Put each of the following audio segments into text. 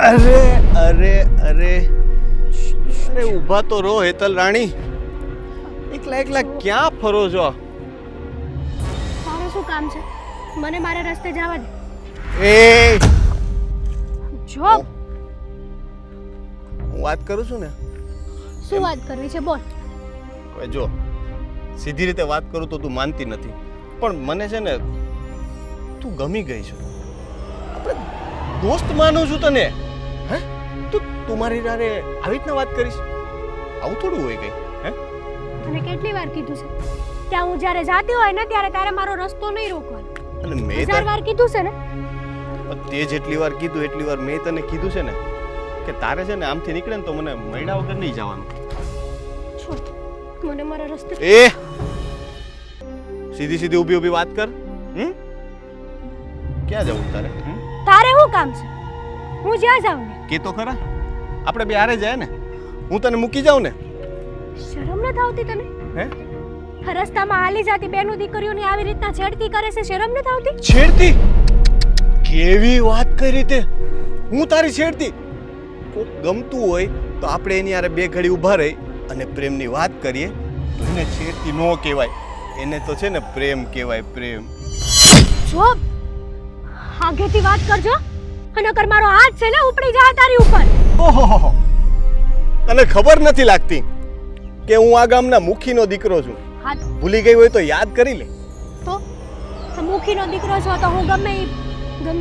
અરે અરે અરે અરે ઊભા તો રહો હેતલ રાણી. એકલા એકલા ક્યાં ફરો છો? તારે શું કામ છે? મને મારા રસ્તે જવા દે. એ જો હું વાત કરું છું ને. શું વાત કરવી છે બોલ. હવે જો સીધી રીતે વાત કરું તો તું માનતી નથી, પણ મને છે ને તું ગમી ગઈ છે. આપણે દોસ્ત માનું છું તને. હે તું મારી હારે આવી રીતના વાત કરીશ? આવું થોડું હોય કઈ. હે તને કેટલી વાર કીધું છે ત્યાં હું જ્યારે જાતી હોય ને ત્યારે તારે મારો રસ્તો નહીં રોકવાનો. અને મેં 1000 વાર કીધું છે ને. તે જેટલી વાર કીધું એટલી વાર મેં તને કીધું છે ને કે તારે છે ને આમથી નીકળે ને તો મને મળ્યા વગર નહીં જવાનું. છોડ મને મારા રસ્તે. એ સીધી સીધી ઊભી ઊભી વાત કર. ક્યાં જવું તારે? તારે શું કામ છે? હું જ્યાં જાઉં ને. કે તો ખરા આપણે બે હારે જાય ને. હું તને મૂકી જાઉં ને. શરમ નથી આવતી તને? હે રસ્તામાં હાલી જાતી બેનો દીકરીઓની આવી રીતના છેડતી કરે છે, શરમ નથી આવતી? છેડતી? કેવી વાત કરી તે? હું તારી છેડતી? કોક ગમતું હોય તો આપણે એની હારે બે ઘડી ઊભા રહી અને પ્રેમની વાત કરીએ તો એને છેડતી ન કહેવાય, એને તો છે ને પ્રેમ કહેવાય, પ્રેમ. જો આગેથી વાત કરજો અને અગર મારો હાથ છે ને ઉપડી જાય તારી ઉપર. ઓહો, તને ખબર નથી લાગતી કે હું આ ગામના મુખીનો દીકરો છું? હાથ ભૂલી ગઈ હોય તો યાદ કરી લે. તો મુખીનો દીકરો છો તો હું ગમે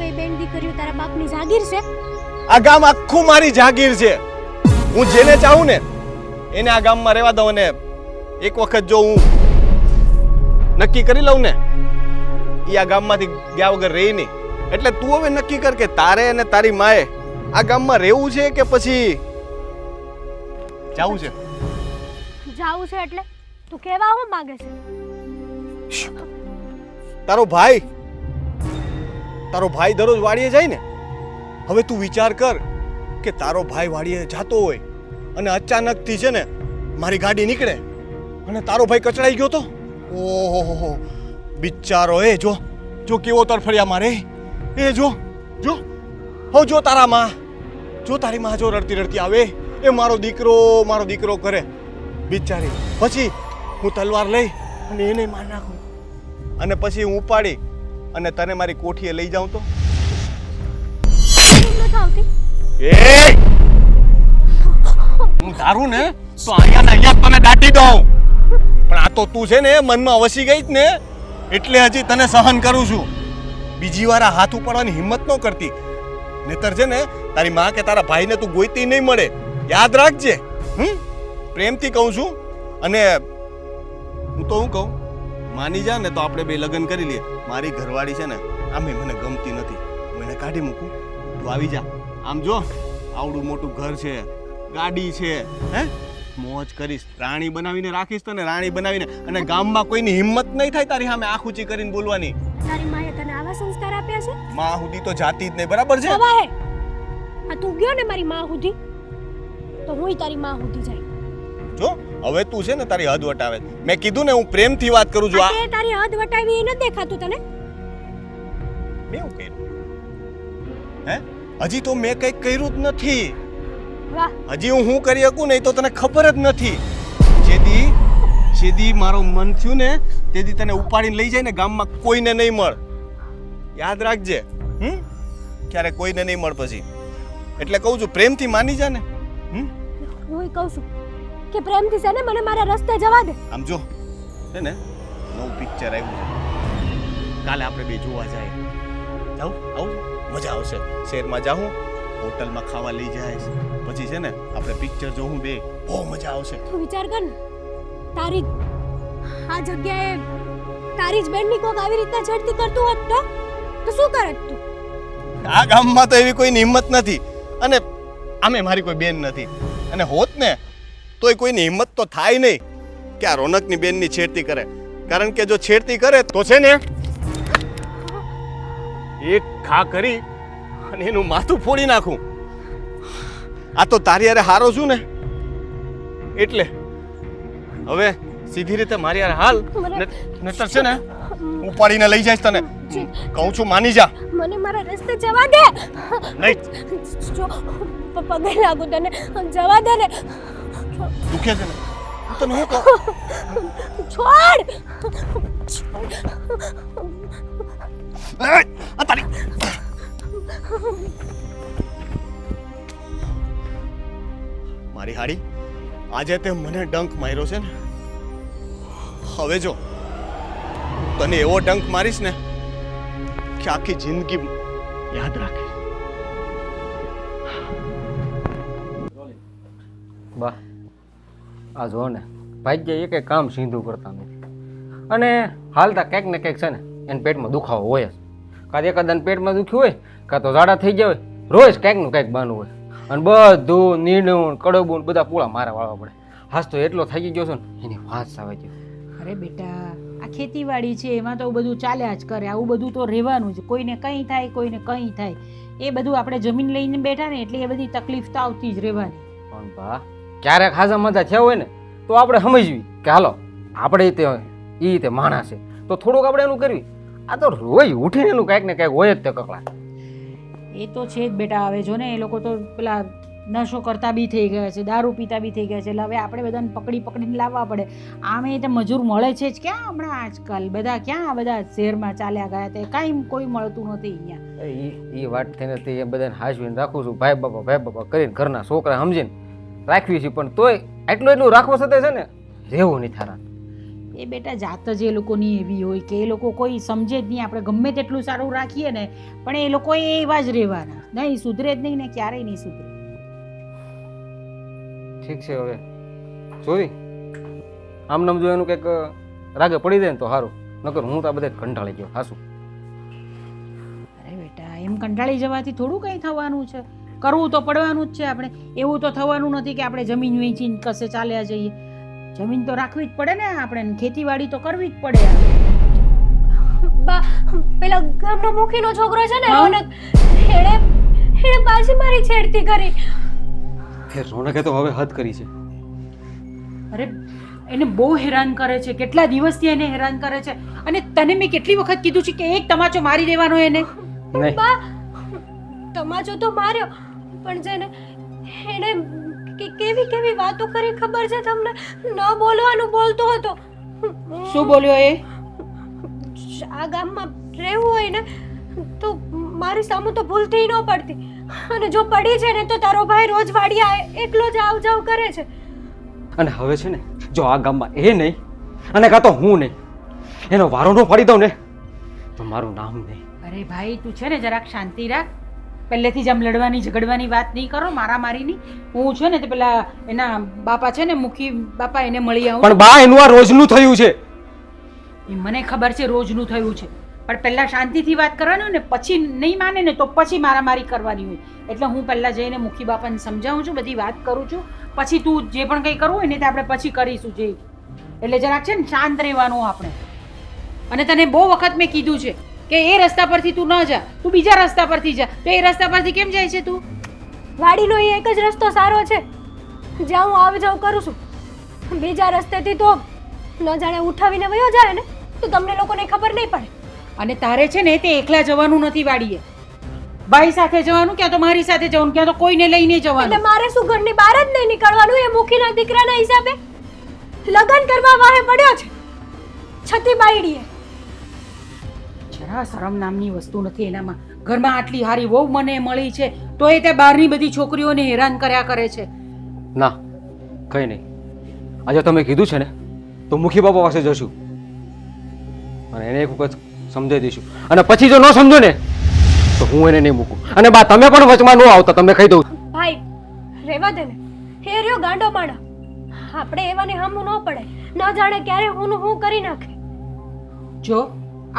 એ બેન દીકરીઓ તારા બાપની જાગીર છે. આ ગામ આખું મારી જાગીર છે. હું જેને ચાહું ને એને આ ગામમાં રહેવા દઉં, અને એક વખત જો હું નક્કી કરી લઉં ને એ આ ગામમાંથી ગયા વગર રહી નહીં. એટલે તું હવે નક્કી કર કે તારે અને તારી માએ આ ગામમાં રહેવું છે કે પછી જાવું છે? જાવું છે એટલે તું કેવા હું માંગે છે? તારો ભાઈ દરરોજ વાડીએ જાય ને. હવે તું વિચાર કર કે તારો ભાઈ વાડીએ જાતો હોય અને અચાનકથી છે ને મારી ગાડી નીકળે અને તારો ભાઈ કચડાઈ ગયો તો. ઓહો બિચારો. એ જો જો કેવો તરફડિયા મારે. એ જો જો હો જો તારા માં, જો તારી માં જો રડતી રડતી આવે એ મારો દીકરો કરે બિચારી. પછી હું તલવાર લઈ અને એને માર નાખું અને પછી હું ઉપાડી અને તને મારી કોઠીએ લઈ જાઉં તો? શરમ નથી આવતી? એ હું ધારું ને તો અહીંયા તને દાટી દઉં, પણ આ તો તું છે ને મનમાં વસી ગઈ જ ને એટલે હજી તને સહન કરું છું. બીજી વાર આ હાથ ઉપાડવાની હિંમત ન કરતી, નહીતર છે ને તારી માં કે તારા ભાઈને તું ગોઈતી નહીં મળે. યાદ રાખજે. પ્રેમથી કહું છું. અને હું તો હું કહું, માની જા ને તો આપણે બે લગ્ન કરી લઈએ. મારી ઘરવાળી છે ને આમે મને ગમતી નથી, હું એને કાઢી મૂકું. તું આવી જા. આમ જો આવડું મોટું ઘર છે, ગાડી છે, હે મોજ કરીશ. રાણી બનાવીને રાખીશ તને, રાણી બનાવીને. અને ગામમાં કોઈની હિંમત નહીં થાય તારી સામે આંખ ઊંચી કરીને બોલવાની. તારી માએ તને આવા સંસ્કાર આપ્યા છે? માં સુધી તો જાતી જ નહીં, બરાબર છે? સવા હે આ તું ગયો ને મારી માં સુધી તો હુંય તારી માં સુધી જાય. જો હવે તું છે ને તારી હદ વટાવે. મેં કીધું ને હું પ્રેમથી વાત કરું છું. આ તારી હદ વટાવી એ નથી દેખાતું તને? મેં એવું કર્યું? હે હજી તો મેં કંઈક કર્યું જ નથી. વાહ, હજી હું કરી શકું નહીં તો તને ખબર જ નથી. જેદી મારું મન થયું ને તેથી તને ઉપાડીને લઈ જાય ને ગામમાં કોઈને નહીં મળ. યાદ રાખજે. ક્યારે કોઈને નહીં મળ પછી. એટલે કહું છું પ્રેમથી માની જા ને. હું કહું છું કે પ્રેમથી છે ને મને મારા રસ્તે જવા દે. આમ જો છે ને નવું પિક્ચર આવ્યું છે, કાલે આપણે બે જોવા જાય. આવું મજા આવશે. શહેરમાં જાઉં, હોટલમાં ખાવા લઈ જાય, પછી છે ને આપણે પિક્ચર જોવું બે, બહુ મજા આવશે. તું વિચાર કર ને, તારી આ જગ્યાએ તારી જ બેનની કોક આવી રીતના છેડતી કરતું હોત તો શું કરત તું? આ ગામમાં તો એવી કોઈની હિંમત નથી, અને આમે મારી કોઈ બેન નથી. અને હોત ને તોય કોઈની હિંમત તો થાય નહીં કે આ રોનકની બેનની છેડતી કરે. કારણ કે જો છેડતી કરે તો છે ને એક ખા કરી અને એનું માથું ફોડી નાખું. આ તો તારી હારે હારો છું ને એટલે હવે સીધી રીતે મારી હારે હાલ, નહીતર છે ને ઉપાડીને લઈ જઈશ તને. કહું છું માની જા. મને મારા રસ્તે જવા દે. નહીં જો પગે લાગુ તને, જવા દે ને. દુખે છે ને હું તને હું કહું. છોડ. આ તારી મારી હાડી, આજે તે મને ડંક માર્યો છે ને, હવે જો તને એવો ડંક મારીશ ને કે આખી જિંદગી યાદ રાખીશ. બા આ જો ને ભાગ્ય એ કંઈ કામ સીધું કરતા નથી, અને હાલતા કંઈક ને કંઈક છે ને એને પેટમાં દુખાવો હોય જ. કાં એકાદાને પેટમાં દુખ્યું હોય, કાં તો ઝાડા થઈ ગયા હોય, રોજ કંઈકનું કંઈક બહાનું હોય, અને બધું નીણું કડબું બધા પૂળા મારા વાળવા પડે. હાસ તો એટલો થઈ ગયો છે ને એની વાત સાવે છે. અરે બેટા, આ ખેતીવાડી છે, એમાં તો બધું ચાલ્યા જ કરે, આવું બધું તો રહેવાનું જ. કોઈને કંઈ થાય, કોઈને કંઈ થાય, એ બધું આપણે જમીન લઈને બેઠા ને એટલે એ બધી તકલીફ તો આવતી જ રહેવાની. પણ બા ક્યારેક હાજા મજા થયા હોય ને તો આપણે સમજવી કે હાલો આપણે એ રીતે માણસ છે તો થોડુંક આપણે એનું કરવી. આ તો રોજ ઉઠીને એનું કાંઈક ને કાંઈક હોય જ તે કકળા. એ તો છે જ બેટા. હવે જો ને એ લોકો તો પેલા નશો કરતા બી થઈ ગયા છે, દારૂ પીતા બી થઈ ગયા છે, એટલે હવે આપણે બધાને પકડીને લાવવા પડે. આમે તે મજૂર મળે છે જ ક્યાં હમણાં આજકાલ? બધા ક્યાં આ બધા શહેરમાં ચાલ્યા ગયા, તે કાંઈ કોઈ મળતું નથી અહીંયા. એ વાત થઈને તે એ બધાને હાચવીને રાખું છું, ભાઈ બાપા કરીને ઘરના છોકરા સમજીને રાખવી છે, પણ તોય એટલું રાખવો છતાં છે ને રહેવું નહીં થારા. એ બેટા જાત જ એ લોકોની એવી હોય કે એ લોકો કોઈ સમજે જ નહીં. આપણે ગમે તેટલું સારું રાખીએ ને પણ એ લોકો એવા જ રહેવાના, નહીં સુધરે જ નહીં ને ક્યારેય નહીં સુધરે. ઠીક છે, હવે જોઈ આમ નામ જો એનું કંઈક રાગે પડી જાય ને તો સારું, નકર હું તો આ બધા કંટાળી ગયો હાસું. અરે બેટા, એમ કંટાળી જવાથી થોડું કંઈ થવાનું છે? કરવું તો પડવાનું જ છે આપણે. એવું તો થવાનું નથી કે આપણે જમીન વેચીને કશે ચાલ્યા જઈએ. જમીન તો રાખવી જ પડે ને આપણે, ખેતીવાડી તો કરવી જ પડે. બા પેલા ગામનો મુખીનો છોકરો છે ને રોનક, એણે પાછી મારી છેડતી કરી. રોનકે તો હવે હદ કરી છે. અરે એને બહુ હેરાન કરે છે, કેટલા દિવસથી એને હેરાન કરે છે. અને તને મેં કેટલી વખત કીધું છે કે એક તમાચો મારી દેવાનો એને. નહીં બા તમાચો તો માર્યો, પણ છે ને એણે કેવી કેવી વાતો કરી ખબર છે તમને? ન બોલવાનું બોલતો હતો. શું બોલ્યો એ? આ ગામમાં રહેવું હોય ને તો મારી સામે તો ભૂલથી ન પડતી, અને જો પડી છે ને તો તારો ભાઈ રોજ વાડિયા એકલો જ આવ જાવ કરે છે. અને હવે છે ને જો આ ગામમાં એ નહીં અને કાં તો હું નહીં, એનો વારો ન ફાડી દઉં ને તો મારું નામ નહીં. અરે ભાઈ તું છે ને જરાક શાંતિ રાખ. પહેલેથી જ આમ લડવાની ઝઘડવાની વાત નહીં કરો, મારામારીની. હું છે ને તે પેલા એના બાપા છે ને મુખી બાપા, એને મળી આવું. પણ બા એનું આ રોજનું થયું છે. એ મને ખબર છે રોજનું થયું છે, પણ પહેલા શાંતિથી વાત કરવાની હોય ને, પછી નહીં માને ને તો પછી મારામારી કરવાની હોય. એટલે હું પહેલા જઈને મુખી બાપાને સમજાવું છું, બધી વાત કરું છું, પછી તું જે પણ કંઈ કરવું હોય ને તે આપણે પછી કરીશું. જે એટલે જરાક છે ને શાંત રહેવાનું આપણે. અને તને બહુ વખત મેં કીધું છે કે એ રસ્તા પરથી તું ન જા, તું બીજા રસ્તા પરથી જા. તો એ રસ્તા પરથી કેમ જાય છે તું? વાડીનો એ એક જ રસ્તો સારો છે જ્યાં હું આવ જાવ કરું છું. બીજા રસ્તેથી તો ન જાણે ઉઠાવીને વયો જાય ને તો તમને લોકોને ખબર નહીં પડે. અને તારે છે ને તે એકલા જવાનું નથી વાડીએ, ભાઈ સાથે જવાનું, ક્યાં તો મારી સાથે જવાનું, ક્યાં તો કોઈને લઈને એટલે જવાનું. મારે શું ઘરની બહાર જ નહીં નીકળવાનું? એ મુખીના દીકરાના હિસાબે લગ્ન કરવા વાહે પડ્યો છે છતી બાયડીએ. જરા શરમ નામની વસ્તુ નથી એનામાં. ઘરમાં આટલી હારી વહુ મને મળી છે તો એ તે બહારની બધી છોકરીઓને હેરાન કર્યા કરે છે. ના કંઈ નહીં, આજે તમે કીધું છે ને તો મુખી બાપા પાસે જશું અને એને એક વખત સમજાવી દઈશું, અને પછી જો ન સમજો ને તો હું એને નહીં મૂકું. અને બા તમે પણ વચમાં ન આવતા, તમે કહી દઉં. ભાઈ રહેવા દે ને, હે રહ્યો ગાંડો માણા. આપણે એવાને હમું ન પડે, ન જાણે ક્યારે હું કરી નાખે. જો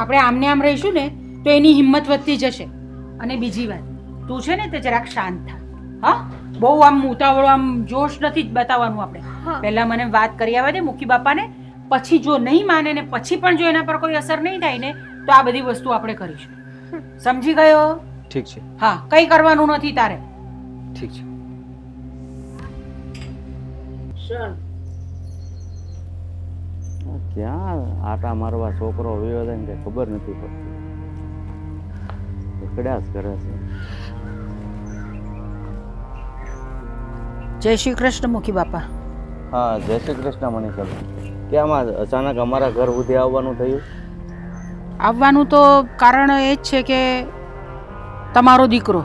આપણે આમને આમ રહીશું ને તો એની હિંમત વધતી જશે. અને બીજી વાત, તું છે ને તે જરાક શાંત થા. હા, બહુ આમ ઉતાવળ આમ જોશ નથી જ બતાવવાનું આપણે. હા. પહેલા મને વાત કરી આવવા દે મુખી બાપાને, પછી જો નહીં માને ને પછી પણ જો એના પર કોઈ અસર નહીં થાય ને તો આ બધી વસ્તુ આપણે કરીશું. સમજી ગયો? ઠીક છે. હા, કંઈ કરવાનું નથી તારે. ઠીક છે. ક્યાં આટા મારવા છોકરો વયો જાય ને ખબર નથી પડતી. રખડ્યા જ કરે છે. જય શ્રી કૃષ્ણ મુખી બાપા. હા, જય શ્રી કૃષ્ણ મનીષાબેન. કેમ આ અચાનક અમારા ઘર સુધી આવવાનું થયું? આવવાનું તો કારણ એ જ છે કે તમારો દીકરો,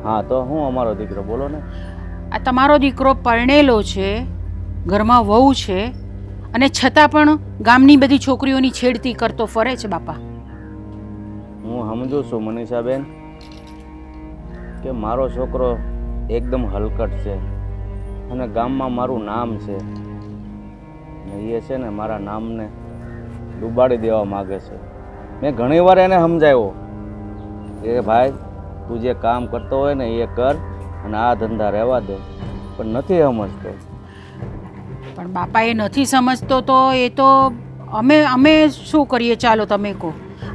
હા, તો હું અમારો દીકરો, બોલો ને. આ તમારો દીકરો પરણેલો છે, ઘરમાં વહુ છે, અને છતાં પણ ગામની બધી છોકરીઓની છેડતી કરતો ફરે છે બાપા. હું સમજુ છું મનીષાબેન કે મારો છોકરો એકદમ હલકટ છે અને ગામમાં મારું નામ છે ને એ છે ને મારા નામને ડૂબાડી દેવા માગે છે. મેં ઘણી વાર એને સમજાવ્યો કે ભાઈ તું જે કામ કરતો હોય ને એ કર અને આ ધંધા રહેવા દે, પણ નથી સમજતો. પણ બાપા એ નથી સમજતો તો એ તો અમે શું કરીએ? ચાલો તમે કહો.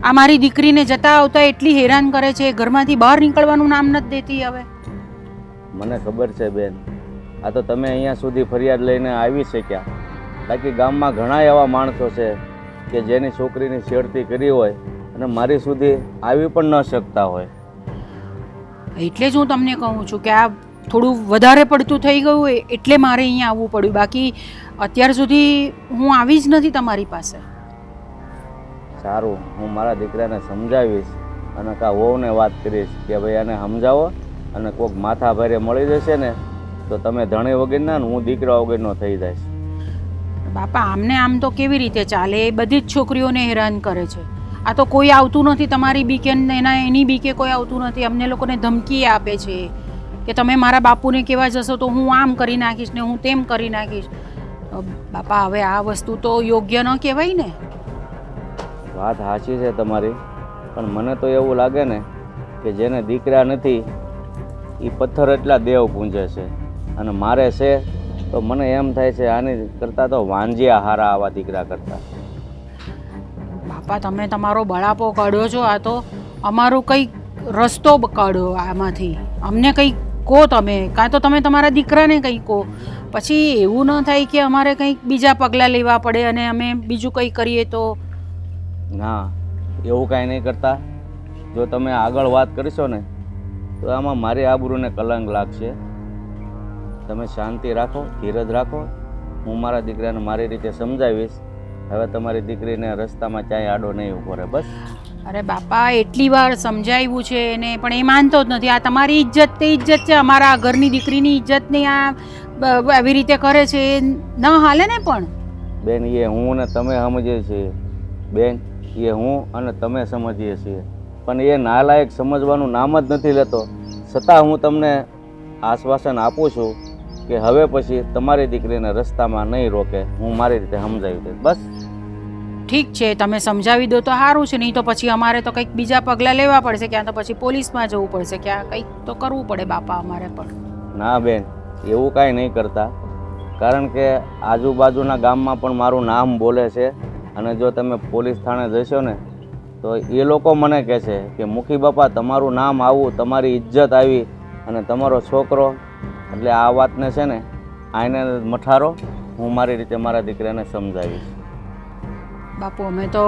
આ મારી દીકરીને જતા આવતા એટલી હેરાન કરે છે, ઘરમાંથી બહાર નીકળવાનું નામ નથી દેતી. હવે મને ખબર છે બેન, આ તો તમે અહીંયા સુધી ફરિયાદ લઈને આવી શક્યા, બાકી ગામમાં ઘણા એવા માણસો છે કે જેની છોકરીની છેડતી કરી હોય અને મારી સુધી આવી પણ ન શકતા હોય. એટલે જ હું તમને કહું છું કે આ થોડું વધારે પડતું થઈ ગયું હોય એટલે મારે અહીંયા આવવું પડ્યું. બાકી અત્યાર સુધી હું આવી જ નથી તમારી પાસે. સારું, હું મારા દીકરાને સમજાવીશ અને કાં વહુને વાત કરીશ કે ભાઈ આને સમજાવો, અને કોઈક માથા ભારે મળી જશે ને તો તમે ધણી વગરના ને હું દીકરા વગરનો થઈ જઈશ. બાપા આમને આમ તો કેવી રીતે ચાલે? એ બધી જ છોકરીઓને હેરાન કરે છે. આ તો કોઈ આવતું નથી તમારી બીકે, એની બીકે કોઈ આવતું નથી. અમને લોકોને ધમકી આપે છે કે તમે મારા બાપુને કહેવા જશો તો હું આમ કરી નાખીશ ને હું તેમ કરી નાખીશ. બાપા હવે આ વસ્તુ તો યોગ્ય ન કહેવાય ને. વાત સાચી છે તમારી, પણ મને તો એવું લાગે ને કે જેને દીકરા નથી એ પથ્થર એટલા દેવ પૂંજે છે, અને મારે છે તો મને એમ થાય છે આની કરતાં તો વાંજિયા હારા આવા દીકરા કરતા. બાપા તમે તમારો બળાપો કાઢ્યો છો, આ તો અમારો કંઈક રસ્તો કાઢો આમાંથી. અમને કંઈક કહો તમે, કાં તો તમે તમારા દીકરાને કંઈક કહો. પછી એવું ન થાય કે અમારે કંઈક બીજા પગલાં લેવા પડે અને અમે બીજું કંઈ કરીએ તો. ના, એવું કાંઈ નહીં કરતા. જો તમે આગળ વાત કરશો ને તો આમાં મારી આબરૂને કલંક લાગશે. તમે શાંતિ રાખો, ધીરજ રાખો. હું મારા દીકરાને મારી રીતે સમજાવીશ. હવે તમારી દીકરીને રસ્તામાં ક્યાંય આડો નહીં ઊભો રહે, બસ. અરે બાપા એટલી વાર સમજાવ્યું છે એને, પણ એ માનતો જ નથી. આ તમારી ઇજ્જત તે ઇજ્જત છે, અમારા ઘરની દીકરીની ઇજ્જતની આ આવી રીતે કરે છે, એ ન હાલે ને. પણ બેન એ હું ને તમે સમજીએ છીએ, બેન એ હું અને તમે સમજીએ છીએ, પણ એ નાલાયક સમજવાનું નામ જ નથી લેતો. છતાં હું તમને આશ્વાસન આપું છું કે હવે પછી તમારી દીકરીને રસ્તામાં નહીં રોકે. હું મારી રીતે સમજાવી દઈશ, બસ. ઠીક છે, તમે સમજાવી દો તો સારું છે. નહીં તો પછી અમારે તો કંઈક બીજા પગલાં લેવા પડશે, ક્યાં તો પછી પોલીસમાં જવું પડશે, ક્યાં કંઈક તો કરવું પડે બાપા અમારે પણ. ના બેન, એવું કાંઈ નહીં કરતા, કારણ કે આજુબાજુના ગામમાં પણ મારું નામ બોલે છે. અને જો તમે પોલીસ થાણે જશો ને તો એ લોકો મને કહે છે કે મુખી બાપા તમારું નામ આવું, તમારી ઇજ્જત આવી, અને તમારો છોકરો. એટલે આ વાતને છે ને આઈને મઠારો. હું મારી રીતે મારા દીકરાને સમજાવીશ. બાપુ અમે તો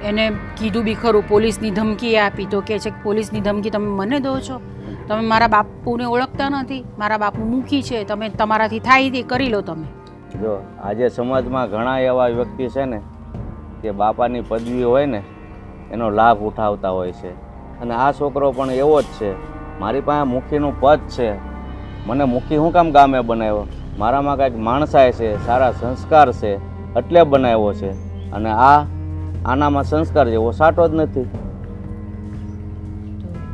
એને કીધું બી ખરું, પોલીસની ધમકી આપી તો કહે છે કે પોલીસની ધમકી તમે મને દો છો? તમે મારા બાપુને ઓળખતા નથી. મારા બાપુ મુખી છે, તમે તમારાથી થાય તે કરી લો તમે. જો આજે સમાજમાં ઘણા એવા વ્યક્તિ છે ને કે બાપાની પદવી હોય ને એનો લાભ ઉઠાવતા હોય છે, અને આ છોકરો પણ એવો જ છે. મારી પાસે મુખીનું પદ છે, મને મુખી શું કામ ગામે બનાવ્યો? મારામાં કાંઈક માણસાઈ છે, સારા સંસ્કાર છે એટલે બનાવ્યો છે, અને આનામાં સંસ્કાર જેવો સાટો જ નથી.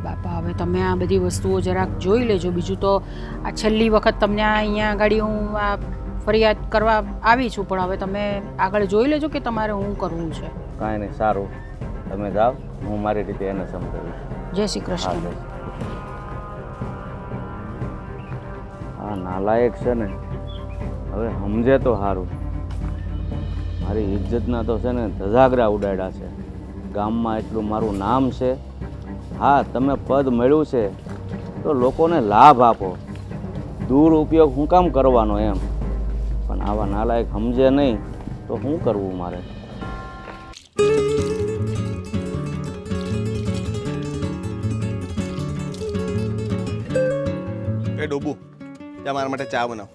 બાપા હવે તમે આ બધી વસ્તુઓ જરાક જોઈ લેજો. બીજું તો આ છેલ્લી વખત તમને અહીંયા આગળ હું આ ફરિયાદ કરવા આવી છું, પણ હવે તમે આગળ જોઈ લેજો કે તમારે શું કરવું છે. કાંઈ નહીં, સારું, તમે જાઓ, હું મારી રીતે એને સમજાવીશ. જય શ્રી કૃષ્ણ. આ નાલાયક છે ને હવે સમજે તો સારું. મારી ઇજ્જતના તો છે ને ધજાગરા ઉડાડ્યા છે. ગામમાં એટલું મારું નામ છે. હા, તમે પદ મળ્યું છે તો લોકોને લાભ આપો, દુરુપયોગ શું કામ કરવાનો એમ. પણ આવા નાલાયક સમજે નહીં તો શું કરવું મારે? એ ડોબુ જા મારા માટે ચા બનાવ.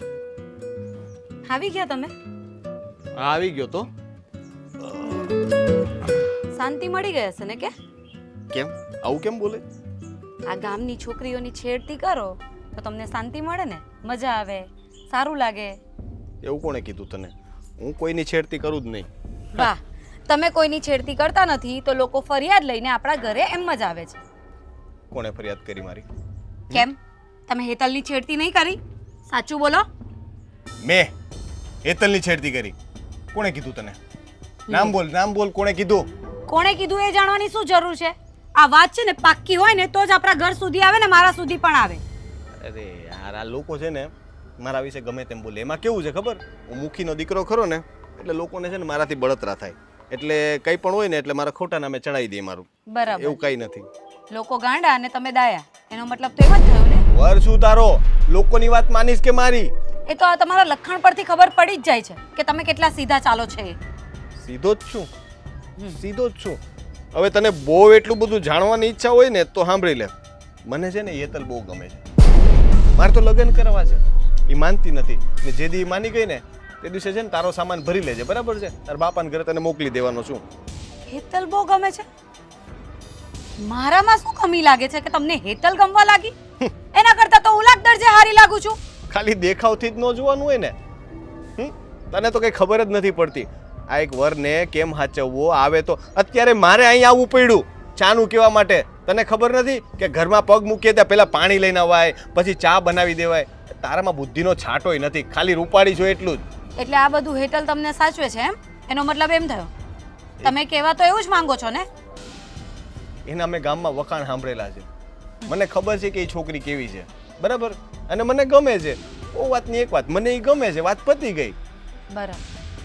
આવી ગયા તમે? હા આવી ગયો તો. શાંતિ મળી ગઈ હશે ને કે? કેમ આવું કેમ બોલે? આ ગામની છોકરીઓની છેડતી કરો તો તમને શાંતિ મળે ને, મજા આવે, સારું લાગે. એવું કોણે કીધું તને? હું કોઈની છેડતી કરું જ નહીં. વાહ, તમે કોઈની છેડતી કરતા નથી તો લોકો ફરિયાદ લઈને આપણા ઘરે એમ જ આવે છે. કોણે ફરિયાદ કરી મારી? કેમ, તમે હેતલની છેડતી નહીં કરી? સાચું બોલો. મેં હેતલની છેડતી કરી? કોણે કીધું તને? નામ બોલ, કોણે કીધું? કોણે કીધું એ જાણવાની શું જરૂર છે? આ વાત છે ને પાક્કી હોય ને તો જ આપણા ઘર સુધી આવે ને મારા સુધી પણ આવે. અરે યાર આ લોકો છે ને મારા વિશે ગમે તેમ બોલે. એમાં કેવું છે ખબર? હું મુખીનો દીકરો ખરો ને એટલે લોકોને છે ને મારાથી બળતરા થાય. એટલે કંઈ પણ હોય ને એટલે મારા ખોટા નામે ચડાવી દે મારું. બરાબર. એવું કંઈ નથી. લોકો ગાંડા અને તમે દાયા, એનો મતલબ તો એમ જ થયો ને. વર શું તારો? લોકોની વાત માનીશ કે મારી? એ તો આ તમારા લખણ પરથી ખબર પડી જ જાય છે કે તમે કેટલા સીધા ચાલો છે. સીધો જ છું, સીધો જ છું. હવે તને બહુ એટલું બધું જાણવાની ઈચ્છા હોય ને તો સાંભળી લે. મને છે ને હેતલ બહુ ગમે છે. મારે તો લગ્ન કરવા છે. એ માનતી નથી ને જે દી માની ગઈ ને તે દિવસે છે ને તારો સામાન ભરી લેજે, બરાબર છે? તારા બાપાને ઘરે તને મોકલી દેવાનો છું. હેતલ બહુ ગમે છે? મારામાં શું કમી લાગે છે કે તમને હેતલ ગમવા લાગી? એના કરતા તો ઉલાક દરજે હારી લાગુ છું. ખાલી દેખાવથી જ ન જોવાનું હોય ને. તને તો કઈ ખબર જ નથી પડતી. આ એક વરને કેમ હાચવવો આવે તો અત્યારે મારે અહીં આવવું પડ્યું ચાનું કહેવા માટે. તને ખબર નથી કે ઘરમાં પગ મૂકીએ ત્યાં પહેલા પાણી લઈને અવાય, પછી ચા બનાવી દેવાય. તારામાં બુદ્ધિનો છાંટોય નથી, ખાલી રૂપાળી છો એટલું જ. એટલે આ બધું હેતલ તમને સાચવે છે એમ? એનો મતલબ એમ થયો તમે કહેવા તો એવું જ માંગો છો ને? એના મેં ગામમાં વખાણ સાંભળેલા છે. મને ખબર છે કે એ છોકરી કેવી છે, બરાબર? અને મને ગમે છે. ઓ વાતની એક વાત, મને એ ગમે છે, વાત પતી ગઈ. બરાબર.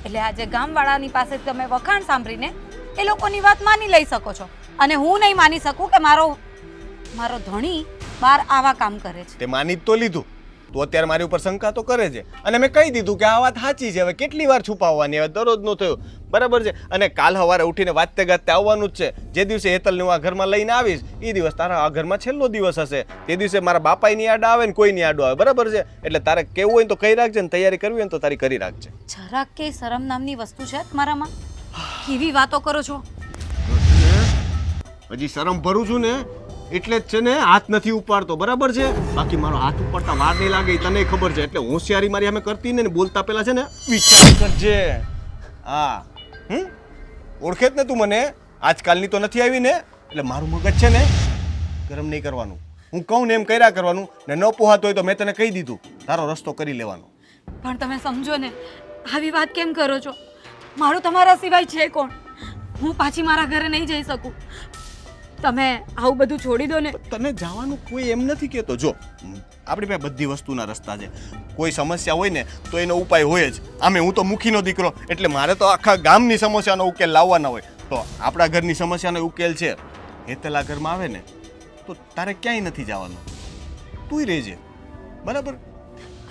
એટલે આજે ગામવાળાની પાસે તમે વખાણ સાંભળીને એ લોકોની વાત માની લઈ શકો છો અને હું નહીં માની શકું કે મારો ધણી બહાર આવા કામ કરે છે. તે માની જ તો લીધું. તું અત્યારે મારી ઉપર શંકા તો કરે છે અને મેં કહી દીધું કે આ વાત સાચી છે. હવે કેટલી વાર છુપાવવાની? હવે દરરોજનું થયું, બરાબર છે? અને કાલ સવારે ઉઠીને વાતે ગાતે આવવાનું જ છે. જે દિવસે હેતલને હું આ ઘરમાં લઈને આવીશ એ દિવસ તારા આ ઘરમાં છેલ્લો દિવસ હશે. તે દિવસે મારા બાપાની યાદ આવે ને કોઈની યાદ આવે, બરાબર છે? એટલે તારે કેવું હોય તો કહી રાખજે ને તૈયારી કરવી હોય ને તો તારી કરી રાખજે. જરાક કે શરમ નામની વસ્તુ છે તમારામાં? કેવી વાતો કરો છો? હજી શરમ ભરું છું ને એટલે જ છે ને હાથ નથી ઉપાડતો, બરાબર છે? બાકી મારો હાથ ઉપાડતા વાર નહીં લાગે તને ખબર છે. એટલે હોશિયારી મારી અમે કરતી ને બોલતા પહેલા છે ને વિચાર કરજે. હા ઓળખે જ ને તું મને? આજકાલની તો નથી આવી ને એટલે મારું મગજ છે ને ગરમ નહીં કરવાનું. હું કહું ને એમ કર્યા કરવાનું ને ન પોહાતો હોય તો મેં તને કહી દીધું તારો રસ્તો કરી લેવાનો. પણ તમે સમજો ને આવી વાત કેમ કરો છો? મારું તમારા સિવાય છે કોણ? હું પાછી મારા ઘરે નહીં જઈ શકું. તમે આવું બધું છોડી દો ને. તને જવાનું કોઈ એમ નથી કહેતો. જો આપણી પાસે બધી વસ્તુના રસ્તા છે. કોઈ સમસ્યા હોય ને તો એનો ઉપાય હોય જ. આમે હું તો મુખીનો દીકરો એટલે મારે તો આખા ગામની સમસ્યાનો ઉકેલ લાવવાના હોય. તો આપણા ઘરની સમસ્યાનો ઉકેલ છે. હેતલ આ ઘરમાં આવે ને તો તારે ક્યાંય નથી જવાનું. તુંય રહેજે, બરાબર?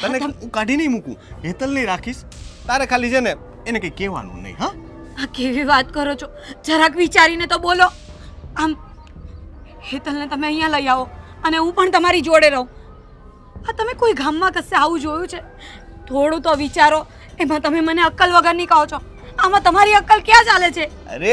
તને હું કાઢી નહીં મૂકું, હેતલ નહીં રાખીશ. તારે ખાલી છે ને એને કંઈ કહેવાનું નહીં. હા આ કેવી વાત કરો છો? જરાક વિચારીને તો બોલો. આમ હેતલને તમે અહીંયા લઈ આવો અને હું પણ તમારી જોડે રહું. આ તમે કોઈ ગામમાં કશે આવું જોયું છે? થોડું તો વિચારો. એમાં તમે મને અક્કલ વગરની કહો છો. આમાં તમારી અક્કલ ક્યાં ચાલે છે? અરે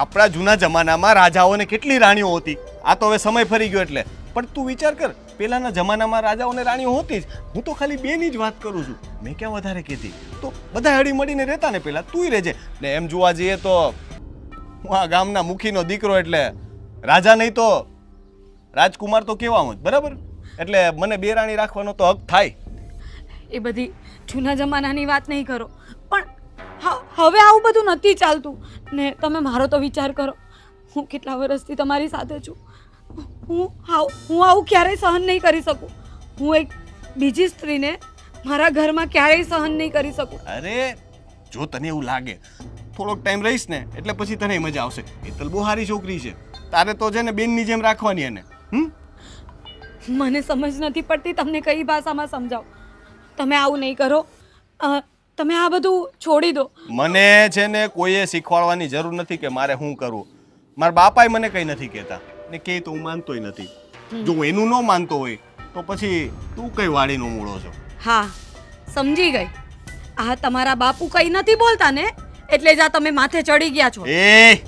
આપણા જૂના જમાનામાં રાજાઓને કેટલી રાણીઓ હતી. આ તો હવે સમય ફરી ગયો એટલે. પણ તું વિચાર કર, પહેલાના જમાનામાં રાજાઓને રાણીઓ હોતી જ. હું તો ખાલી બેની જ વાત કરું છું. મેં ક્યાં વધારે કહેતી. તો બધા હળી મળીને રહેતા ને પહેલા. તુંય રહેજે ને. એમ જોવા જઈએ તો હું આ ગામના મુખીનો દીકરો એટલે રાજા નહીં તો રાજકુમાર તો કહેવામાં જ, બરાબર? એટલે મને બે રાણી રાખવાનો તો હક થાય. એ બધી જૂના જમાનાની વાત નહીં કરો. પણ હવે આવું બધું નથી ચાલતું ને. તમે મારો તો વિચાર કરો. હું કેટલા વર્ષથી તમારી સાથે છું. હું આવું ક્યારેય સહન નહીં કરી શકું. હું એક બીજી સ્ત્રીને મારા ઘરમાં ક્યારેય સહન નહીં કરી શકું. અરે જો તને એવું લાગે થોડોક ટાઈમ રહીશ ને એટલે પછી તને મજા આવશે. હેતલ બહુ સારી છોકરી છે. તારે તો છે ને બેનની જેમ રાખવાની એને. મને સમજ નથી પડતી તમને કઈ ભાષામાં સમજાવ. તમે આવું નહીં કરો. તમે આ બધું છોડી દો. મને છે ને કોઈએ શીખવાડવાની જરૂર નથી કે મારે શું કરવું. મારા બાપાએ મને કંઈ નથી કહેતા ને કે તો હું માનતોય નથી. જો એનું ન માનતો હોય તો પછી તું કઈ વાડીનો મૂળો છો? હા સમજી ગઈ. આ તમારા બાપુ કઈ નથી બોલતા ને એટલે જ આ તમે માથે ચડી ગયા છો. એ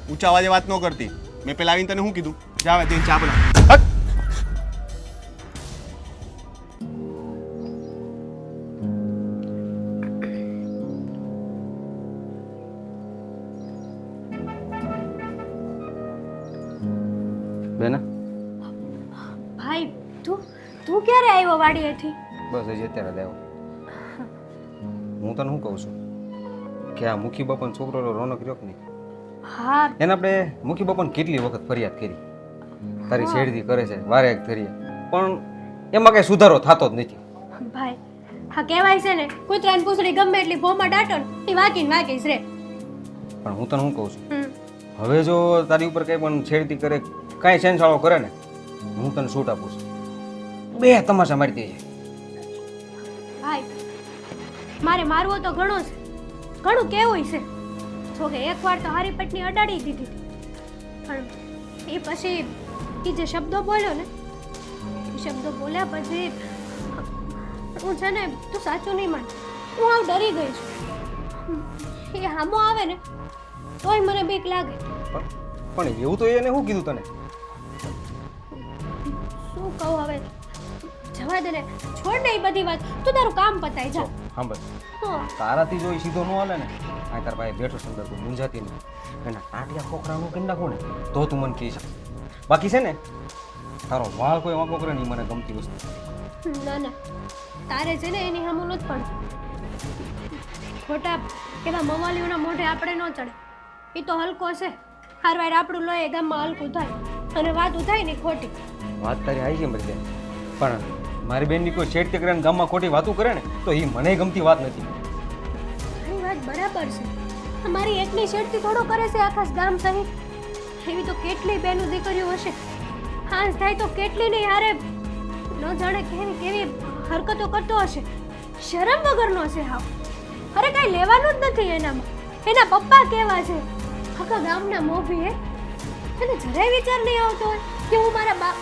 ઊંચા અવાજે વાત ન કરતી. મેં પેલા આવીને તને શું કીધું? જાવે તે ચા બના. હટ! બેના ભાઈ તું તું ક્યારે આવ્યો વાડીએથી? બસ હજી અત્યારે જ આવ્યો. હું તને શું કહું છું કે આ મુખી બાપાનો છોકરો રોનક રહ્યો કે નહીં, હા એને આપણે મુખી બાપાને કેટલી વખત ફરિયાદ કરી, તારી છેડતી કરે છે વારે એક ધરીએ, પણ એમાં કઈ સુધારો થતો જ નથી. ભાઈ હા કહેવાય છે ને કૂતરાને પૂંછડી ગમે એટલી ભોમાં દાટો ને એ વાંકીને વાંકીશ રે. પણ હું તને શું કહું છું, હમ. હવે જો તારી ઉપર કઈ પણ છેડતી કરે, કાંઈ સેન્સાળો કરે ને, હું તને છૂટ આપું છું, બે તમાશા મારી દઈએ. ભાઈ મારે મારવો તો ઘણો છે, ઘણું કેવું છે. જો કે એકવાર તો હારી પટની અડાડી દીધી પણ એ પછી એ જે શબ્દો બોલ્યો ને એ શબ્દો બોલ્યા પછી હું છે ને તું સાચું નહીં માન, હું આવ ડરી ગઈ છું. એ હામો આવે ને તોય મને બીક લાગે. પણ એવું તો એને શું કીધું તને? શું કહું હવે, જવા દે ને, છોડ ને એ બધી વાત, તું તારું કામ પતાય જા. સાંભળ, હા તારાથી જો ઈ સીધો ન હાલે ને, આ તાર પાસે બેઠો સુંદર તું મૂંઝાતી નહીં, એના ટાટિયા ખોખરાનું કરી નાખું ને તો તું મને કહી શકે. બાકી છે ને તારો વાળ કોઈ વાંકો કરે ને ઈ મને ગમતી વસ્તુ. ના ના તારે છે ને એની સામું નથી પડતું. ખોટા એવા મવાલીઓના મોઢે આપણે ન ચડે. એ તો હલકો છે, હારવાર આપણું લોહી એ ગામમાં હલકું થાય અને વાત થાય ને ખોટી. વાત તારી આવી છે મારી બેન, પણ મારી બેનની કોઈ છેડતી કરે ને ગામમાં ખોટી વાતું કરે ને તો એ મને ગમતી વાત નથી. તારી વાત બરાબર છે. અમારી એકની શેડતી થોડો કરે છે આખા ગામ સહિત. એવી તો કેટલી બેનું દીકરીઓ હશે, હાંસ થાય તો કેટલી નહીં હારે ન જાણે કેવી કેવી હરકતો કરતો હશે. શરમ વગરનો છે હાવ. અરે કાંઈ લેવાનું જ નથી એનામાં. એના પપ્પા કેવા છે, આખા ગામના મોભી હે. એને જરાય વિચાર નહીં આવતો હોય કે હું મારા બાપ,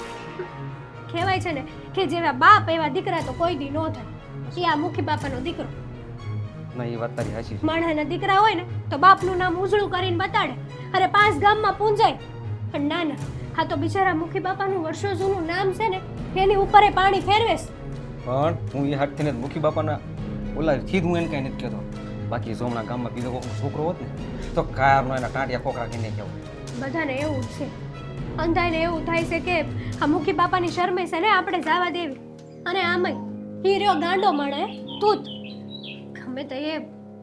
કહેવાય છે ને કે જેવા બાપ એવા દીકરા તો કોઈ દી ન થાય. એ આ મુખી બાપાનો દીકરો. ના એ વાત તારી હાચી છે. માણસના દીકરા હોય ને તો બાપનું નામ ઉજળું કરીને બતાડે, અરે 5 ગામમાં પૂંજાય. પણ ના ના, હા તો બિચારા મુખી બાપાનું વર્ષો જૂનું નામ છે ને એની ઉપર એ પાણી ફેરવેશ. પણ હું એ હાથથી ને મુખી બાપાના ઓલાથી હું એને કાંઈ નથી કહેતો. બાકી જો હમણાં ગામમાં બીજો કોઈનો છોકરો હોત ને તો કારનો એના ટાંટિયા ખોખરા કહીને કહેવું. બધાને એવું જ છે, અંધાઈને એવું થાય છે કે આ મુખી બાપાની શરમે છે ને આપણે જવા દેવી. અને આમય ઈ રહ્યો ગાંડો મળે તૂત, ગમે તે એ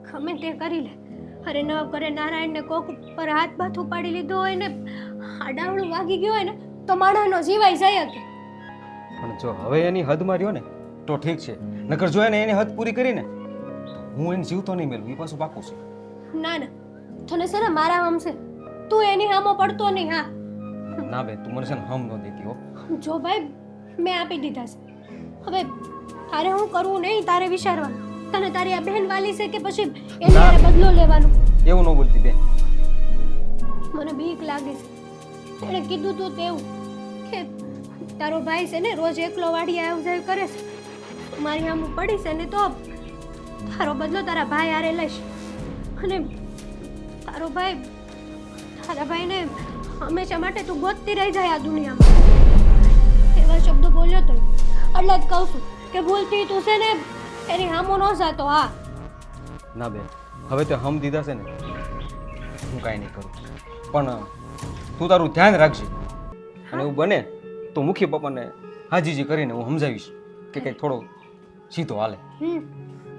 ગમે તે કરી લે. અરે ન કરે નારાયણને કોક ઉપર હાથ બાથ ઉપાડી લીધો હોય ને આડાવડું વાગી ગયું હોય ને તો માણસનો જીવાય જાય કે. પણ જો હવે એની હદમાં રહ્યો ને તો ઠીક છે, નકર જો એને એની હદ પૂરી કરીને હું એને જીવતો નહીં મેળવું, એ પાછું પાકું છે. ના ના તને છે ને મારા હમ છે, તું એની હામો પડતો નહીં. હા ના બે તું મને છે ને હમ ન દેતી હો. જો ભાઈ મેં આપી દીધા છે, હવે તારે હું કરવું નહીં તારે વિચારવાનું. તને તારી આ બહેન વાલી છે કે પછી એની હારે બદલો લેવાનું? એવું ન બોલતી બેન. મને બીક લાગે છે. એણે કીધું તું તેવું કે તારો ભાઈ છે ને રોજ એકલો વાડી આવ જાય કરે છે, મારી આમ પડી છે ને તો તારો બદલો તારા ભાઈ હારે લઈશ. અને તારા ભાઈને હંમેશા માટે તું ગોતતી રહી જાય આ દુનિયામાં. એવા શબ્દો બોલ્યો તો એટલે જ કહું છું કે ભૂલથી તું છે ને એની હામો ન જાતો. હા ના બેન, હવે તો હમ દીધા છે ને હું કાંઈ નહીં કરું, પણ તું તારું ધ્યાન રાખજે. અને એવું બને તો મુખી પપ્પાને હાજીજી કરીને હું સમજાવીશ કે કંઈક થોડો સીધો હાલે.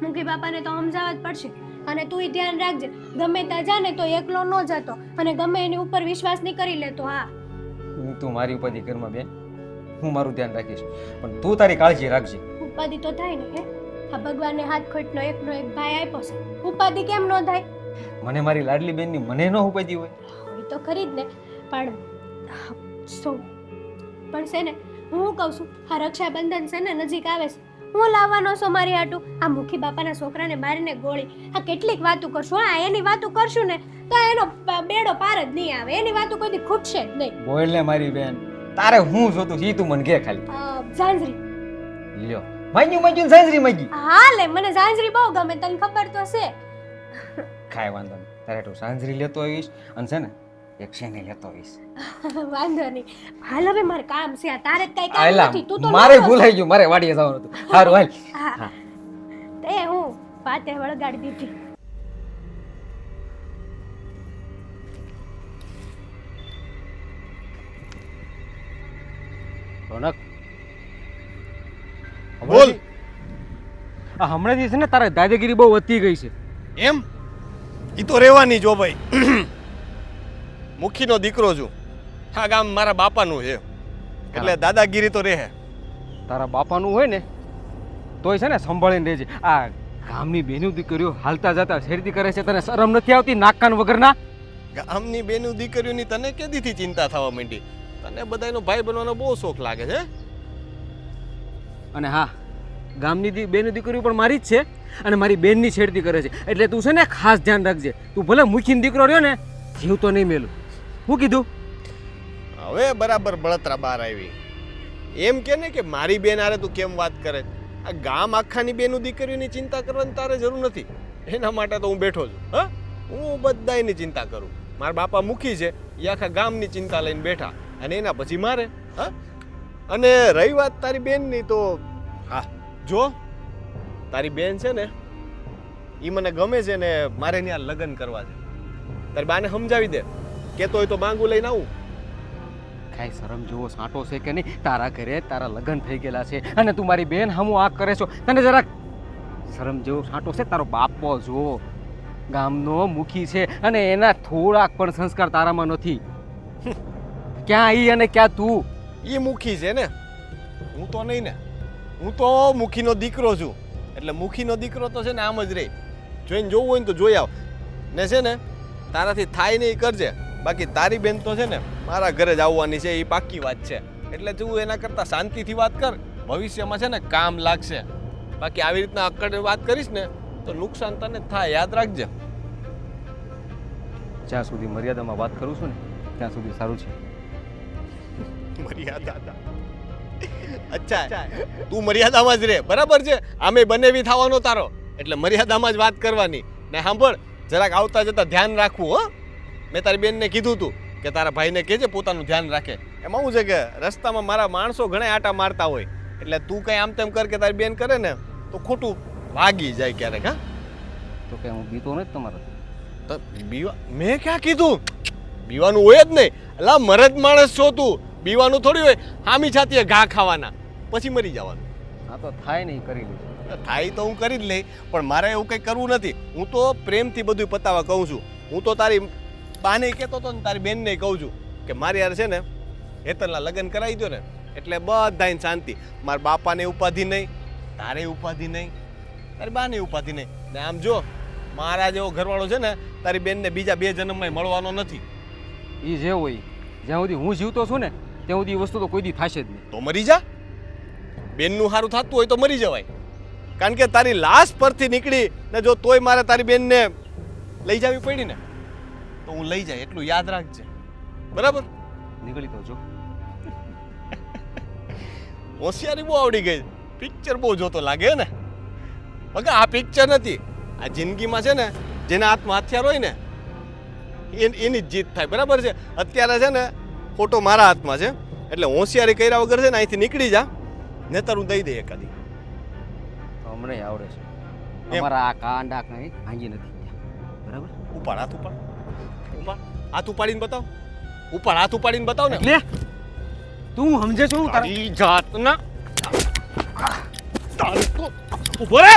મુખી બાપાને તો સમજાવવા જ પડશે. અને તું ધ્યાન રાખજે, ગમે ત્યાં જા ને તો એકલો ન જતો અને ગમે એની ઉપર વિશ્વાસ નહીં કરી લેતો. હા તું મારી ઉપાધિ ઘરમાં બેન, હું મારું ધ્યાન રાખીશ, પણ તું તારી કાળજી રાખજે. ઉપાધિ તો થાય ને, હે આ ભગવાનને હાથ ખોટનો એકનો એક ભાઈ આપ્યો છે, ઉપાધિ કેમ ન થાય? મને મારી લાડલી બેનની મને ન ઉપાધિ હોય એ તો ખરી જ ને. પણ શું પણ છે ને હું કહું છું, આ રક્ષાબંધન છે ને નજીક આવે છે, હું લાવવાનો છું મારી હાટું આ મુખી બાપાના છોકરાને મારીને ગોળી. આ કેટલીક વાતો કરશું, હા એની વાતો કરશું ને તો એનો બેડો પાર જ નહીં આવે. એની વાતો કોઈ દી ખૂટશે જ નહીં. બોલ ને મારી બેન, તારે હું જોતું ઈ તું મને કે ખાલી ઝાંઝરી. લ્યો માગ્યું સાંજરી માગી હા લે, મને ઝાંઝરી બહુ ગમે, તને ખબર તો છે. કાંઈ વાંધો નહીં તારે તું સાંજરી લેતો આવીશ અને છે ને એક શેને લેતો આવીશ વાંધો નહીં. હાલ હવે મારે કામ છે, આ તારે જ કઈ કામ આયલા નથી. તું તો મારે નહોતો. ભૂલાઈ ગયું મારે વાડીએ જવાનું હતું સારું હાલ હા. તે હું પાતે વળગાડી દીધી. રોનક બોલ. આ હમણાંથી છે ને તારે દાદાગીરી બહુ વધતી ગઈ છે એમ ઈ તો રહેવાની જો ભાઈ. મુખીનો દીકરો છું. હા, ગામ મારા બાપાનું છે એટલે દાદાગીરી તો રહે. તારા બાપાનું હોય ને તોય છે ને સંભાળીને રહેજે. આ ગામની બેનું દીકરીઓ હાલતા જતા શેરતી કરે છે તને શરમ નથી આવતી નાકકાન વગરના? ગામની બેનું દીકરીઓની તને કેદીથી ચિંતા થવા માંડી? તને બધાયનો ભાઈ બનવાનો બહુ શોખ લાગે છે. અને હા ગામની બેનું દીકરીઓ પણ મારી જ છે અને મારી બેનની છેડતી કરે છે એટલે તું છે ને ખાસ ધ્યાન રાખજે. તું ભલે મુખીનો દીકરો રહ્યો ને જીવ તો નહીં મેલું. શું કીધું? હવે બરાબર બળતરા બહાર આવી. એમ કે ને કે મારી બેન હારે તું કેમ વાત કરે? આ ગામ આખાની બેનું દીકરીઓની ચિંતા કરવાની તારે જરૂર નથી. એના માટે તો હું બેઠો છું. હા, હું બધાયની ચિંતા કરું. મારા બાપા મુખી છે, એ આખા ગામની ચિંતા લઈને બેઠા અને એના પછી મારે. હા, અને રહી વાત તારી બેનની તો હા જો તારી બેન છે ને એ મને ગમે છે ને મારે ત્યાં લગ્ન કરવા છે. તારી બાને સમજાવી દે, કેતો હોય તો માંગુ લઈને આવું. કાંઈ શરમ જેવો સાંટો છે કે નહીં? તારા ઘરે તારા લગ્ન થઈ ગયેલા છે અને તું મારી બેન હમું આ કરે છો. તને જરાક શરમ જેવો સાંટો છે? તારો બાપો જો ગામનો મુખી છે અને એના થોડાક પણ સંસ્કાર તારામાં નથી. ક્યાં ઈ અને ક્યાં તું? એ મુખી છે ને, હું તો નહીં ને. હું તો મુખીનો દીકરો છું એટલે મુખીનો દીકરો તો છે ને આમ જ રહે. જોઈને જોવું હોય ને તો જોઈ આવ ને. છે ને તારાથી થાય ને એ કરજે. બાકી તારી બેન તો છે ને મારા ઘરે જ આવવાની છે, એ પાક્કી વાત છે. એટલે તું એના કરતાં શાંતિથી વાત કર, ભવિષ્યમાં છે ને કામ લાગશે. બાકી આવી રીતના અક્કડ વાત કરીશ ને તો નુકસાન તને થાય, યાદ રાખજે. જ્યાં સુધી મર્યાદામાં વાત કરું છું ને ત્યાં સુધી સારું છે. મર્યાદા? અચ્છા, તું મર્યાદામાં જ રહે, બરાબર છે. આમે બનેવી થવાનો તારો, એટલે મર્યાદામાં જ વાત કરવાની. ને સાંભળ, જરાક આવતા જતા ધ્યાન રાખવું. હો, મેં તારી બેનને કીધું તું કે તારા ભાઈને કહેજે પોતાનું ધ્યાન રાખે. એમાં શું છે કે રસ્તામાં મારા માણસો ઘણા આટા મારતા હોય એટલે તું કંઈ આમ તેમ કર કે તારી બેન કરે ને તો ખોટું વાગી જાય ક્યારેક. હા, તો કે હું બીતો નથી તમારો? તો બીવા મેં ક્યાં કીધું? બીવાનું હોય જ નહીં. અલા મરદ માણસ છો તું, બીવાનું થોડી હોય. હામી છાતીએ ઘા ખાવાના પછી મરી જવાનું. હા તો થાય નહીં કરી લઈશ. થાય તો હું કરી જ લઈ, પણ મારે એવું કંઈ કરવું નથી. હું તો પ્રેમથી બધું પતાવવા કહું છું. હું તો તારી બાને કહેતો હતો ને તારી બેનને કહું છું કે મારી યાર છે ને હેતલના લગ્ન કરાવી દો ને એટલે બધાને શાંતિ. મારા બાપાને ઉપાધિ નહીં, તારે ઉપાધિ નહીં, તારી બાને ઉપાધિ નહીં. ને આમ જો મારા જેવો ઘરવાળો છે ને તારી બેનને બીજા 2 જન્મમાં મળવાનો નથી. એ જે હોય જ્યાં સુધી હું જીવતો છું ને ત્યાં સુધી એ વસ્તુ તો કોઈ દી થશે જ નહીં. તો મરી જા. બેનનું સારું થતું હોય તો મરી જવાય. કારણ કે તારી લાશ પરથી નીકળી ને જો તોય મારે તારી બેનને લઈ જવી પડી ને તો હું લઈ જાય, એટલું યાદ રાખજે, બરાબર? નીકળી તો જો. હોશિયારી બહુ આવડી ગઈ. પિક્ચર બહુ જોતો લાગે ને. બગા આ પિક્ચર નથી, આ જિંદગીમાં છે ને જેના હાથમાં હથિયાર હોય ને એની જ જીત થાય, બરાબર છે? અત્યારે છે ને ફોટો મારા હાથમાં છે એટલે હોશિયારી કર્યા વગર છે ને અહીંથી નીકળી જા, નહીતર હું દઈ દઈ એકાદી. હમણાં આવડે છે અમારા આ કાંડા કઈ ભાંગી નથી બરાબર. ઉપાડ હાથ, ઉપાડ ઉપાડ હાથ, ઉપાડીને બતાવ. ઉપાડ હાથ, ઉપાડીને બતાવ ને. એટલે તું સમજે છો તારી જાતના તારી તો ઉભો રે.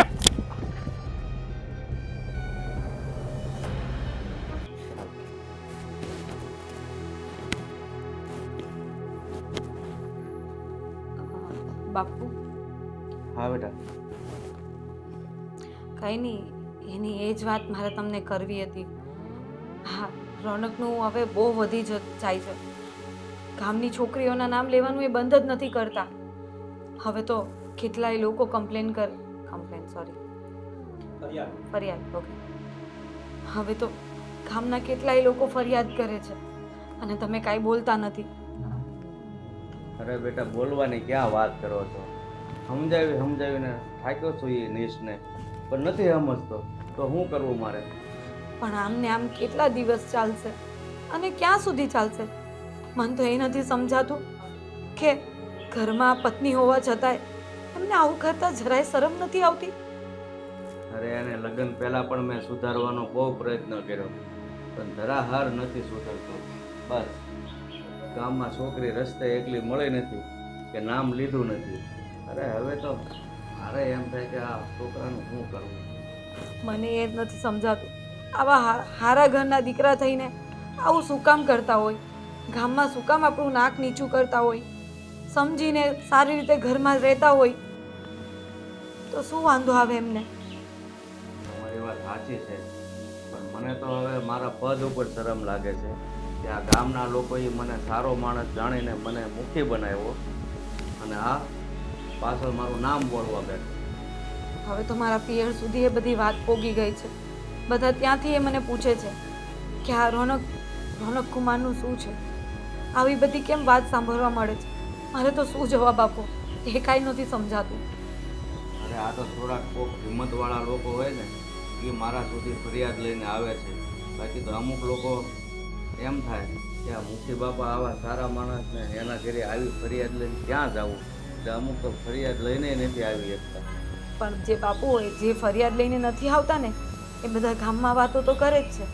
બાપુ હા બેટા. કંઈ નહીં, એની એ જ વાત મારે તમને કરવી હતી. હા, રોનકનું હવે બહુ વધી જાય છે. ગામની છોકરીઓના નામ લેવાનું એ બંધ જ નથી કરતા. હવે તો કેટલાય લોકો ફરિયાદ ઓકે. હવે તો ગામના કેટલાય લોકો ફરિયાદ કરે છે અને તમે કાંઈ બોલતા નથી. અરે બેટા બોલવાની ક્યાં વાત કરો છો? સમજાવીને થાક્યો છું એ નીશને, પણ નથી સમજતો તો શું કરવું મારે? પણ આમને આમ કેટલા દિવસ ચાલશે અને ક્યાં સુધી ચાલશે? મને તો એ નથી સમજાતું કે ઘરમાં પત્ની હોવા છતાંય એમને આવું કરતા જરાય શરમ નથી આવતી. અરે એને લગ્ન પહેલાં પણ મેં સુધારવાનો બહુ પ્રયત્ન કર્યો, પણ ધરાહાર નથી સુધરતો. બસ ગામમાં છોકરી રસ્તે એકલી મળી નથી કે નામ લીધું નથી. અરે હવે તો મારે એમ થાય કે આ છોકરાનું શું કરવું? મને એ જ નથી સમજાતું, આવા હારા ઘરના દીકરા થઈને આવું શું કામ કરતા હોય? ગામમાં શું કામ આપણું નાક નીચું કરતા હોય? સમજીને સારી રીતે ઘરમાં રહેતા હોય તો શું વાંધો આવે એમને? તમારી વાત સાચી છે, પણ મને તો હવે મારા પદ ઉપર શરમ લાગે છે કે આ ગામના લોકોએ મને સારો માણસ જાણીને મને મુખી બનાવ્યો અને આ પાછળ મારું નામ બોલવા બેઠો. હવે તો મારા પિયર સુધી એ બધી વાત પોગી ગઈ છે. બધા ત્યાંથી એ મને પૂછે છે કે આ રોનક કુમારનું શું છે? આવી બધી કેમ વાત સાંભળવા મળે છે? મારે તો શું જવાબ આપો એ કાંઈ નથી સમજાતું. અરે આ તો થોડાક કોક હિંમતવાળા લોકો હોય ને એ મારા સુધી ફરિયાદ લઈને આવે છે. બાકી તો અમુક લોકો એમ થાય કે આ મુખી બાપા આવા સારા માણસને એના ઘરે આવી ફરિયાદ લઈને ક્યાં જવું? એટલે અમુક તો ફરિયાદ લઈને નથી આવી શકતા. પણ જે બાપુ હોય જે ફરિયાદ લઈને નથી આવતા ને એ બધા ગામમાં વાતો તો કરે જ છે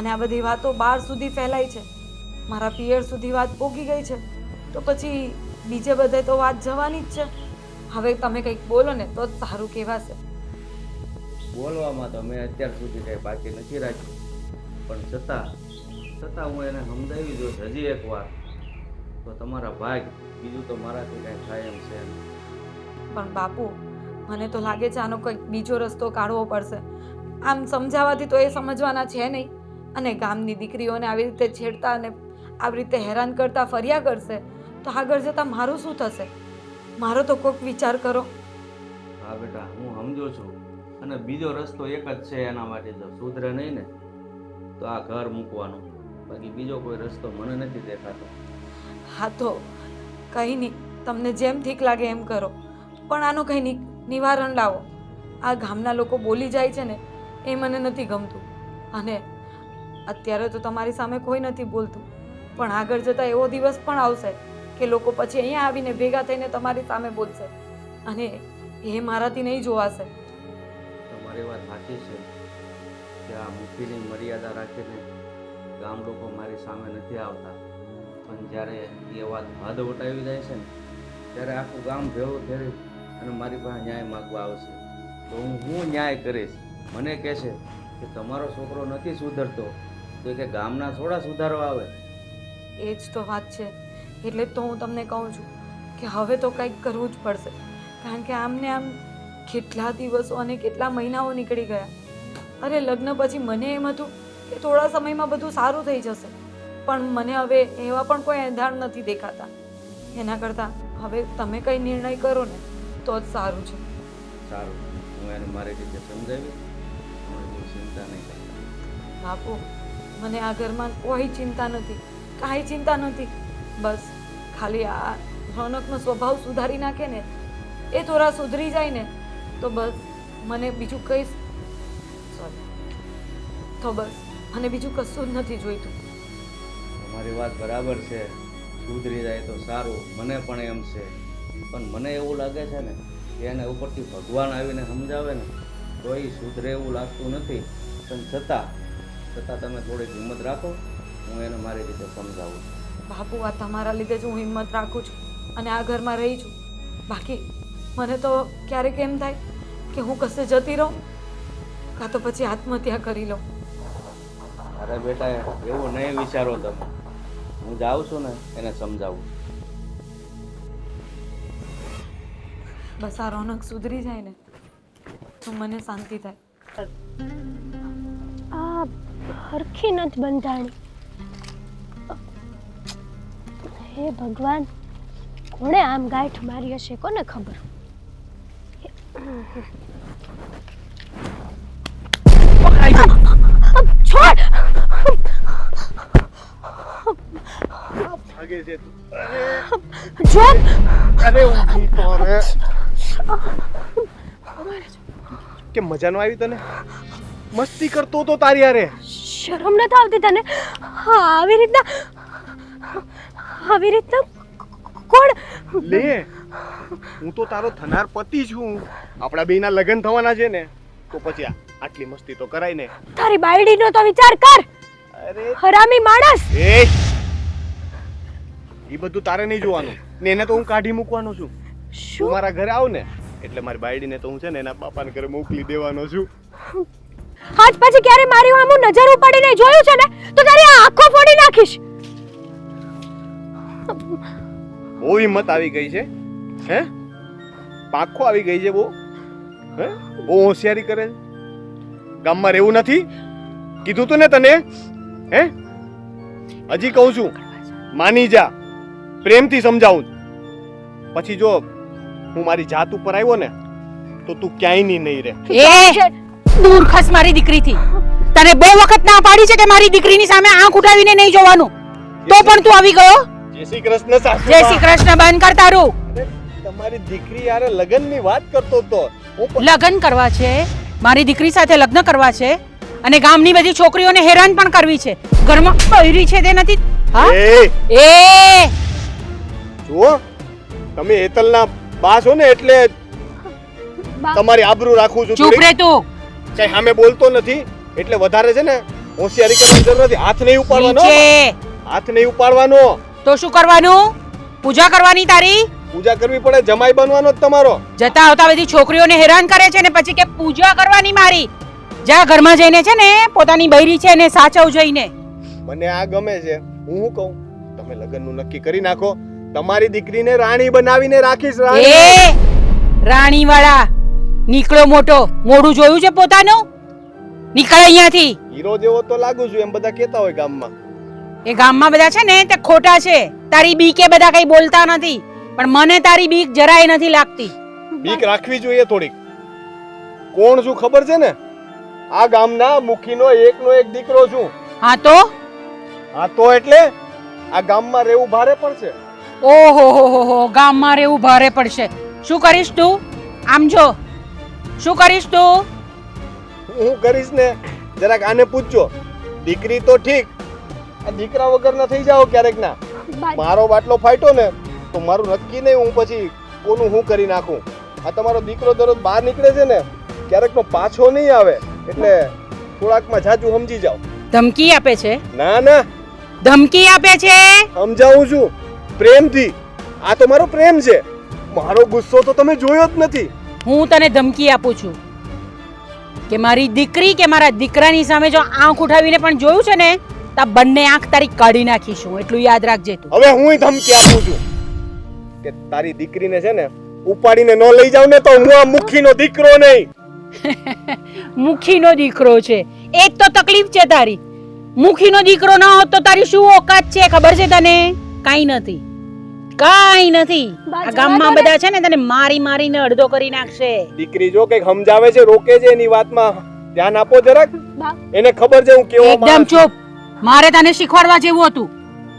અને આ બધી વાતો બહાર સુધી ફેલાય છે. મારા પિયર સુધી વાત પોગી ગઈ છે તો પછી બીજે બધે તો વાત જવાની જ છે. હવે તમે કંઈક બોલો ને તો જ સારું કહેવાશે. બોલવામાં તો મેં અત્યાર સુધી કંઈ બાકી નથી રાખ્યું, પણ છતાં હું એને સમજાવી દઉં હજી એક વાર તો તમારા ભાગ, બીજું તો મારાથી કાંઈ થાય એમ છે નહીં. પણ બાપુ મને તો લાગે છે આનો કંઈક બીજો રસ્તો કાઢવો પડશે. આમ સમજાવવાથી તો એ સમજવાના છે નહીં અને ગામની દીકરીઓને આવી રીતે છેડતા અને આવી રીતે હેરાન કરતા ફર્યા કરશે તો આગળ જતાં મારું શું થશે? મારો તો કોઈક વિચાર કરો. હા બેટા, હું સમજો છું અને બીજો રસ્તો એક જ છે એના માટે, જો સુધરે નહીં ને તો આ ઘર મૂકવાનું, બાકી બીજો કોઈ રસ્તો મને નથી દેખાતો. હા તો કંઈ નહીં, તમને જેમ ઠીક લાગે એમ કરો, પણ આનું કંઈ નિવારણ લાવો. આ ગામના લોકો બોલી જાય છે ને એ મને નથી ગમતું અને અત્યારે તો તમારી સામે કોઈ નથી બોલતું, પણ આગળ જતાં એવો દિવસ પણ આવશે કે લોકો પછી અહીંયા આવીને ભેગા થઈને તમારી સામે બોલશે અને એ મારાથી નહીં જોવાશે. તમારી વાત સાચી છે કે આ મુઠ્ઠીની મર્યાદા રાખીને ગામ લોકો મારી સામે નથી આવતા, પણ જ્યારે એ વાત હદ વટાવી જાય છે ને ત્યારે આખું ગામ ભેળું ફેરી અને મારી પાસે ન્યાય માગવા આવશે તો હું ન્યાય કરીશ. મને કહેશે કે તમારો છોકરો નથી સુધરતો તો કે ગામના થોડા સુધારવા આવે. એ જ તો વાત છે, એટલે જ તો હું તમને કહું છું કે હવે તો કંઈક કરવું જ પડશે, કારણ કે આમને આમ કેટલા દિવસો અને કેટલા મહિનાઓ નીકળી ગયા. અરે લગ્ન પછી મને એમ હતું કે થોડા સમયમાં બધું સારું થઈ જશે, પણ મને હવે એવા પણ કોઈ એંધાણ નથી દેખાતા. એના કરતાં હવે તમે કંઈ નિર્ણય કરો ને તો જ સારું છે. સારું, હું એને મારી રીતે સમજાવી, તમે બહુ ચિંતા નહીં કરતા. બાપુ મને આ ઘરમાં કોઈ ચિંતા નથી, કાંઈ ચિંતા નથી. બસ ખાલી આ રોનકનો સ્વભાવ સુધારી નાખે ને, એ થોડા સુધરી જાય ને તો બસ મને બીજું કંઈ તો બસ મને બીજું કશું જ નથી જોઈતું. તમારી વાત બરાબર છે, સુધરી જાય તો સારું, મને પણ એમ છે, પણ મને એવું લાગે છે ને કે એને ઉપરથી ભગવાન આવીને સમજાવે ને તો એ સુધરે એવું લાગતું નથી. પણ છતાં તમે થોડીક હિંમત રાખો, હું એને મારી રીતે સમજાવું. બાપુ આ તમારા લીધે જ હું હિંમત રાખું છું અને આ ઘરમાં રહી છું. બાકી મને તો ક્યારેક એમ થાય કે હું કશે જતી રહું કાં તો પછી આત્મહત્યા કરી લઉં. અરે બેટા એવું નહીં વિચારો તમે, હું જાઉં છું ને એને સમજાવું. બસ આ રોનક સુધરી જાય ને તો મને શાંતિ થાય. આ હરખી નથી બંધાણી. હે ભગવાન, કોણે આમ ગાંઠ મારી હશે કોને ખબર. છોડ. ભાગે છે તું? જો અરે ઊંઘી તો રે. કે મજા નો આવી તને? મસ્તી કરતો તો તારી યારે. શરમ નથી આવતી તને? હા, આવી રીતના કોણ? લે, હું તો તારો થનાર પતિ છું. આપણા બેયના લગ્ન થવાના છે ને, તો પછી આટલી મસ્તી તો કરાય ને. તારી બાયડીનો તો વિચાર કર, અરે હરામી માણસ. એ બધું તારે નહીં જોવાનું ને, એને તો હું કાઢી મૂકવાનો છું. તું શું? મારા ઘરે આવ ને એટલે મારી બાયડીને તો હું છે ને એના બાપાને ઘરે મોકલી દેવાનો છું. આજ પછી ક્યારે મારી આમ નજર ઉપાડીને જોયું છે ને તો તારી આ આંખો ફોડી નાખીશ. બહુ હિંમત આવી ગઈ છે, હે? પાખો આવી ગઈ છે બહુ, હે? બહુ હોશિયારી કરે છે. ગામમાં રહેવું નથી કીધું તું ને તને, હે? હજી કહું છું, માની જા, પ્રેમથી સમજાવું છું. પછી જો હું મારી જાત ઉપર આવ્યો ને તો તું ક્યાંય નહીં રહે. એ દૂર ખસ મારી દીકરીથી. તને બહુ વખત ના પાડી છે કે મારી દીકરીની સામે આંખ ઉઠાવીને નહીં જોવાનું, તો પણ તું આવી ગયો. જય શ્રી કૃષ્ણ સાસુ. જય શ્રી કૃષ્ણ બંધ કર તારું. તમારી દીકરી યારે લગ્નની વાત કરતો તો હું લગ્ન કરવા છે, મારી દીકરી સાથે લગ્ન કરવા છે અને ગામની બધી છોકરીઓને હેરાન પણ કરવી છે. ઘરમાં બૈરી છે તે નથી. હા એ એ જુઓ, તમે હેતલના બા છો ને એટલે તમારી આબરૂ રાખું છું. ચૂપ રે તું. કઈ સામે બોલતો નથી એટલે વધારે છે ને હોશિયારી કરવાની જરૂર નથી. હાથ નહીં ઉપાડવાનો, નીચે. હાથ નહીં ઉપાડવાનો. તો શું કરવાનું? પૂજા કરવાની તારી? પૂજા કરવી પડે, જમાઈ બનવાનો જ તમારો. જતા આવતા બધી છોકરીઓને હેરાન કરે છે ને પછી કે પૂજા કરવાની મારી. જા ઘરમાં જઈને છે ને પોતાની બૈરી છે એને સાચવ જઈને. મને આ ગમે છે. હું શું કહું, તમે લગ્નનું નક્કી કરી નાખો. તમારી દીકરીને રાણી બનાવીને રાખીશ. રાણી એ રાણી વાળા નીકળો મોટો. મોઢું જોયું છે પોતાનું? નીકળ અહીંયાથી. હીરો જેવો તો લાગુ છું એમ બધા કહેતા હોય ગામમાં. એ ગામમાં બધા છે ને તે ખોટા છે. તારી બીકે બધા કઈ બોલતા નથી, પણ મને તારી બીક જરાય નથી લાગતી. બીક રાખવી જોઈએ થોડીક. કોણ છું ખબર છે ને? આ ગામના મુખીનો એકનો એક દીકરો છું. હા તો હા તો એટલે આ ગામમાં રહેવું ભારે પડશે. ઓહો હો ગામમાં રહેવું ભારે પડશે. શું કરીશ તું? આમ જો, શું કરીશ તું? હું કરીશ ને જરાક આને પૂછજો. દીકરી તો ઠીક, આ દીકરા વગર ના થઈ જાઓ ક્યારેક ના. મારો બાટલો ફાટ્યો ને તો મારું નક્કી નહીં હું પછી કોનું હું કરી નાખું. આ તમારો દીકરો દરરોજ બહાર નીકળે છે ને ક્યારેક નો પાછો નહીં આવે એટલે થોડાકમાં જાજુ સમજી જાઓ. ધમકી આપે છે? ના ના, ધમકી આપે છે? સમજાવું છું પ્રેમથી. આ તો મારો પ્રેમ છે. મારો ગુસ્સો તો તમે જોયો જ નથી. હું તને ધમકી આપું છું કે મારી દીકરી કે મારા દીકરાની સામે જો આંખ ઉઠાવીને પણ જોયું છે ને તો બંને આંખ તારી કાઢી નાખીશું. એટલું યાદ રાખજે તું. હવે હું ધમકી આપું છું કે તારી દીકરીને છે ને ઉપાડીને ન લઈ જાવ ને તો હું આ મુખીનો દીકરો નહીં. મુખીનો દીકરો છે એ જ તો તકલીફ છે તારી. મુખીનો દીકરો ન હોત તો તારી શું ઓકાત છે ખબર છે તને? કાઈ નથી, કાઈ નથી. આ ગામમાં બધા છે ને તને મારી મારીને અડધો કરી નાખશે. દીકરી જો કઈક સમજાવે છે, રોકે છે, એની વાતમાં ધ્યાન આપો જરાક. એને ખબર છે હું કેવો એકદમ માણસ છું. ચૂપ. મારે તને શીખવાડવા જેવું હતું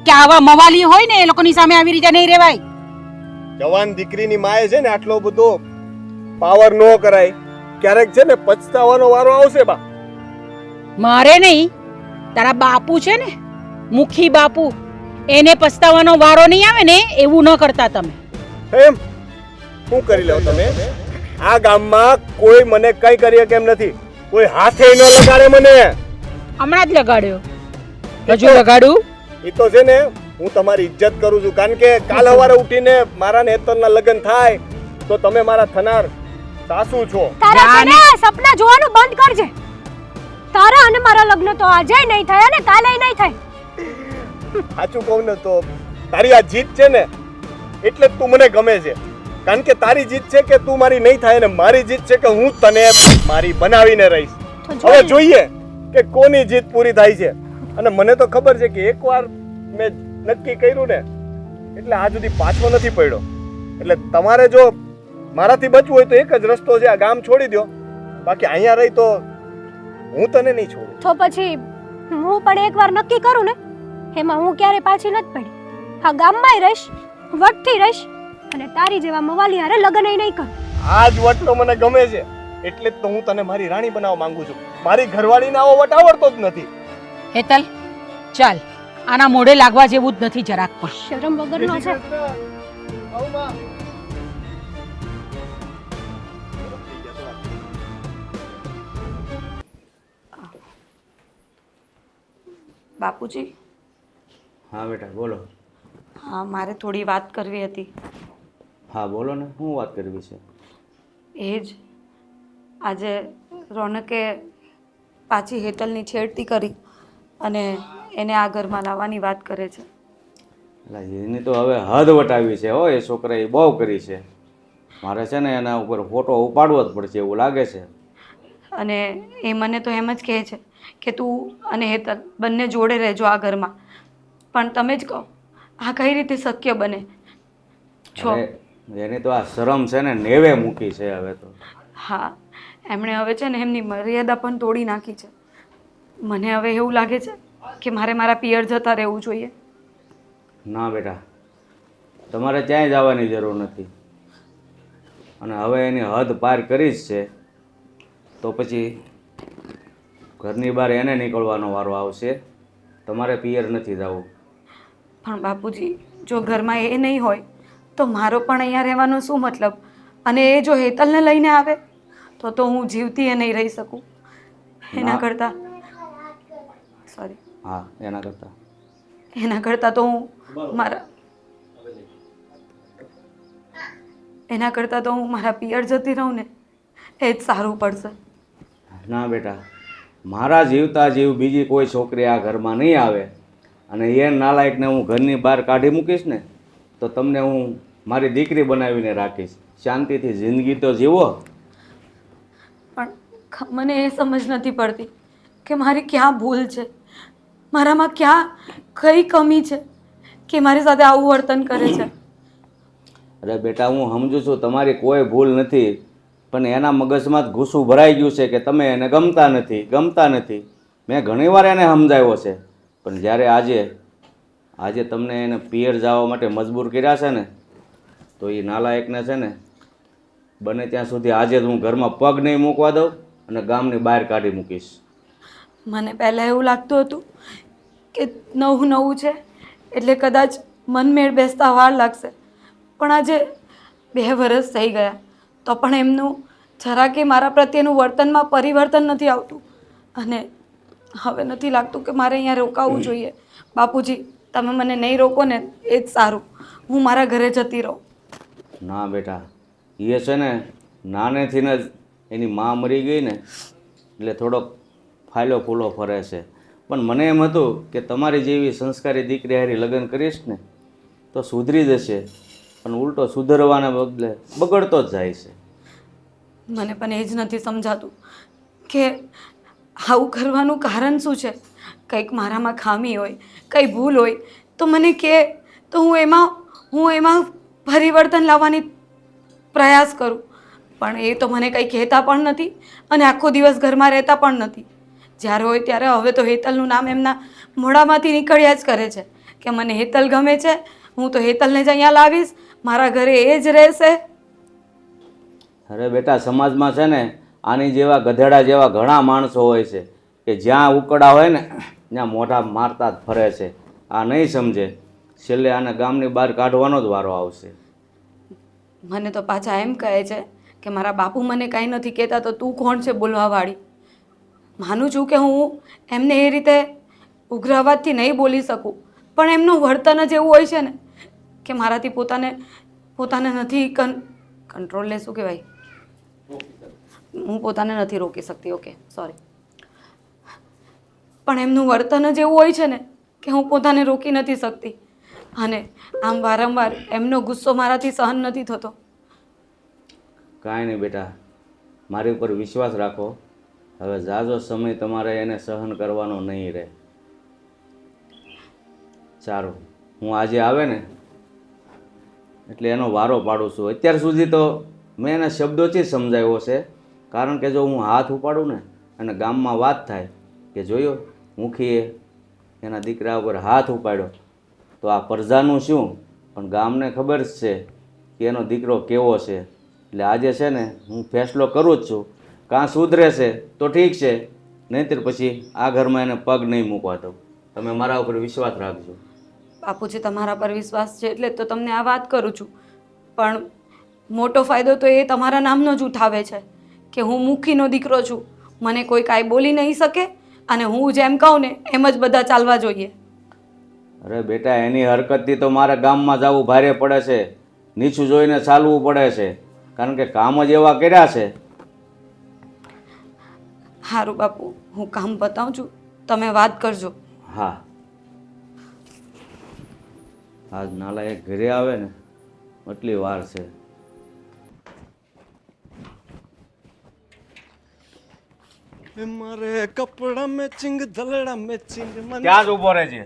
કે આવા મવાલી હોય ને એ લોકોની સામે આવી રીતે નહીં રહેવાય. જવાન દીકરીની માએ છે ને આટલો બધો પાવર નો કરાય. ક્યારેક છે ને પછતાવાનો વારો આવશે બા. મારે નહીં, તારા બાપુ છે ને મુખી બાપુ, એને પસ્તાવાનો વારો નહીં આવે ને એવું ન કરતા તમે. એમ શું કરી લો તમે? આ ગામમાં કોઈ મને કઈ કરી કેમ નથી. કોઈ હાથે ન લગાડે મને. હમણાં જ લગાડ્યો. હજુ લગાડું? એ તો છે ને હું તમારી ઇજ્જત કરું છું કારણ કે કાલ સવારે ઉઠીને મારા ને હેતલના લગ્ન થાય તો તમે મારા થનાર સાસુ છો. તારા છે ને સપના જોવાનું બંધ કરજે. તારા અને મારા લગ્ન તો આજે નહીં થાય અને કાલે નહીં થાય. સાચું કહું ને તો તારી આ જીત છે ને એટલે જ તું મને ગમે છે. કારણ કે તારી જીત છે કે તું મારી નહીં થાય ને મારી જીત છે કે હું તને મારી બનાવીને રહીશ. હવે જોઈએ કે કોની જીત પૂરી થાય છે. અને મને તો ખબર છે કે એકવાર મેં નક્કી કર્યું ને એટલે આજ સુધી પાછો નથી પડ્યો. એટલે તમારે જો મારાથી બચવું હોય તો એક જ રસ્તો છે, આ ગામ છોડી દો. બાકી અહીંયા રહી તો હું તને નહીં છોડું. તો પછી હું પણ એકવાર નક્કી કરું ને એમાં હું ક્યારે પાછી નથી પડી. આ ગામમાંય રહીશ, વટથી રહીશ અને તારી જેવા મવાલી હારે લગ્ન નહીં કર. આ જ વટલો મને ગમે છે, એટલે જ તો હું તને મારી રાણી બનાવવા માંગુ છું. મારી ઘરવાળીને આવો વટ આવડતો જ નથી. હેતલ ચાલ, આના મોઢે લાગવા જેવું જ નથી જરાક પણ. શરમ વગરનો છે. બાપુજી, હા બેટા બોલો. હા, મારે થોડી વાત કરવી હતી. હા બોલો ને, શું વાત કરવી છે? એ જ આજે રોનકે પાછી હેતલની છેડતી કરી અને એને આ ઘરમાં લાવવાની વાત કરે છે. એટલે એની તો હવે હદ વટાવી છે હો, એ છોકરાએ બહુ કરી છે. મારે છે ને એના ઉપર ફોટો ઉપાડવો જ પડશે એવું લાગે છે. અને એ મને તો એમ જ કહે છે કે તું અને હેતલ બંને જોડે રહેજો આ ઘરમાં. પણ તમે જ કહો, આ કઈ રીતે શક્ય બને? છો અરે, એની તો આ શરમ છે ને નેવે મૂકી છે હવે તો. હા, એમણે હવે છે ને એમની મર્યાદા પણ તોડી નાખી છે. મને હવે એવું લાગે છે કે મારે મારા પિયર જતા રહેવું જોઈએ. ના બેટા, તમારે ક્યાંય જવાની જરૂર નથી. અને હવે એની હદ પાર કરી જ છે તો પછી ઘરની બહાર એને નીકળવાનો વારો આવશે. તમારે પિયર નથી જવું. પણ બાપુજી, જો ઘરમાં એ નહીં હોય તો મારો પણ અહીંયા રહેવાનો શું મતલબ? અને એ જો હેતલને લઈને આવે તો હું જીવતી એ નહીં રહી શકું. એના ના. કરતાં સોરી હા, એના કરતાં તો હું મારા પિયર જતી રહું ને એ જ સારું પડશે. ના બેટા, મારા જીવતા જીવ બીજી કોઈ છોકરી આ ઘરમાં નહીં આવે. અને એ નાલાયકને હું ઘરની બહાર કાઢી મૂકીશ ને તો તમને હું મારી દીકરી બનાવીને રાખીશ. શાંતિથી જિંદગી તો જીવો. પણ મને એ સમજ નથી પડતી કે મારી ક્યાં ભૂલ છે, મારામાં ક્યાં કઈ કમી છે કે મારી સાથે આવું વર્તન કરે છે. અરે બેટા, હું સમજુ છું તમારી કોઈ ભૂલ નથી, પણ એના મગજમાં જ ગુસ્સું ભરાઈ ગયું છે કે તમે એને ગમતા નથી. મેં ઘણીવાર એને સમજાવ્યો છે, પણ જ્યારે આજે તમને એને પિયર જવા માટે મજબૂર કર્યા છે ને તો એ નાલાયકને છે ને બને ત્યાં સુધી આજે જ હું ઘરમાં પગ નહીં મૂકવા દઉં અને ગામની બહાર કાઢી મૂકીશ. મને પહેલાં એવું લાગતું હતું કે નવું છે એટલે કદાચ મનમેળ બેસતા વાર લાગશે, પણ આજે 2 વર્ષ થઈ ગયા તો પણ એમનું જરા કે મારા પ્રત્યેનું વર્તનમાં પરિવર્તન નથી આવતું. અને હવે નથી લાગતું કે મારે અહીંયા રોકાવું જોઈએ. બાપુજી, તમે મને નહીં રોકો ને એ જ સારું. હું મારા ઘરે જતી રહું. ના બેટા, એ છે ને નાનેથી જ એની મા મરી ગઈ ને એટલે થોડોક ફાયલો ફૂલો ફરે છે. પણ મને એમ હતું કે તમારી જેવી સંસ્કારી દીકરી હારી લગ્ન કરીશ ને તો સુધરી જશે, પણ ઉલટો સુધરવાના બદલે બગડતો જ જાય છે. મને પણ એ જ નથી સમજાતું કે આવું કરવાનું કારણ શું છે. કંઈક મારામાં ખામી હોય, કંઈ ભૂલ હોય તો મને કહે તો હું એમાં પરિવર્તન લાવવાની પ્રયાસ કરું. પણ એ તો મને કંઈ કહેતા પણ નથી અને આખો દિવસ ઘરમાં રહેતા પણ નથી. જ્યારે હોય ત્યારે હવે તો હેતલનું નામ એમના મોઢામાંથી નીકળ્યા જ કરે છે કે મને હેતલ ગમે છે, હું તો હેતલને જ અહીંયા લાવીશ, મારા ઘરે એ જ રહેશે. અરે બેટા, સમાજમાં છે ને આની જેવા ગધેડા જેવા ઘણા માણસો હોય છે કે જ્યાં ઉકળા હોય ને ત્યાં મોઢા મારતા જ ફરે છે. આ નહીં સમજે, છેલ્લે આને ગામની બહાર કાઢવાનો જ વારો આવશે. મને તો પાછા એમ કહે છે કે મારા બાપુ મને કાંઈ નથી કહેતા તો તું કોણ છે બોલવાવાળી. માનું છું કે હું એમને એ રીતે ઉગ્ર અવાજથી નહીં બોલી શકું, પણ એમનું વર્તન જ એવું હોય છે ને કે મારાથી પોતાને નથી કંટ્રોલ લે શું કહેવાય, હું પોતાને નથી રોકી શકતી. Okay sorry. પણ એમનું વર્તન જ એવું હોય છે ને કે હું પોતાને રોકી નથી શકતી અને આમ વારંવાર એમનો ગુસ્સો મારાથી સહન નથી થતો. કાંઈ નહીં બેટા, મારી ઉપર વિશ્વાસ રાખો. હવે ઝાઝો સમય તમારે એને સહન કરવાનો નહીં રહે. સારું, હું આજે આવે ને એટલે એનો વારો પાડું છું. અત્યાર સુધી તો મેં એના શબ્દોથી જ સમજાવ્યો છે, કારણ કે જો હું હાથ ઉપાડું ને અને ગામમાં વાત થાય કે જોયો મુખીએ એના દીકરા ઉપર હાથ ઉપાડ્યો તો આ પ્રજાનું શું, પણ ગામને ખબર જ છે કે એનો દીકરો કેવો છે. એટલે આજે છે ને હું ફેસલો કરું જ છું. કાં સુધરે છે તો ઠીક છે, નહીંતર પછી આ ઘરમાં એને પગ નહીં મૂકવા દઉં. તમે મારા ઉપર વિશ્વાસ રાખજો. બાપુજી, તમારા પર વિશ્વાસ છે એટલે તો તમને આ વાત કરું છું. પણ મોટો ફાયદો તો એ તમારા નામનો જ ઉઠાવે છે કે હું મુખીનો દીકરો છું. મને કોઈ કાંઈ બોલી નહીં શકે અને હું જેમ કહું ને એમ જ બધા ચાલવા જોઈએ. અરે બેટા, એની હરકતથી તો મારે ગામમાં જવું ભારે પડે છે, નીચું જોઈને ચાલવું પડે છે, કારણ કે કામ જ એવા કર્યા છે. સારું બાપુ, હું કામ બતાવું છું, તમે વાત કરજો. હા, આજ નાલાયક ઘરે આવે ને એટલી વાર છે. મારે કપડા મેચિંગ દલડા મેચિંગ ક્યાં જ ઊભો રહે છે?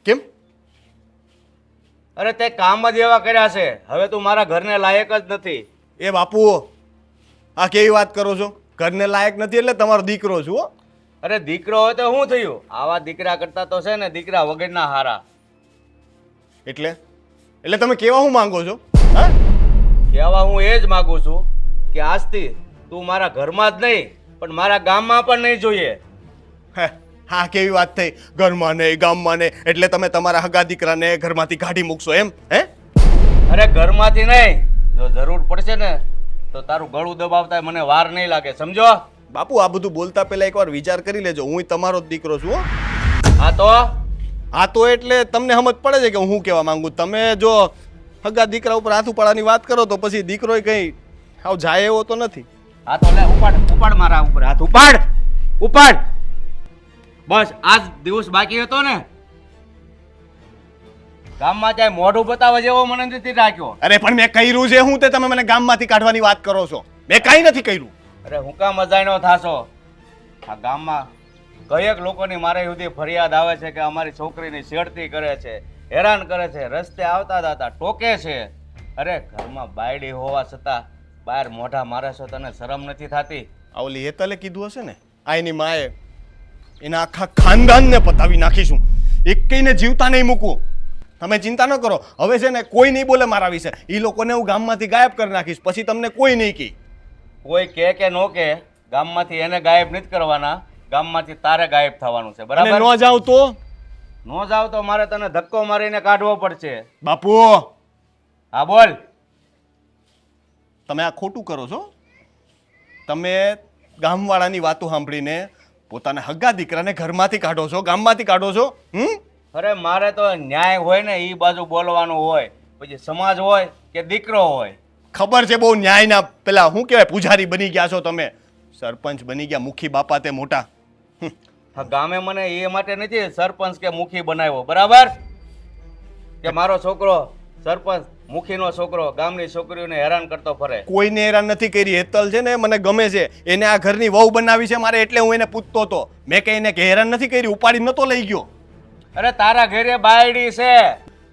કેમ? અરે તે કામ જ એવા કર્યા છે, હવે તું મારા ઘરને લાયક જ નથી. એ બાપુ, આ કેવી વાત કરો છો? ઘરને લાયક નથી એટલે તમારો દીકરો છું હો. અરે દીકરો હોય તો શું થયું? આવા દીકરા કરતા તો છે ને દીકરા વગરના હારા. એટલે એટલે તમે કેવા હું માંગો છો? હા, કહેવા હું એ જ માગું છું કે આજથી તું મારા ઘરમાં જ નહીં પણ મારા ગામમાં પણ નહીં જોઈએ. હે, હા કેવી વાત થઈ? ઘરમાં નહીં, ગામમાં નહીં, એટલે તમે તમારા હગા દીકરાને ઘરમાંથી કાઢી મૂકશો એમ? હે? અરે ઘરમાંથી નહીં, જો જરૂર પડશે ને તો તારું ગળું દબાવતા મને વાર નહીં લાગે, સમજો? બાપુ, આ બધું બોલતા પહેલા એકવાર વિચાર કરી લેજો. હું તમારો જ દીકરો છું હો. હા તો હા તો એટલે તમને સમજ પડે છે કે હું કહેવા માંગુ. તમે જો હગા દીકરા ઉપર હાથ ઉપાડવાની વાત કરો તો પછી દીકરો કઈ આવ જાય એવો તો નથી. હા તો લે, ઉપાડ ઉપાડ, મારા ઉપર હાથ ઉપાડ, ઉપાડ. બસ આજ દિવસ બાકી હતો ને, ગામમાં ચાહે મોઢું બતાવવા જેવો મને નથી રાખ્યો. અરે પણ મેં કર્યું છે હું તે તમે મને ગામમાંથી કાઢવાની વાત કરો છો? મેં કાંઈ નથી કર્યું. અરે હું કામ અજાણ્યો થાશો? આ ગામમાં કયેક લોકોની મારે સુધી ફરિયાદ આવે છે કે અમારી છોકરીની છેડતી કરે છે, હેરાન કરે છે, રસ્તે આવતા જતા ટોકે છે. અરે ઘરમાં બાયડી હોવા છતાં બહાર મોઢા મારે છો, તને શરમ નથી થતી? આ ઓલી હેતલે કીધું હશે ને, આ એની માએ એના આખા ખાનદાનને પતાવી નાખીશું, એકેયને જીવતા નહીં મૂકવું. તમે ચિંતા ન કરો, હવે છે ને કોઈ નહીં બોલે મારા વિશે. એ લોકોને હું ગામમાંથી ગાયબ કરી નાખીશ, પછી તમને કોઈ નહીં કહે. કોઈ કે નો કે ગામમાંથી એને ગાયબ નથી કરવાના, ગામમાંથી તારે ગાયબ થવાનું છે, અને બરાબર? ન જાવ તો? નો જાવ તો મારે તને ધક્કો મારીને કાઢવો પડશે. બાપુ, હા બોલ. તમે આ ખોટું કરો છો. તમે ગામવાળાની વાતો સાંભળીને પોતાના હગા દીકરાને ઘરમાંથી કાઢો છો, ગામમાંથી કાઢો છો. અરે મારે તો ન્યાય હોય ને એ બાજુ બોલવાનું હોય, પછી સમાજ હોય કે દીકરો હોય. ખબર છે બહુ ન્યાયના પેલા શું કહેવાય પૂજારી બની ગયા છો તમે, સરપંચ બની ગયા, મુખી બાપા તે મોટા. હા, ગામે મને એ માટે નથી સરપંચ કે મુખી બનાવ્યો, બરાબર? કે મારો છોકરો સરપંચ મુખીનો છોકરો ગામની છોકરીઓને હેરાન કરતો ફરે. કોઈને હેરાન નથી કરી. હેતલ છે ને મને ગમે છે, એને આ ઘરની વહુ બનાવી છે મારે, એટલે હું એને પૂછતો હતો. મેં કઈ એને હેરાન નથી કરી, ઉપાડી નતો લઈ ગયો. અરે તારા ઘરે બાયડી છે,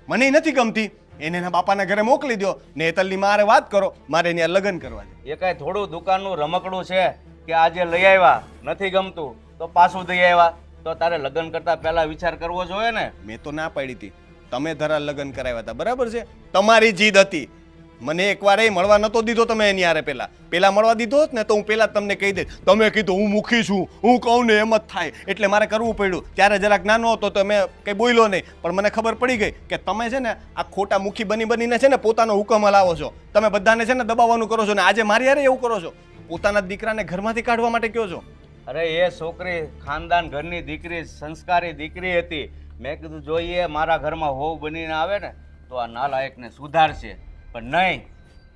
મને નથી ગમતી, એને એના બાપાના ઘરે મોકલી દો ને હેતલની મારે વાત કરો, મારે એને લગ્ન કરવા છે. એ કાંઈ થોડું દુકાનનું રમકડું છે કે આજે લઈ આવ્યા, નથી ગમતું તો પાછું દઈ આવ્યા? તો તારે લગ્ન કરતા પહેલા વિચાર કરવો જોઈએ ને. મેં તો ના પાડી હતી, તમે ધરા લગ્ન કરાવ્યા હતા, બરાબર છે, તમારી જીદ હતી. મને એકવાર એ મળવા નતો દીધો તમે એની હારે. પેલા મળવા દીધો હોત ને તો હું પેલા તમને કહી દે. તમે કીધું હું મુખી છું, હું કહું ને એમ જ થાય, એટલે મારે કરવું પડ્યું. ત્યારે જરાક નાનો હતો તો મેં કંઈ બોલ્યો નહીં, પણ મને ખબર પડી ગઈ કે તમે છે ને આ ખોટા મુખી બનીને છે ને પોતાનો હુકમ હલાવો છો. તમે બધાને છે ને દબાવવાનું કરો છો ને આજે મારી હારે એવું કરો છો. પોતાના દીકરાને ઘરમાંથી કાઢવા માટે કહો છો. અરે એ છોકરી ખાનદાન ઘરની દીકરી, સંસ્કારી દીકરી હતી. મેં કીધું જોઈએ મારા ઘરમાં હોવ બનીને આવે ને તો આ નાલાયકને સુધારશે, પણ નહીં,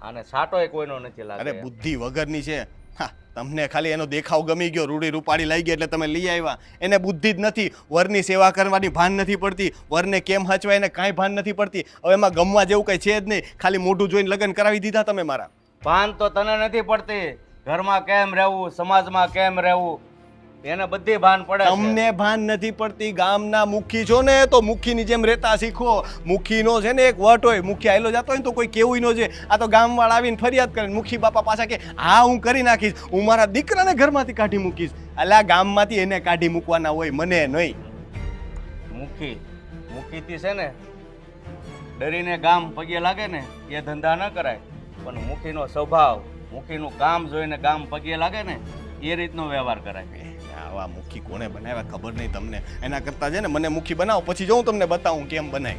આને સાટોય કોઈનો નથી લાગે. અરે બુદ્ધિ વગરની છે. હા, તમને ખાલી એનો દેખાવ ગમી ગયો, રૂડી રૂપાડી લઈ ગઈ એટલે તમે લઈ આવ્યા. એને બુદ્ધિ જ નથી, વરની સેવા કરવાની ભાન નથી પડતી, વરને કેમ હચવાય એને કાંઈ ભાન નથી પડતી. હવે એમાં ગમવા જેવું કંઈ છે જ નહીં, ખાલી મોઢું જોઈને લગ્ન કરાવી દીધા તમે મારા. ભાન તો તને નથી પડતી, ઘરમાં કેમ રહેવું, સમાજમાં કેમ રહેવું, એને બધી ભાન પડે છે. તમને ભાન નથી પડતી. ગામના મુખી છો ને તો મુખીની જેમ રહેતા શીખો. મુખીનો છે ને એક વટ હોય, મુખી આયલો જતો હોય ને તો કોઈ કેવું ન છે. આ તો ગામવાળા આવીને ફરિયાદ કરે, મુખી બાપા પાછા કે હા હું કરી નાખીશ, હું મારા દીકરાને ઘરમાંથી કાઢી મૂકીશ. અલા ગામમાંથી એને કાઢી મૂકવાના હોય, મને નહીં. મુખી મુખીથી છે ને ડરીને ગામ પગે લાગે ને એ ધંધા ન કરાય, પણ મુખીનો સ્વભાવ, મુખીનું કામ જોઈને ગામ પગે લાગે ને એ રીતનો વ્યવહાર કરાય. આવા મુખી કોને બનાવ્યા ખબર નહીં તમને. એના કરતાં છે ને મને મુખી બનાવો, પછી જો હું તમને બતાવું કેમ બનાય.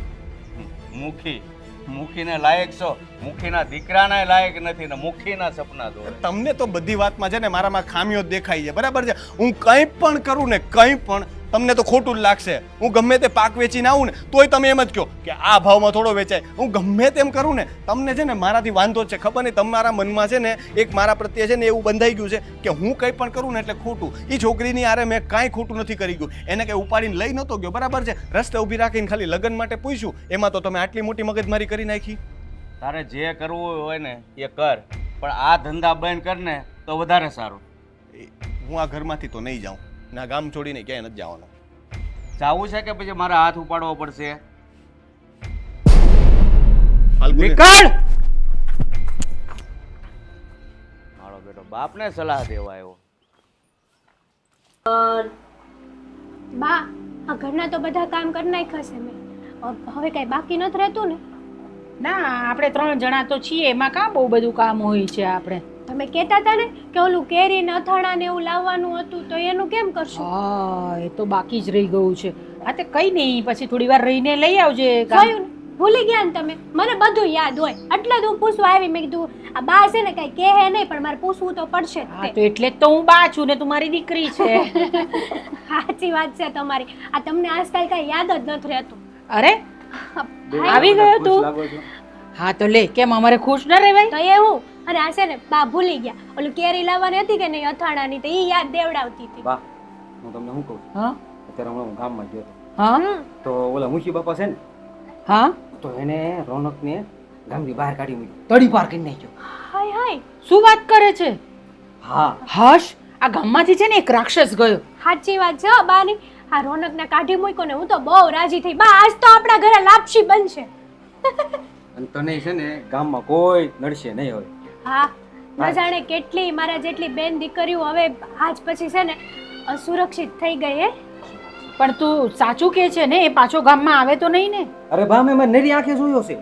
મુખીને લાયક છો, મુખીના દીકરાના લાયક નથી ને મુખીના સપના જોવે. તમને તો બધી વાતમાં છે ને મારામાં ખામીઓ જ દેખાય છે, બરાબર છે. હું કંઈ પણ કરું ને કંઈ પણ તમને તો ખોટું જ લાગશે. હું ગમે તે પાક વેચીને આવું ને તોય તમે એમ જ કહો કે આ ભાવમાં થોડો વેચાય. હું ગમે તેમ કરું ને તમને છે ને મારાથી વાંધો જ છે. ખબર નહીં તમારા મનમાં છે ને એક મારા પ્રત્યે છે ને એવું બંધાઈ ગયું છે કે હું કંઈ પણ કરું ને એટલે ખોટું. એ છોકરીની આરે મેં કાંઈ ખોટું નથી કરી ગયું. એને કંઈ ઉપાડીને લઈ નહોતો ગયો, બરાબર છે. રસ્તે ઊભી રાખીને ખાલી લગ્ન માટે પૂછ્યું, એમાં તો તમે આટલી મોટી મગજમારી કરી નાખી. તારે જે કરવું હોય ને એ કર, પણ આ ધંધા બંધ કર ને તો વધારે સારું. હું આ ઘરમાંથી તો નહીં જાઉં, ના ગામ છોડીને ક્યાંય નથી જવાનું. જાવું છે કે પછી મારા હાથ ઉપાડવો પડશે? ફાલ્ગુની, નીકળ! મારો બેટો બાપને સલાહ દેવા આવ્યો. બા આ ઘરના તો બધા કામ કરી નાખ્યા છે મેં. હવે કાંઈ બાકી નથી રહેતું ને? ના, આપણે 3 જણા તો છીએ, એમાં કાં બહુ બધું કામ હોય છે આપણે. તમે કહેતા હતા ને કે ઓલું કેરી ને અથાણા ને એવું લાવવાનું હતું, તો એનું કેમ કરશું? હા, એ તો બાકી જ રહી ગયું છે. હા તે કઈ નહીં, પછી થોડી વાર રહીને લઈ આવજે કામ. જોયું ને? ભૂલી ગયા ને તમે? મને બધું યાદ હોય એટલે જ હું પૂછવા આવી. મેં કીધું આ બા છે ને કઈ કહે નહીં, પણ મારે પૂછવું તો પડશે જ હા તે. તો એટલે જ તો હું બા છું ને તું મારી દીકરી છે. સાચી વાત છે તમારી. આ તમને આજકાલ કઈ યાદ જ નથી રહેતું. અરે આવી ગયો તું? હા તો લે, કેમ અમારે ખુશ ન રહેવાય? તો એવું. અને આ છે ને બા ભૂલી ગયા ઓલું કેરી લાવવાની હતી કે નહીં અથાણાની, તો એ યાદ દેવડાવતી હતી. બા, હું તમને શું કહું છું? હા અત્યારે હમણાં હું ગામમાં ગયો હતો, હા તો ઓલા મુખી બાપા છે ને, હા, તો એને રોનકને ગામની બહાર કાઢી મૂકી, તડી પાર કરી નાખ્યો. હાય હાય, શું વાત કરે છે? હા, હશ, આ ગામમાંથી છે ને એક રાક્ષસ ગયો. સાચી વાત છે હો બાની. આ રોનકને કાઢી મૂક્યો ને હું તો બહુ રાજી થઈ. બા આજ તો આપણા ઘરે લાપસી બનશે. અને તને છે ને ગામમાં કોઈ નડશે નહીં હોય. હા, ન જાણે કેટલી મારા જેટલી બેન દીકરીઓ હવે આજ પછી છે ને અસુરક્ષિત થઈ ગઈ હે. પણ તું સાચું કે છે ને? એ પાછો ગામમાં આવે તો નહીં ને? અરે બા, મેં નરી આંખે જોયો છે.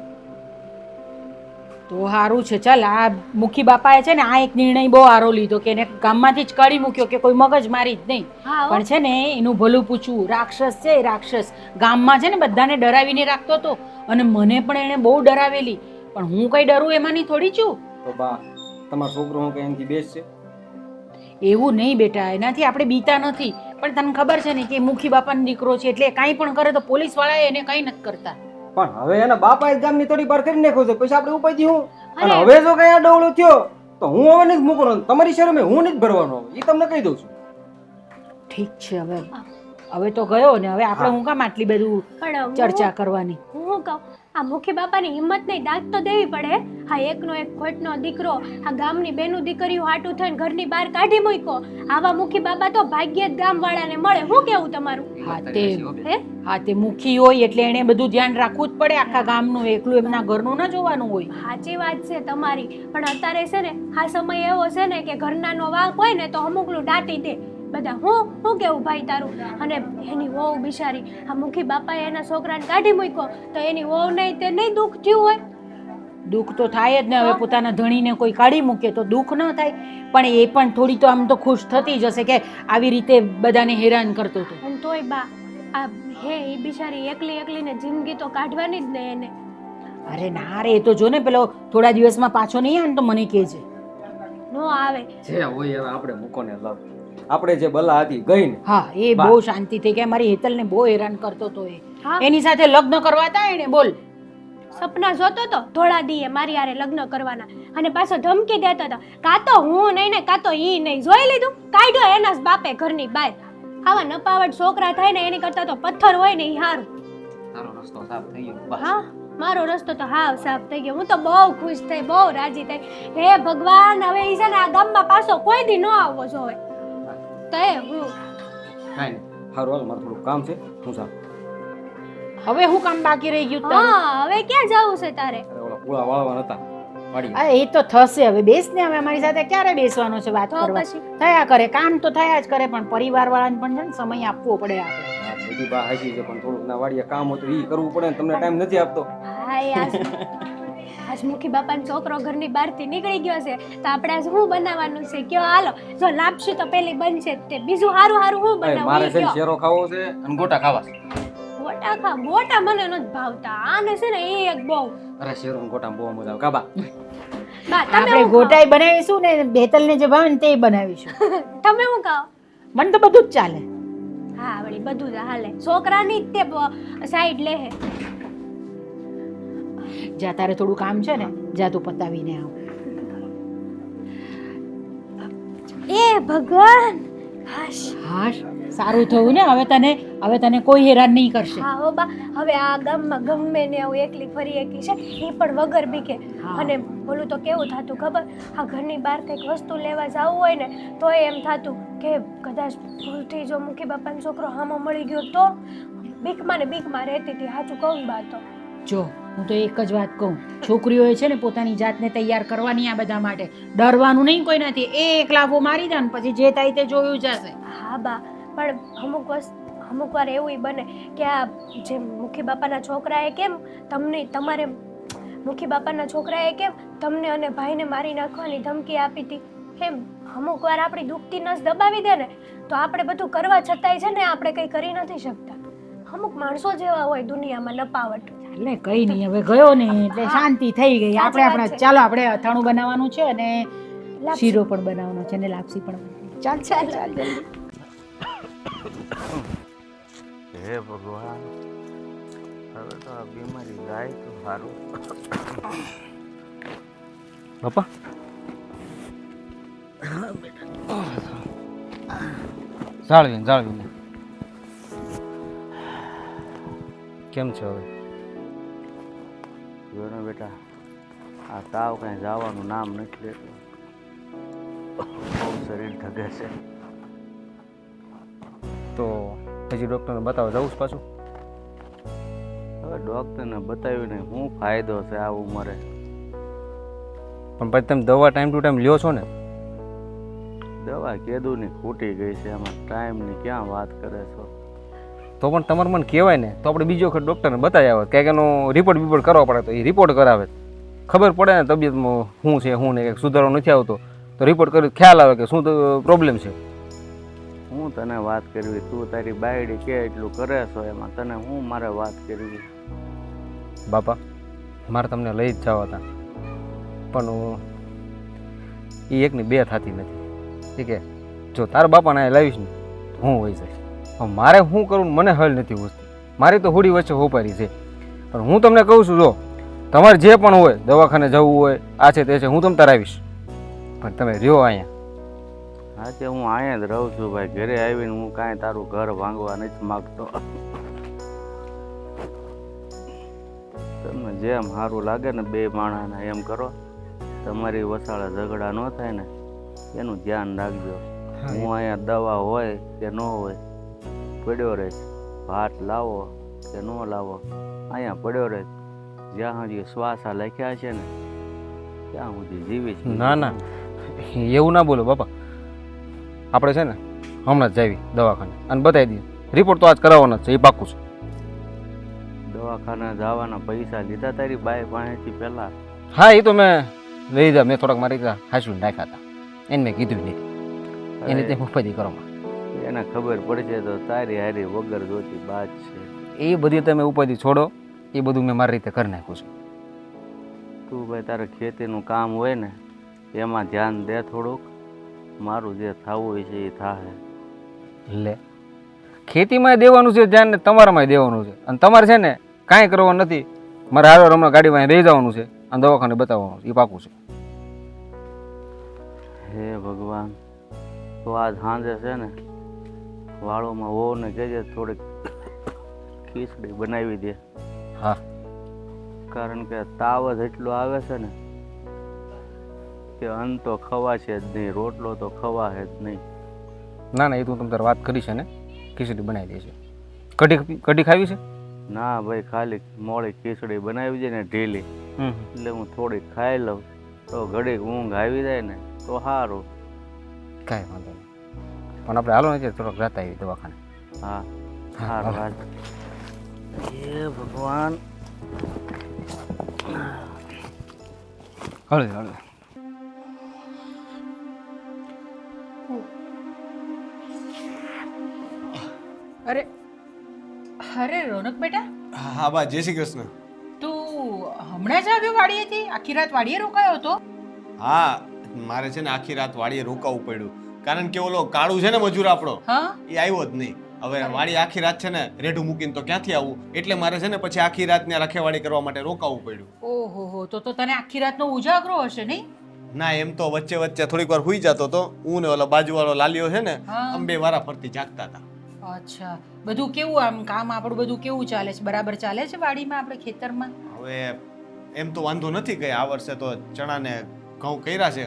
તો સારું છે. ચાલ, આ મુખી બાપાએ છે ને આ એક નિર્ણય બહુ સારો લીધો કે એને ગામમાંથી જ કાઢી મૂક્યો, કે કોઈ મગજ મારી જ નહીં. હા હો. પણ છે ને એનું ભલું પૂછવું. રાક્ષસ છે એ રાક્ષસ. ગામમાં છે ને બધાને ડરાવીને રાખતો હતો, અને મને પણ એણે બહુ ડરાવેલી. પણ હું કઈ ડરું એમાંની થોડી છું. તો બા, તમારો છોકરો હું કઈ એનાથી બેસ છે? એવું નહીં બેટા, એનાથી આપણે બીતા નથી. પણ તને ખબર છે ને કે મુખી બાપાનો દીકરો છે, એટલે કાંઈ પણ કરે તો પોલીસ વાળા એને કંઈ નથી કરતા. પણ હવે એના બાપાએ જ ગામની તડી પાર કરી નાખ્યો છે, પછી આપણે ઉપાયથી હું? અને અરે. હવે જો કઈ આ ડવળો થયો તો હું હવે નથી મૂકવાનો. તમારી શરમે હું નથી ભરવાનો, એ તમને કહી દઉં છું. ઠીક છે, હવે તો ગયો ને, હવે આપણે હું કામ આટલી બધું પણ ચર્ચા કરવાની? હું કહું, આ મુખી બાપાની હિંમત નહીં, દાંત તો દેવી પડે. હા, એકનો એક ખોટનો દીકરો આ ગામની બેનું દીકરીઓ હાટું થઈને ઘરની બહાર કાઢી મૂક્યો. આવા મુખી બાપા તો ભાગ્યે જ ગામવાળાને મળે. શું કેવું તમારું? હે? હા તે મુખી હોય એટલે એને બધું ધ્યાન રાખવું જ પડે. આખા ગામનું એકલું એમના ઘરનું ના જોવાનું હોય. સાચી વાત છે તમારી. પણ અત્યારે છે ને આ સમય એવો છે ને કે ઘરનાનો વાંક હોય ને તો અમુકનું દાટી દે બધા. હું કેવું ભાઈ તારું? અને એની વહુ બિચારી, આ મુખી બાપાએ એના છોકરાને કાઢી મૂક્યો, તો એની વહુ નહીં તે નહીં દુઃખ થયું હોય? દુઃખ તો થાય જ ને. હવે પોતાના ધણીને કોઈ કાઢી મૂકે તો દુઃખ ન થાય, પણ એ પણ થોડી તો આમ તો ખુશ થતી જ હશે કે આવી રીતે બધાને હેરાન કરતો હતો. અને તોય બા આ હે એ બિચારી એકલીને જિંદગી તો કાઢવાની જ ને એને. અરે ના રે, એ તો જો ને પેલો થોડા દિવસમાં પાછો નહીં આવે ને તો મને કહેજે. નો આવે. જે હોય હવે આપણે મૂકો ને લવ. આપણે જે બલા હતી ગઈ ને. હા, એ બહુ શાંતિ થઈ ગયા. મારી હેતલને બહુ હેરાન કરતો હતો એ. હા. એની સાથે લગ્ન કરવા હતા એને, બોલ. સપના જોતો તો ધોળા દીએ મારી હારે લગ્ન કરવાના, અને પાછો ધમકી દેતો હતો કાં તો હું નહીં ને કાં તો ઈ નહીં. જોઈ લીધું? કાઢ્યો એના જ બાપે ઘરની બહાર. આવા નપાવટ છોકરા થાય ને એની કરતા તો પથ્થર હોય ને ઈ હારું. તારો રસ્તો સાફ થઈ ગયો બસ. હા, મારો રસ્તો તો હાવ સાફ થઈ ગયો. હું તો બહુ ખુશ થઈ, બહુ રાજી થઈ. હે ભગવાન, હવે ઈ છે ને આ ગામમાં પાછો કોઈ દી ન આવવો જોવે. તો એ હું કાંઈ નહીં, સારું હાલ, મારે થોડું કામ છે, હું જાઉં. હવે હું કામ બાકી રહી ગયું તારું? હા, હવે ક્યાં જવું છે તારે? અરે ઓલા પૂળા વાળવાના હતા વાડી. હા, એ તો થશે. હવે બેસ ને, હવે અમારી સાથે ક્યારે બેસવાનો છે વાત તો કરવા? પછી થયા કરે, કામ તો થયા જ કરે, પણ પરિવાર વાળાને પણ છે ને સમય આપવો પડે આપણે. હા, કીધી બા હાજી છે પણ થોડુંક ના વાડીએ કામ હતું એ કરવું પડે ને તમને ટાઈમ નથી આપતો. હા એ આજ મુખી બાપાનો છોકરો ઘરની બહારથી નીકળી ગયો છે તો આપણે આજ શું બનાવવાનું છે કયો હાલો જો લાપસી તો પેલી બનશે જ તે બીજું હારું હારું શું મારે બનાવવું છે ને કયો શેરો ખાવો છે અને ગોટા ખાવા છે. ગોટા મને નથી ભાવતા આને છે ને એ એક બહુ અરે શેરો ને ગોટા બહુ મજા આવે કાબા. બા તમે આપણે હું ગોટાઈ બનાવીશું ને બેતલને જે ભાવે ને તે બનાવીશું. ખાઓ? તમે હું ખાઓ મને તો બધું જ ચાલે. હા વળી બધું જ હાલે છોકરાની જ તે સાઈડ લે હે જા તારે થોડું કામ છે ને જા તું પતાવીને આવ. એ ભગવાન હાશ હાશ સારું થયું ને હવે તને કોઈ હેરાન નહીં કરશે. હા હો બા હવે આ ગામમાં ગમે ને આવું એકલી ફરી એકી છે એ પણ વગર બીકે હા. અને બોલું તો કેવું થતું ખબર આ ઘરની બહાર કંઈક વસ્તુ લેવા જવું હોય ને તો એમ થતું કે કદાચ ભૂલથી જો મુખી બાપાનો છોકરો હામાં મળી ગયો તો બીકમાં ને બીકમાં રહેતી હતી સાચું કહું બા તો જો હું તો એક જ વાત કહું છોકરીઓએ છે ને પોતાની જાતને તૈયાર કરવાની આ બધા માટે ડરવાનું નહીં કોઈ નથી. એક લાફો મારી દે ને પછી જે થાય તે જોયું જશે. હા બા પણ અમુક વાર એવું બને કે આ જે મુખી બાપાના છોકરાએ કેમ તમારે મુખી બાપાના છોકરાએ કેમ તમને અને ભાઈને મારી નાખવાની ધમકી આપી હતી એમ અમુક વાર આપણી દુખતી નસ દબાવી દે ને તો આપણે બધું કરવા છતાંય છે ને આપણે કંઈ કરી નથી શકતા. અમુક માણસો જેવા હોય દુનિયામાં નપાવટ. એટલે કઈ નહીં હવે ગયો ને એટલે શાંતિ થઈ ગઈ. સાચી આપણે વાત છે. ચાલો આપણે અથાણું બનાવવાનું છે અને લાપસી. શીરો પણ બનાવવાનો છે અને લાપસી પણ બનાવવાની. ચાલ ચાલ ચાલ જલ્દી. હે ભગવાન, હવે તો આ બીમારી જાય તો સારું. બાપા જાળવીને કેમ છે હવે? જો ને બેટા, આ તાવ કાંઈ જવાનું નામ નથી લેતું. બહુ શરીર ધગે છે. તો હજી ડૉક્ટરને બતાવવા જવું છે પાછું? હવે ડૉક્ટરને બતાવીને શું ફાયદો છે આ ઉંમરે? પણ પછી તમે દવા ટાઈમ ટુ ટાઈમ લ્યો છો ને? દવા કેદુની ખૂટી ગઈ છે, એમાં ટાઈમની ક્યાં વાત કરે છો? તો પણ તમારે મને કહેવાય ને તો આપણે બીજો વખત ડૉક્ટરને બતાવી આવે, કંઈક એનો રિપોર્ટ બિપોર્ટ કરવા પડે તો એ રિપોર્ટ કરાવે, ખબર પડે ને તબિયતમાં શું છે શું ને કંઈક સુધારો નથી આવતો તો રિપોર્ટ કરી ખ્યાલ આવે કે શું પ્રોબ્લેમ છે. હું તને વાત કરવી, તું તારી બાયડી કે એટલું કરે છો, એમાં તને હું મારે વાત કરવી? બાપા મારે તમને લઈ જ જવા હતા પણ એ એકની બે થતી નથી. ઠીક છે, જો તારા બાપાને અહીં લાવીશ ને હું હોઈ જઈશ. હવે મારે શું કરવું મને હલ નથી હોતી, મારી તો હોડી વચ્ચે હોપારી છે. પણ હું તમને કહું છું, જો તમારે જે પણ હોય દવાખાને જવું હોય આ છે તે છે હું તમ તાર આવીશ, પણ તમે રહ્યો અહીંયા. હા તે હું અહીંયા જ રહું છું ભાઈ, ઘરે આવીને હું કાંઈ તારું ઘર ભાંગવા નથી માગતો. તમને જેમ સારું લાગે ને બે માણસને એમ કરો. તમારી વસાળે ઝઘડા ન થાય ને એનું ધ્યાન રાખજો. હું અહીંયા દવા હોય કે ન હોય પડ્યો રહે, ભાત લાવો કે ન લાવો અહીંયા પડ્યો રહે, જ્યાં સુધી શ્વાસા લખ્યા છે ને ત્યાં સુધી જીવીશ. ના ના એવું ના બોલો બાપા, આપણે છે ને હમણાં જ જાવી દવાખાને અને બતાવી દઈએ. રિપોર્ટ તો આજ કરાવવાનો જ છે, એ પાક્કું છે. દવાખાને જવાના પૈસા લીધા તારી બાઈ પાસેથી પહેલા? હા એ તો મેં લઈ જા, મેં થોડાક મારી રીતે હાંસવીને રાખ્યા હતા, એને મેં કીધું નથી, એની તે મફતી કરવામાં એને ખબર પડશે તો તારી હારી વગર જોતી બાત છે. એ બધી તમે ઉપાધિ છોડો, એ બધું મેં મારી રીતે કરી નાખ્યું છે. તું ભાઈ તારે ખેતીનું કામ હોય ને એમાં ધ્યાન દે થોડુંક. મારું જે થવું હોય છે એ થાય. લે ખેતીમાં દેવાનું છે ધ્યાન ને તમારામાં દેવાનું છે, અને તમારે છે ને કાંઈ કરવાનું નથી. મારે હારો હમણાં ગાડીમાં રહી જવાનું છે અને દવાખાને બતાવવાનું છે, એ પાકું છે. હે ભગવાન, તો આજ સાંજે છે ને વાળોમાં વહુને કહેજે થોડીક ખીચડી બનાવી દે. હા કારણ કે તાવ જ એટલો આવે છે ને કે અન્ન તો ખવાશે જ નહીં, રોટલો તો ખવાશે જ નહીં. ના ના એ તો તમે તારે વાત કરી છે ને, ખીચડી બનાવી દે છે. કઢી ખાવી છે? ના ભાઈ, ખાલી મોડી ખીચડી બનાવી દે ને ઢીલી, એટલે હું થોડી ખાઈ લઉં તો ઘડીક ઊંઘ આવી જાય ને તો સારું. કાંઈ વાંધો નહીં, પણ આપણે હાલો ને થોડોક રાત આવી દવાખાને. હા હારું હાલ. એ ભગવાન. હળે હળે. અરે અરે રોનક બેટા, હા બા, જય શ્રી કૃષ્ણ. તું હમણાં જ આવ્યો વાડીએથી? આખી રાત વાડીએ રોકાયો હતો? હા, મારે છે ને આખી રાત વાડીએ રોકાવું પડ્યું, કારણ કે ઓલો કાળુ છે ને મજૂર આપણો, હા એ આવ્યો જ નહીં. હવે વાડી આખી રાત છે ને રેઢું મૂકીને તો ક્યાંથી આવું, એટલે મારે છે ને પછી આખી રાત ત્યાં રખેવાળી કરવા માટે રોકાવું પડ્યું. ઓહો હો, તો તને આખી રાતનો ઉજાગરો હશે નહીં? ના, એમ તો વચ્ચે વચ્ચે થોડીક વાર હુઈ જતો તો. હું ને ઓલો બાજુવાળો લાલીઓ છે ને, હા. અંબે વારા ફરતી જાગતા હતા. અચ્છા, બધું કેવું આમ કામ આપણું બધું કેવું ચાલે છે? બરાબર ચાલે છે વાડીમાં, આપણે ખેતરમાં? હવે એમ તો વાંધો નથી કઈ, આ વર્ષે તો ચણા ને ઘઉં કર્યા છે,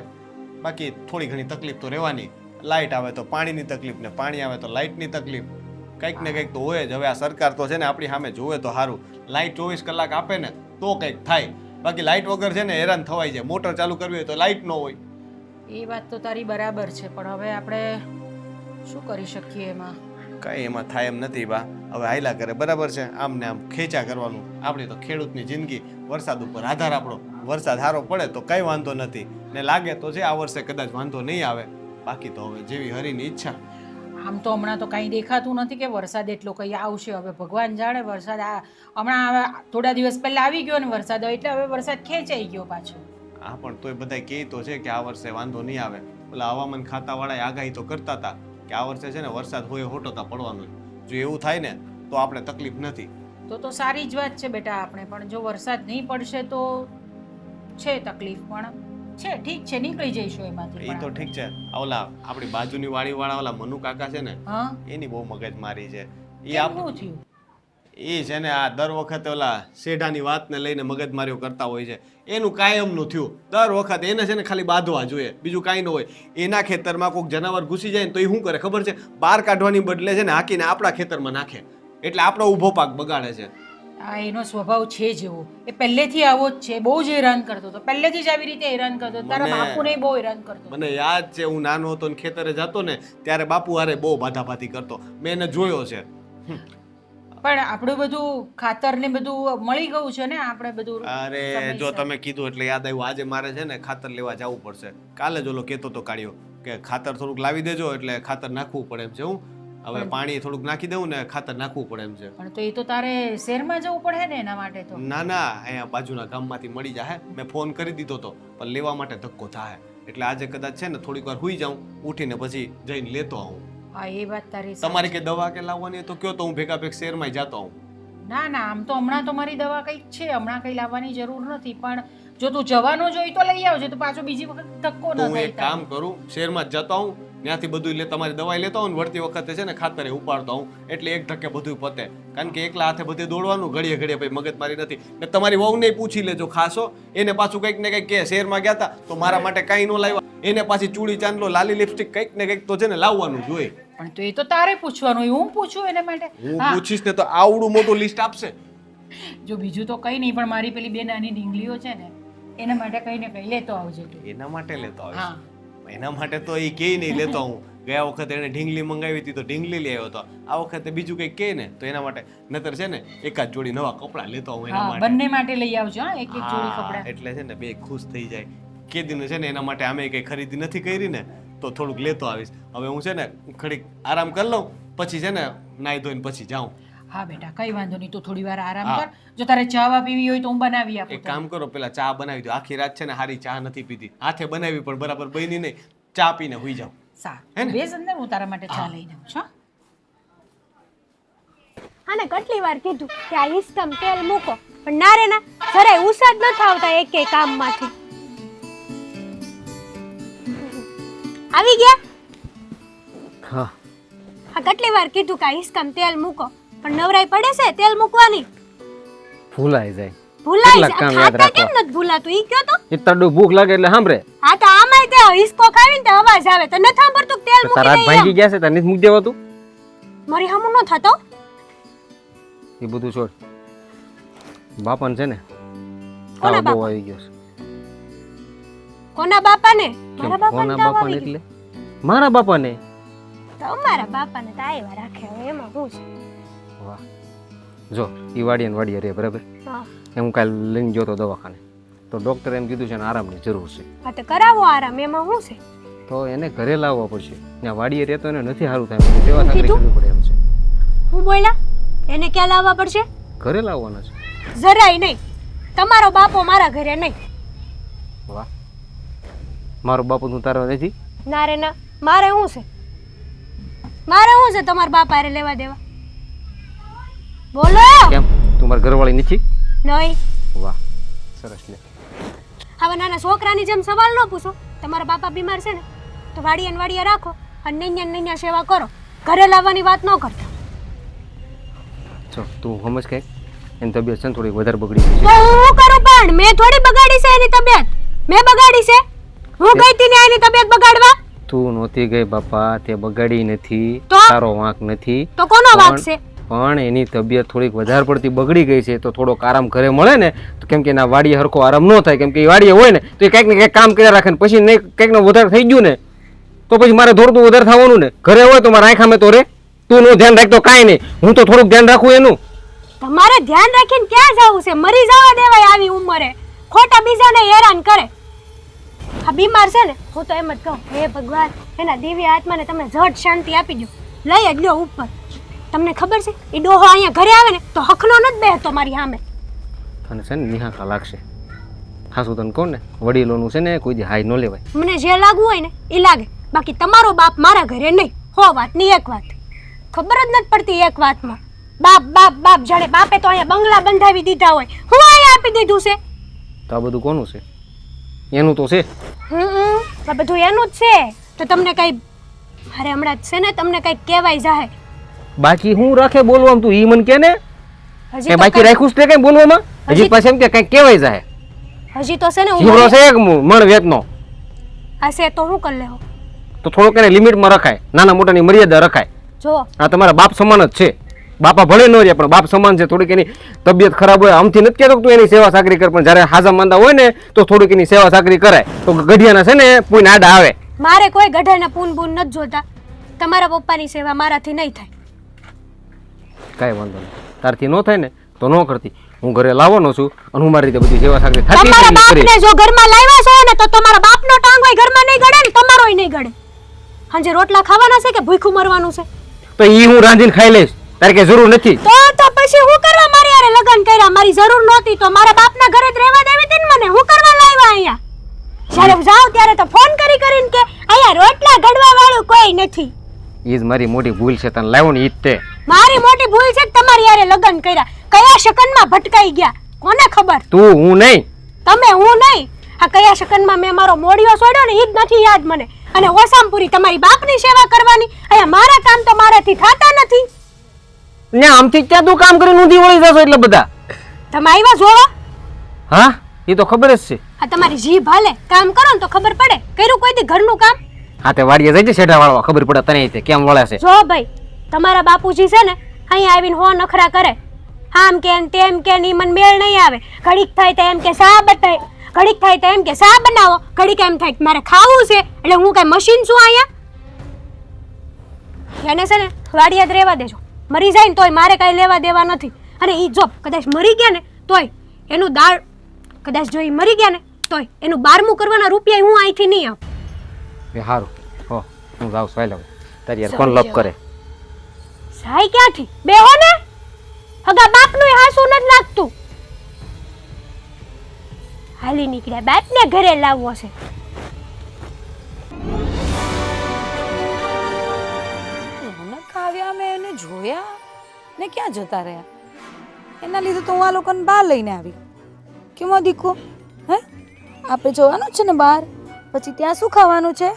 બાકી થોડી ઘણી તકલીફ તો રહેવાની. લાઇટ આવે તો પાણીની તકલીફ, ને પાણી આવે તો લાઇટની તકલીફ, કંઈક ને કંઈક તો હોય જ. હવે આ સરકાર તો છે ને આપણી સામે જોવે તો સારું, લાઇટ 24 કલાક આપે ને તો કંઈક થાય, બાકી લાઇટ વગર છે ને હેરાન થવાય છે. મોટર ચાલુ કરવી હોય તો લાઇટ ન હોય. એ વાત તો તારી બરાબર છે, પણ હવે આપણે શું કરી શકીએ એમાં? કઈ એમાં થાય એમ નથી બા. હવે હાયલા કરે બરાબર છે, આમ ને આમ ખેંચા કરવાનું. આપણી તો ખેડૂતની જિંદગી વરસાદ ઉપર આધાર આપણો. વરસાદ સારો પડે તો કઈ વાંધો નથી, ને લાગે તો છે આ વર્ષે કદાચ વાંધો નહીં આવે, બાકી તો હવે જેવી હરીની ઈચ્છા. આમ તો હમણાં તો કાંઈ દેખાતું નથી કે વરસાદ એટલો કંઈ આવશે. હવે ભગવાન જાણે. વરસાદ હમણાં હવે થોડા દિવસ પહેલા આવી ગયો ને વરસાદ, એટલે હવે વરસાદ ખેંચાઈ ગયો પાછો. હા, પણ તોય બધા કહે તો છે કે આ વર્ષે વાંધો નહીં આવે. ઓલા હવામાન ખાતાવાળાએ આગાહી તો કરતા હતા કે આ વર્ષે છે ને વરસાદ હોય 100% પડવાનો. જો એવું થાય ને તો આપણે તકલીફ નથી. તો સારી જ વાત છે બેટા. આપણે પણ જો વરસાદ નહીં પડશે તો છે તકલીફ, પણ છે ઠીક છે, નીકળી જઈશું એમાંથી. એ તો ઠીક છે. ઓલા આપણી બાજુની વાડીવાળા ઓલા મનુ કાકા છે ને, હા, એની બહુ મગજમારી છે. એ કેમ શું થયું? એ છે ને આ દર વખતે ઓલા શેઢાની વાતને લઈને મગજમારીઓ કરતા હોય છે. એનું કાયમનું થયું. દર વખતે એને છે ને ખાલી બાંધવા જોઈએ, બીજું કાંઈ ન હોય. એના ખેતરમાં કોઈક જનાવર ઘૂસી જાય ને તો એ શું કરે ખબર છે? બહાર કાઢવાની બદલે છે ને હાકીને આપણા ખેતરમાં નાખે, એટલે આપણો ઊભો પાક બગાડે છે. આ એનો સ્વભાવ છે જેવો. એ પહેલેથી આવો જ છે. બહુ જ હેરાન કરતો હતો, પહેલેથી જ આવી રીતે હેરાન કરતો હતો. તારા બાપુને બહુ હેરાન કરતો. મને યાદ છે, હું નાનો હતો ને ખેતરે જતો ને ત્યારે બાપુ હારે બહુ બાધાબાધી કરતો. મેં એને જોયો છે. પણ આપણું બધું ખાતર ને બધું મળી ગયું છે ને, આપણે બધું. અરે જો તમે કીધું એટલે યાદ આવ્યું, આજે મારે છે ને ખાતર લેવા જવું પડશે. કાલે જ ઓલો કહેતો તો કાઢ્યો કે ખાતર થોડુંક લાવી દેજો, એટલે ખાતર નાખવું પડે એમ છે. હું હવે પાણી થોડુંક નાખી દઉં ને ખાતર નાખવું પડે એમ છે. પણ તો એ તો તારે શહેરમાં જવું પડે ને એના માટે તો. ના ના, અહીંયા બાજુના ગામમાંથી મળી જાય. મેં ફોન કરી દીધો તો, પણ લેવા માટે ધક્કો થાય, એટલે આજે કદાચ છે ને થોડીક વાર હુઈ જાઉં, ઉઠીને પછી જઈને લેતો આવું. હા, એ વાત તારી. તમારી કે દવા કે લાવવાની હોય તો કયો, તો હું ભેગા ભેગ શહેરમાં જતો આવું. ના ના, આમ તો હમણાં તો મારી દવા કંઈક છે, હમણાં કંઈ લાવવાની જરૂર નથી. પણ જો તું જવાનો જોઈ તો લઈ આવજે, તો પાછો બીજી વખત ધક્કો તો ન હું એક થાય. કામ કરું, શહેરમાં જ જતો આવું, ત્યાંથી બધું તમારી દવાઈ લેતો આવું, વળતી વખતે છે ને ખાતરે ઉપાડતો આવું, એટલે એક ધક્કે બધું પતે. કારણ કે એકલા હાથે બધે દોડવાનું, ઘડીએ ઘડીએ ભાઈ મગજમારી નથી. ને તમારી વહુને પૂછી લેજો ખાસો, એને પાછું કંઈક ને કંઈક કે શહેરમાં ગયા હતા તો મારા માટે કાંઈ ન લાવ્યા, એને પાછી ચૂડી ચાંદલો લાલી લિપસ્ટિક કંઈક ને કંઈક તો છે ને લાવવાનું જોઈએ. પણ તો એ તો તારે પૂછવાનું, હું પૂછું એના માટે? હું હા, પૂછીશ ને તો આવડું મોટું લિસ્ટ આપશે. જો બીજું તો કંઈ નહીં, પણ મારી પેલી બે નાની ઢીંગલીઓ છે ને, એના માટે કંઈ ને કંઈ લેતો આવજે તું. એના માટે લેતો હા. આવીશ. એના માટે તો એ કે નહીં લેતો હું. ગયા વખતે એને ઢીંગલી મંગાવી હતી તો ઢીંગલી લઈ આવ્યો હતો. આ વખતે બીજું કંઈક કહે ને તો એના માટે નતર છે ને એકાદ જોડી નવા કપડાં લેતો હું એના હા, માટે. બંને માટે લઈ આવજો. હા, એક એક જોડી હા, કપડાં. એટલે છે ને બે ખુશ થઈ જાય. કેદીનું છે ને એના માટે આમે કઈ ખરીદી નથી કરી ને તો થોડુંક લેતો આવીશ. હવે હું છે ને ઘડીક આરામ કરી લઉં, પછી છે ને નાઈ ધોઈને પછી જાઉં. હા બેટા, કઈ વાંધો નહીં. તો થોડી વાર આરામ હા. કર. જો તારે ચા પીવી હોય તો હું બનાવી આપું એક તને. કામ કરો, પેલા ચા બનાવી દો. આખી રાત છે ને હારી ચા નથી પીધી, હાથે બનાવી પણ બરાબર બની નહીં. ચા પીને હુઈ જાઉં. સારું, બેસ અંદર, હું તારા માટે ચા લઈને આવું છું. આને કેટલી વાર કીધું કે આ હિસ્કમ તેલ મૂકો, પણ ના રે ના, જરાય ઉસાદ ન થાવતા એકે કામમાંથી. આવી ગયા? હા, આ કેટલી વાર કીધું કે આ હિસ્કમ તેલ મૂકો, પણ નવરાઈ પડે છે તેલ મૂકવાની? ભૂલાઈ જાય. ભૂલાય કેટલાક છે. કામ યાદ ખાતા કેમ રાખવા. નથી ભૂલાતું ઈ કયો તો? એ તડું ભૂખ લાગે એટલે સાંભળે. હા તો આમાંય તે હિસ્કો ખાવીને તે અવાજ આવે તો ન સાંભળતું કે તેલ તારા હાથ મૂકી ભાંગી દઈએ. ગયા છે તને જ મૂકી દેવાતું. મારી હમું ન થતો. એ બધું છોડ. બાપાને છે ને કોના તાવ બહુ બાપા? આવી ગયો છે. કોના બાપાને? કેમ? મારા બાપાને કોના તાવ બાપાને આવી એટલે મારા બાપાને. ગયો. તો અમારા બાપાને તો આવ્યા રાખે, હવે એમાં શું છે? વાહ જો એ વાડીએ રે બરાબર હા એ હું કાલે લઈને ગયો તો દવાખાને તો ડૉક્ટરે એમ કીધું છે ને આરામની જરૂર છે હા તો કરાવો આરામ એમાં શું છે તો એને ઘરે લાવવા પડશે ત્યાં વાડીએ રહેતો એને નથી સારું થાય મને સેવા સાકરી કરવી પડે એમ છે હું બોલ્યા એને ક્યાં લાવવા પડશે ઘરે લાવવાના છે જરાય નહીં તમારો બાપો મારા ઘરે નહીં વાહ મારો બાપુ તું તારો નથી ના રે ના મારે શું છે તમારા બાપા હારે લેવા દેવા બોલો કેમ તું મારા ઘરવાળી નથી નહીં વાહ સરસ લે હવે નાના છોકરાની જેમ સવાલ ન પૂછો તમારા બાપા બીમાર છે ને તો વાડીએ રાખો અને નૈયા સેવા કરો ઘરે લાવવાની વાત ન કરતા જો તું સમજ કે એની તબિયત છે ને થોડી વધારે બગડી ગઈ તો હું કરું પણ મેં થોડી બગાડી છે એની તબિયત મેં બગાડી છે હું ગઈ હતી ને એની તબિયત બગાડવા તું નહોતી ગઈ બાપા તે બગાડી નથી તો? તારો વાંક નથી તો કોનો વાંક છે પણ એની તબિયત થોડીક વધારે પડતી બગડી ગઈ છે તો થોડોક આરામ ઘરે મળે ને તો કેમ કે એના વાડીએ હરખો આરામ ન થાય કેમ કે એ વાડીએ હોય ને તો એ કંઈક ને કંઈક કામ કર્યા રાખે ને પછી નહીં કંઈક ને વધારે થઈ ગયું ને તો પછી મારે થોડું વધારે થવાનું ને ઘરે હોય તો મારા આંખામાં તો રે તું નું ધ્યાન રાખતો કાંઈ નહીં હું તો થોડુંક ધ્યાન રાખું એનું તમારે ધ્યાન રાખીને ક્યાં જવું છે મરી જવા દેવાય આવી ઉંમરે ખોટા બીજાને હેરાન કરે આ બીમાર છે ને હું તો એમ જ કહું હે ભગવાન એના દિવ્ય આત્માને તમે ઝટ શાંતિ આપી દો લઈ જ લ્યો ઉપર તમને ખબર છે એ ડોહો અહીંયા ઘરે આવે ને તો હખનો નથી બેહતો મારી સામે તને છે ને નિહાકા લાગશે ખાસું તને કહું ને વડીલોનું છે ને કોઈ દી હાઈ ન લેવાય મને જે લાગવું હોય ને એ લાગે બાકી તમારો બાપ મારા ઘરે નહીં હો વાતની એક વાત ખબર જ નથી પડતી એક વાતમાં બાપ બાપ બાપ જાણે બાપે તો અહીંયા બંગલા બંધાવી દીધા હોય હું અહીંયા આપી દીધું છે તો આ બધું કોનું છે એનું તો છે આ બધું એનું જ છે તો તમને કઈ અરે હમણાં જ છે ને તમને કઈ કહેવાય જાહે બાકી હું રાખે બોલવામાં તું ઈ મને કે ને હજી કે તો બાકી રાખ્યું છે કઈ બોલવામાં હજી પાસે એમ કે કઈ કહેવાય જાય હજી તો છે ને જીવડો છે એક મણ વેતનો આ છે તો હું કરી લેહો તો થોડોક એને લિમિટમાં રખાય નાના મોટાની મર્યાદા રખાય જો આ તમારા બાપ સમાન જ છે બાપા ભલે ન રહે પણ બાપ સમાન છે થોડીક એની તબિયત ખરાબ હોય આમથી નથી કહેતો કે તું એની સેવા સાકરી કર પણ જ્યારે હાજા માંદા હોય ને તો થોડીક એની સેવા સાકરી કરાય તો ગઢિયાના છે ને પૂઈને આડા આવે મારે કોઈ ગઢાને પૂન બૂન નથી જોતા તમારા પપ્પાની સેવા મારાથી નહીં થાય કાંઈ વાંધો નહીં તારથી ન થાય ને તો ન કરતી હું ઘરે લાવવાનો છું અને હું મારી રીતે બધી સેવા સાકરી થતી તમારા બાપને જો ઘરમાં લાવ્યા છો ને તો તમારા બાપનો ટાંગ હોય ઘરમાં નહીં ગળે ને તમારોય નહીં ગળે હાંજે રોટલા ખાવાના છે કે ભૂખ્યું મરવાનું છે તો ઈ હું રાંધીને ખાઈ લઈશ તારે કે જરૂર નથી તો પછી હું કરવા મારી હારે લગ્ન કર્યા મારી જરૂર નહોતી તો મારા બાપના ઘરે જ રહેવા દેવી હતી ને મને હું કરવા લાવ્યા અહીંયા જ્યારે જાવ ત્યારે તો ફોન કરીને કે અહીંયા રોટલા ઘડવા વાળું કોઈ નથી ઈ જ મારી મોટી ભૂલ છે તને લાવ્યો ને ઈ જ તે મારી મોટી ભૂલ છે કે તમારી હારે લગ્ન કર્યા કયા શકનમાં ભટકાઈ ગયા કોને ખબર તું હું નહીં તમે હું નહીં આ કયા શકનમાં મેં મારો મોડિયો છોડ્યો ને ઈ જ નથી યાદ મને અને ઓસામપુરી તમારી બાપની સેવા કરવાની અહીંયા મારા કામ તો મારાથી થતા નથી ને આમથી ત્યાં તું કામ કરીને ઊંધી વળી જશો એટલે બધા તમે આવ્યા જોવા હા એ તો ખબર જ છે આ તમારી જીભ હાલે કામ કરો ને તો ખબર પડે કર્યું કોઈ દી ઘરનું કામ હા તે વાડીએ જઈ શેઠા વાળવા ખબર પડે તને તે કેમ વળે છે જો ભાઈ તમારા બાપુજી છે ને અહીંયા આવીને હો નખરા કરે આમ કે તેમ કે ની મન મેળ નહીં આવે ઘડીક થાય તો એમ કે સા બતાય ઘડીક થાય તો એમ કે સા બનાવો ઘડીક એમ થાય કે મારે ખાવું છે એટલે હું કઈ મશીન છું અહીંયા એને છે ને વાડિયા જ રહેવા દેજો મરી જાય ને તોય મારે કાંઈ લેવા દેવા નથી અને એ જો કદાચ મરી ગયા ને તોય એનું દાળ કદાચ જો એ મરી ગયા ને તોય એનું 12મું કરવાના રૂપિયા હું અહીંથી નહીં આપું એ હારું હો હું જાઉં સ્વાઈ લઉં તારી યાર કોણ લપ કરે સાઈ ક્યાંથી બેહો ને હગા બાપનું હાસું નથી લાગતું હાલી નીકળ્યા બાપને ઘરે લાવવો છે આવ્યા મેં એને જોયા ને ક્યાં જતા રહ્યા એના લીધે તો હું આ લોકોને બહાર લઈને આવી કેમાં દીકો હે આપણે જવાનું છે ને બહાર પછી ત્યાં શું ખાવાનું છે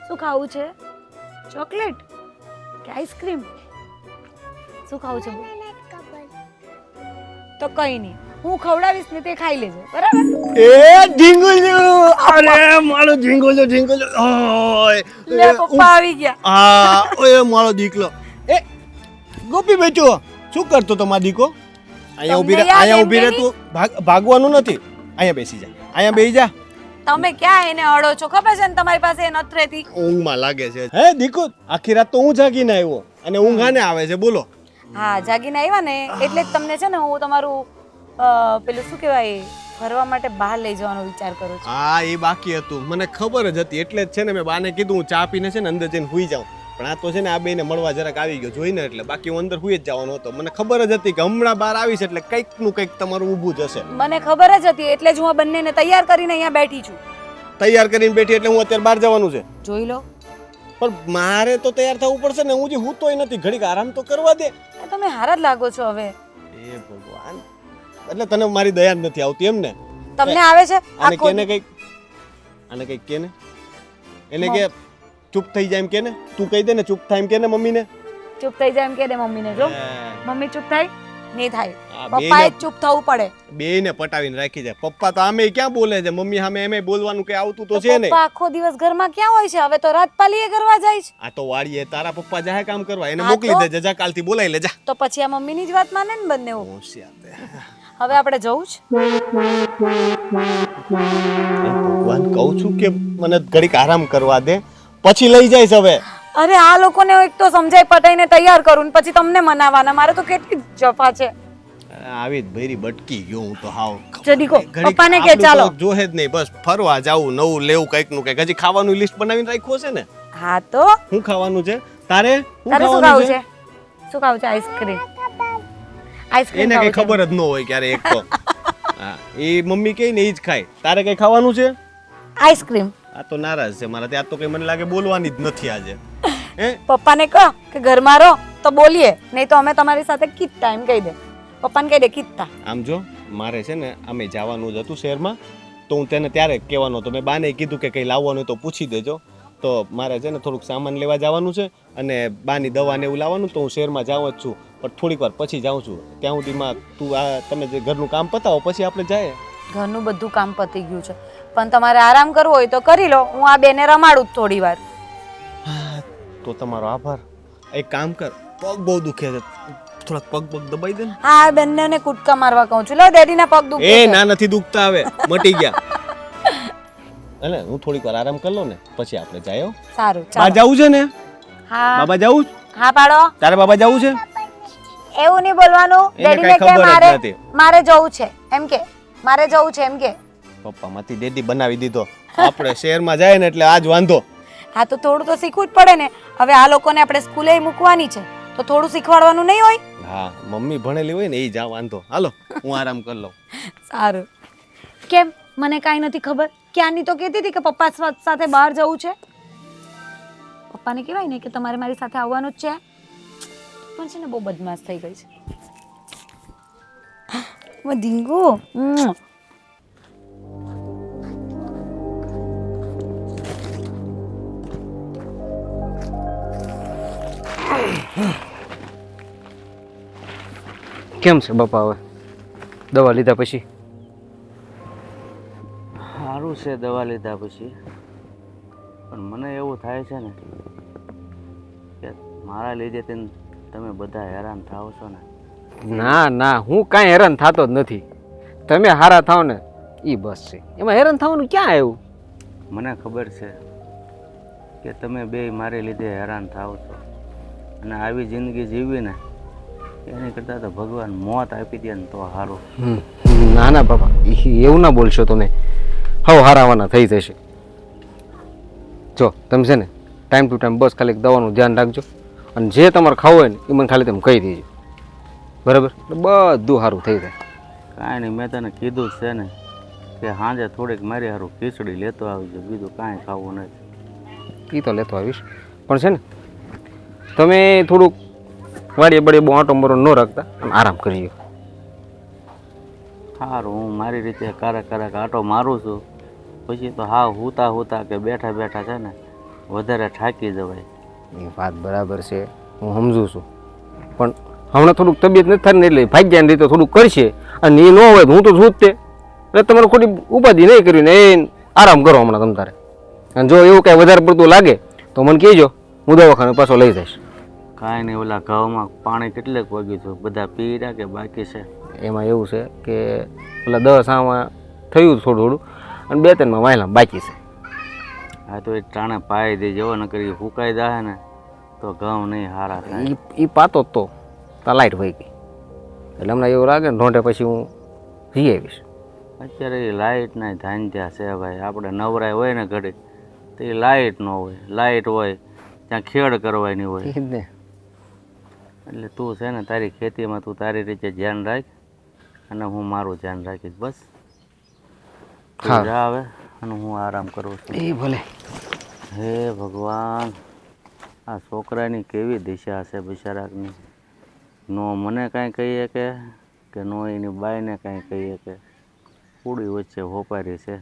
શું ખાવું છે ચોકલેટ કે આઈસ્ક્રીમ શું ખાવું છે તો કઈ નહીં હું ખવડાવીશ ને તે ખાઈ લેજો બરાબર એ ઢીંગુલો અરે મારો ઢીંગુલો ઓય લે પપ્પા આવી ગયા આ ઓય મારો દીકલો એ ગોપી બેટો શું કરતો તો મારો દીકો અહીંયા ઊભી રહે અહીંયા ઊભી રહે તું ભાગવાનું નથી અહીંયા બેસી જા અહીંયા બેસી જા તમે ક્યાં એને અડો છો ખબર છે ને તમારી પાસે એ નથી રહેતી ઊંઘમાં લાગે છે હે દીકો આખી રાત તો હું જાગીને આવ્યો અને ઊંઘ આને આવે છે બોલો હા જાગીને આવ્યા ને એટલે જ તમને છે ને હું તમારું પેલું શું કહેવાય ફરવા માટે બહાર લઈ જવાનો વિચાર કરું છું. હા એ બાકી હતું, મને ખબર જ હતી, એટલે જ છે ને મેં બાને કીધું હું ચા પીને છે ને અંદર જઈને હુઈ જાઉં, પણ આ તો છે ને આ બેને મળવા જરાક આવી ગયો જોઈને, એટલે બાકી હું અંદર હુઈ જ જવાનો હતો. મને ખબર જ હતી કે હમણાં બહાર આવીશ એટલે કંઈક નું કંઈક તમારું ઊભું જ હશે. મને ખબર જ હતી એટલે જ હું આ બંનેને તૈયાર કરીને અહીંયા બેઠી છું. તૈયાર કરીને બેઠી એટલે હું અત્યારે બહાર જવાનું છે. જોઈ લો. પણ મારે તો તૈયાર થવું પડશે ને, હું જે હું તોય નથી, ઘડીક આરામ તો કરવા દે. તમે હારા જ લાગો છો હવે. એ ભગવાન, એટલે તને મારી દયા જ નથી આવતી એમ ને? તમને આવે છે આને આખો કેને કંઈક, આને કંઈક કેને, એને કે ચૂપ થઈ જાય એમ કેને, તું કહી દે ને ચૂપ થાય એમ કેને મમ્મીને. ચૂપ થઈ જાય એમ કે દે મમ્મીને. જો મમ્મી ચૂપ થાય નહીં થાય, આ પપ્પાએ જ ચૂપ થવું પડે. બેયને પટાવીને રાખી જાય. પપ્પા તો આમે ક્યાં બોલે છે, મમ્મી સામે એમે બોલવાનું કઈ આવતું તો તો છે નહીં. પપ્પા આખો દિવસ ઘરમાં ક્યાં હોય છે? હવે તો રાત પાલીએ કરવા જાય છે. આ તો વાડીએ તારા પપ્પા જાય કામ કરવા, એને હા મોકલી તો? દે, જા કાલથી બોલાવી લે જા. તો પછી આ મમ્મીની જ વાત માને ને બંને. હોશિયાર તે. હવે આપણે જવું જ. ભગવાન કહું છું કે મને ઘડીક આરામ કરવા દે, પછી લઈ જઈશ હવે. અરે આ લોકોને એક તો સમજાય પટાઈને તૈયાર કરું ને પછી તમને મનાવાના. મારે તો કેટલી જફા છે. આવી જ ભેરી બટકી ગયો હું તો હાવ. જલ્દી કહો, ઘડીક પપ્પાને કે આપણું ચાલો. તો જોહે જ નહીં, બસ ફરવા જાવું, નવું લેવું કંઈક નું કંઈક. હજી ખાવાનું લિસ્ટ બનાવીને રાખ્યું છે ને? હા તો શું ખાવાનું છે તારે? શું તારે શું ખાવું છે? શું ખાવું છે? આઈસ્ક્રીમ. આઈસ્ક્રીમ એને કઈ ખાવું છે. ખબર જ ન હોય ક્યારે એક તો. હા એ મમ્મી કહે ને એ જ ખાય. તારે કઈ ખાવાનું છે? આઈસ્ક્રીમ. આ તો નારાજ છે મારા ત્યાં, તો કઈ મને લાગે બોલવાની જ નથી આજે. હે પપ્પાને કહો કે ઘરમાં રહો તો બોલીએ, નહીં તો અમે તમારી સાથે કીધતા એમ કહી દે. પપ્પાને કહી દે કીધતા. આમ જો મારે છે ને અમે જવાનું જ હતું શહેરમાં, તો હું તેને ત્યારે કહેવાનો હતો. મેં બાને કીધું કે કંઈ લાવવાનું હોય તો પૂછી દેજો. તો મારે છે ને થોડુંક સામાન લેવા જવાનું છે અને બાની દવા ને એવું લાવવાનું, તો હું શહેરમાં જાઉં જ છું, પણ થોડીક વાર પછી જાઉં છું. ત્યાં સુધીમાં તું આ તમે જે ઘરનું કામ પતાવો પછી આપણે જઈએ. ઘરનું બધું કામ પતી ગયું છે, પણ તમારે આરામ કરવો હોય તો કરી લો. હું આ બેને રમાડું જ થોડી વાર. તો તમારો આભાર. એક કામ કર, પગ બહુ દુખે છે, થોડાક પગ દબાઈ દે ને. હા આ બંનેને કૂદકા મારવા કહું છું. લો ડેડીના પગ દુખે એ છે. ના નથી દુખતા, હવે મટી ગયા. એટલે હું થોડીક વાર આરામ કરી લઉં ને પછી આપણે જાય. સારું બા ચાલો. જવું છે ને? હા બાબા જવું? હા પાડો. તારે બાબા જવું છે? એવું નહીં બોલવાનું. એને ડેડીને કાંઈ કે ખબર જ મારે નથી. મારે જવું છે એમ કે, મારે જવું છે એમ કે. પપ્પા માંથી ડેડી બનાવી દીધો. આપણે શહેરમાં જાય ને એટલે આજ વાંધો. હા તો થોડું તો શીખવું જ પડે ને. હવે આ લોકોને આપણે સ્કૂલે મૂકવાની છે તો થોડું શીખવાડવાનું નહીં હોય? હા મમ્મી ભણેલી હોય ને એ જા વાંધો. હાલો હું આરામ કરી લઉં. સારું. કેમ મને કાંઈ નથી ખબર? ક્યાંની તો કહેતી હતી કે પપ્પા સાથે બહાર જવું છે. પપ્પાને કહેવાય ને કે તમારે મારી સાથે આવવાનું જ છે, પણ છે ને બહુ બદમાશ થઈ ગઈ છે. ધીંગુ કેમ છે બાપા હવે દવા લીધા પછી? સારું છે દવા લીધા પછી, પણ મને એવું થાય છે ને કે મારા લીધે તમે બધા હેરાન થાવ છો ને. ના ના, હું કાંઈ હેરાન થતો જ નથી. તમે હારા થાવ ને એ બસ છે, એમાં હેરાન થવાનું ક્યાં આવ્યું? મને ખબર છે કે તમે બે મારી લીધે હેરાન થાવ છો, અને આવી જિંદગી જીવી ને એની કરતાં તો ભગવાન મોત આપી દે ને તો સારું. ના ના બાપા, એવું ના બોલશો તમે. હવે હારાવાના થઈ જશે. જો તમે છે ને ટાઈમ ટુ ટાઈમ બસ ખાલી દવાનું ધ્યાન રાખજો, અને જે તમારે ખાવું હોય ને એ મને ખાલી તમે કહી દેજો, બરાબર? બધું સારું થઈ જાય. કાંઈ નહીં, મેં તને કીધું જ છે ને કે સાંજે થોડીક મારી સારું ખીચડી લેતો આવજો, બીજું કાંઈ ખાવું નથી. એ તો લેતો આવીશ, પણ છે ને તમે થોડુંક વાડીએ બળે બહુ આંટો મરો ન રાખતા અને આરામ કરીએ. સારું, હું મારી રીતે ક્યારેક આંટો મારું છું, પછી તો હા હુતા હુતા કે બેઠા બેઠા છે ને વધારે થાકી જવાય. એ વાત બરાબર છે, હું સમજુ છું, પણ હમણાં થોડુંક તબિયત નથી થાય ને એટલે ભાગ્યાની રીતે થોડુંક કરશે, અને એ ન હોય તો હું તો છું જ તે. એટલે તમારે ખોટી ઉપાધિ નહીં કરવી ને એ આરામ કરો હમણાં તમ તારે. અને જો એવું કાંઈ વધારે પડતું લાગે તો મને કહેજો, હું દવાખાને પાછો લઈ જઈશ. કાંઈ નહીં, ઓલા ઘઉંમાં પાણી કેટલેક વાગ્યું છે, બધા પી રહ્યા કે બાકી છે? એમાં એવું છે કે પેલા 10 આમાં થયું થોડું થોડું, અને 2-3માં વાયલા બાકી છે. હા તો એ ટાણે પાઈ દે, જેવો ન કરી ફૂંકાઈ જાય ને તો ઘઉં નહીં સારા થાય. એ પાતો તો તો લાઇટ વહી ગઈ. એટલે હમણાં એવું લાગે ને રોંઢે પછી હું જઈ આવીશ. અત્યારે એ લાઇટના ધાંધ્યા છે ભાઈ. આપણે નવરાય હોય ને ઘડી તો એ લાઇટ ન હોય, લાઇટ હોય ત્યાં ખેડ કરવાની હોય. એ જ ને. એટલે તું છે ને તારી ખેતીમાં તું તારી રીતે ધ્યાન રાખ અને હું મારું ધ્યાન રાખીશ. બસ તું હા. જા હવે અને હું આરામ કરું છું. એ ભલે. હે ભગવાન, આ છોકરાની કેવી દિશા છે બિચારાની. નો મને કાંઈ કહીએ કે નો એની બાઈને કાંઈ કહીએ કે પૂડી વચ્ચે હોપારી છે.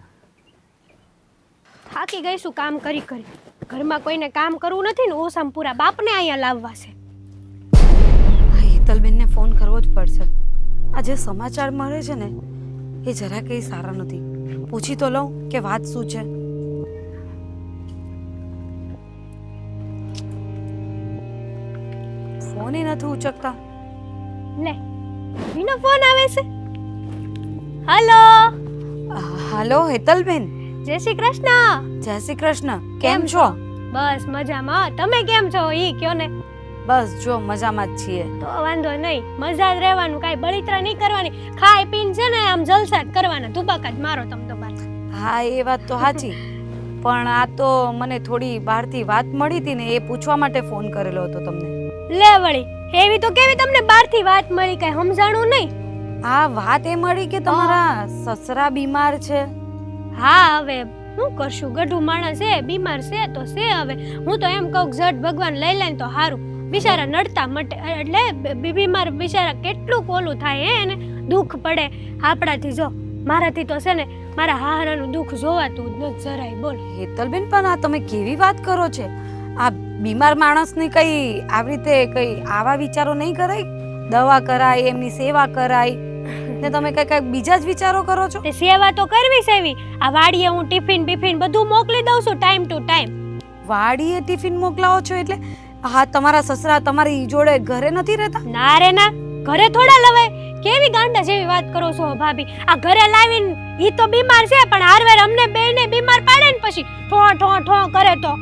થાકી ગઈ શું કામ કરી કરી. ઘરમાં કોઈને કામ કરવું નથી ને ઓસામ પૂરા બાપને અહીંયા લાવવા છે. આ હેતલબેનને ફોન કરવો જ પડશે. આ જે સમાચાર મળે છે ને એ જરા કંઈ સારા નથી. પૂછી તો લઉં કે વાત શું છે. ફોન ય નથી ઉચકતા. લે ભાભીનો ફોન આવે છે. હલો, હાલો હેતલબેન. જય શ્રી કૃષ્ણ. જય શ્રી કૃષ્ણ. કેમ છો? બસ મજામાં. તમે કેમ છો ઈ કયો ને. બસ જો મજામાં જ છીએ. તો વાંધો નહીં, મજા જ રહેવાનું, કાંઈ બળિતરા નહીં કરવાની. ખાઈ પીને છે ને આમ જલસા જ કરવાના, ધુબાકા જ મારો તમ તો બાર. હા એ વાત તો સાચી. પણ આ તો મને થોડી બહારથી વાત મળી હતી ને એ પૂછવા માટે ફોન કરેલો હતો તમને. લે વળી, એવી તો કેવી તમને બહારથી વાત મળી, કાંઈ સમજાણું નહીં. આ વાત એ મળી કે તમારા સસરા બીમાર છે. હા હવે શું કરશું, ગઢું માણસ છે, બીમાર છે તો છે. હવે હું તો એમ કહું ઝટ ભગવાન લઈ લે તો સારું. બિચારા નડતા મટે એટલે બીમાર બિચારા કેટલું કોલું થાય હે, એને દુઃખ પડે આપણાથી. જો મારાથી તો છે ને મારા હાહરાનું દુઃખ જોવાતું જ નથી જરાય. બોલ હેતલબેન, પણ આ તમે કેવી વાત કરો છો? આ બીમાર માણસની કઈ આવી રીતે કઈ આવા વિચારો નહીં કરાય? દવા કરાય, એમની સેવા કરાય ને તમે કઈ બીજા જ વિચારો કરો છો? તે સેવા તો કરવી છે એવી. આ વાડીએ હું ટિફિન બિફિન બધું મોકલી દઉં છું ટાઈમ ટુ ટાઈમ. વાડીએ ટિફિન મોકલાવો છો એટલે હા તમારા સસરા તમારી જોડે ઘરે નથી રહેતા? ના રે ના, ઘરે થોડા લવાય. કેવી ગાંડા જેવી વાત કરો છો ભાભી. આ ઘરે લાવીને ઈ તો બીમાર છે પણ હારવાર અમને બેયને બીમાર પાડે ને પછી ઠો ઠો ઠો કરે તો.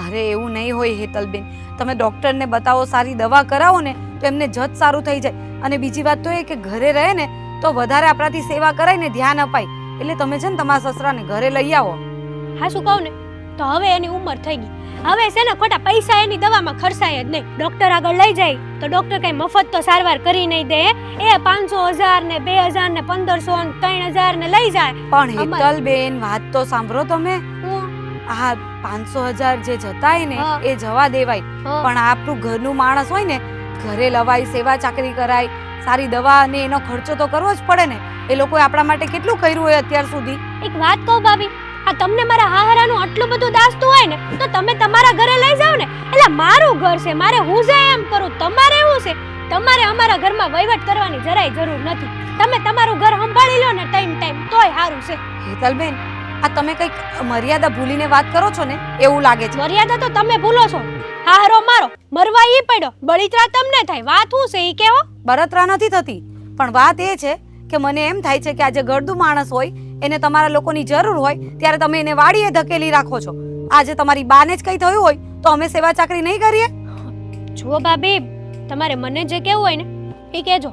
અરે એવું નહીં હોય હેતલબેન. તમે ડોક્ટરને બતાવો, સારી દવા કરાવો ને તો એમને જત સારું થઈ જાય. અને બીજી વાત તો એ કે ઘરે રહે ને તો વધારે આપણાથી સેવા કરાય ને ધ્યાન અપાય. એટલે તમે છે ને તમારા સસરાને ઘરે લઈ આવો. હા શું કહું ને, તો હવે એની ઉંમર થઈ ગઈ. હવે છે ને ખોટા પૈસા એની દવામાં ખર્ચાય જ નહીં. ડોક્ટર આગળ લઈ જાય તો ડોક્ટર કઈ મફત તો સારવાર કરી નહીં દે. એ 500,000 ને 2,000 ને 1,500 ને 3,000 ને લઈ જાય. પણ હેતલબેન વાત તો સાંભળો તમે. આ 500,000 જે જતાય ને હા. એ જવા દેવાય. હા. પણ આપણું ઘરનું માણસ હોય ને ઘરે લવાય, સેવા ચાકરી કરાય, સારી દવા ને એનો ખર્ચો તો કરવો જ પડે ને. એ લોકોએ આપણા માટે કેટલું કર્યું હોય અત્યાર સુધી. એક વાત કહું ભાભી, આ તમને મારા હાહરાનું આટલું બધું દાસતું હોય ને તો તમે તમારા ઘરે લઈ જાઓ ને. એટલે મારું ઘર છે, મારે હું જે એમ કરું. તમારે એવું છે, તમારે અમારા ઘરમાં વહીવટ કરવાની જરાય જરૂર નથી. તમે તમારું ઘર સંભાળી લો ને ટાઈમ ટાઈમ તોય સારું છે. હેતલબેન, આ તમે કઈક મર્યાદા ભૂલીને વાત કરો છો ને એવું લાગે છે. મર્યાદા તો તમે ભૂલો છો. હાહરો મારો મરવા ઈ પડ્યો, બળિતરા તમને થાય. વાત શું છે ઈ કેવો? બળતરા નથી થતી, પણ વાત એ છે કે મને એમ થાય છે કે આજે ગરદું માણસ હોય એને તમારા લોકોની જરૂર હોય ત્યારે તમે એને વાડીએ ધકેલી રાખો છો. આજે તમારી બાને જ કંઈ થયું હોય તો અમે સેવા ચાકરી નહીં કરીએ? જુઓ ભાભી, તમારે મને જે કહેવું હોય ને એ કહેજો,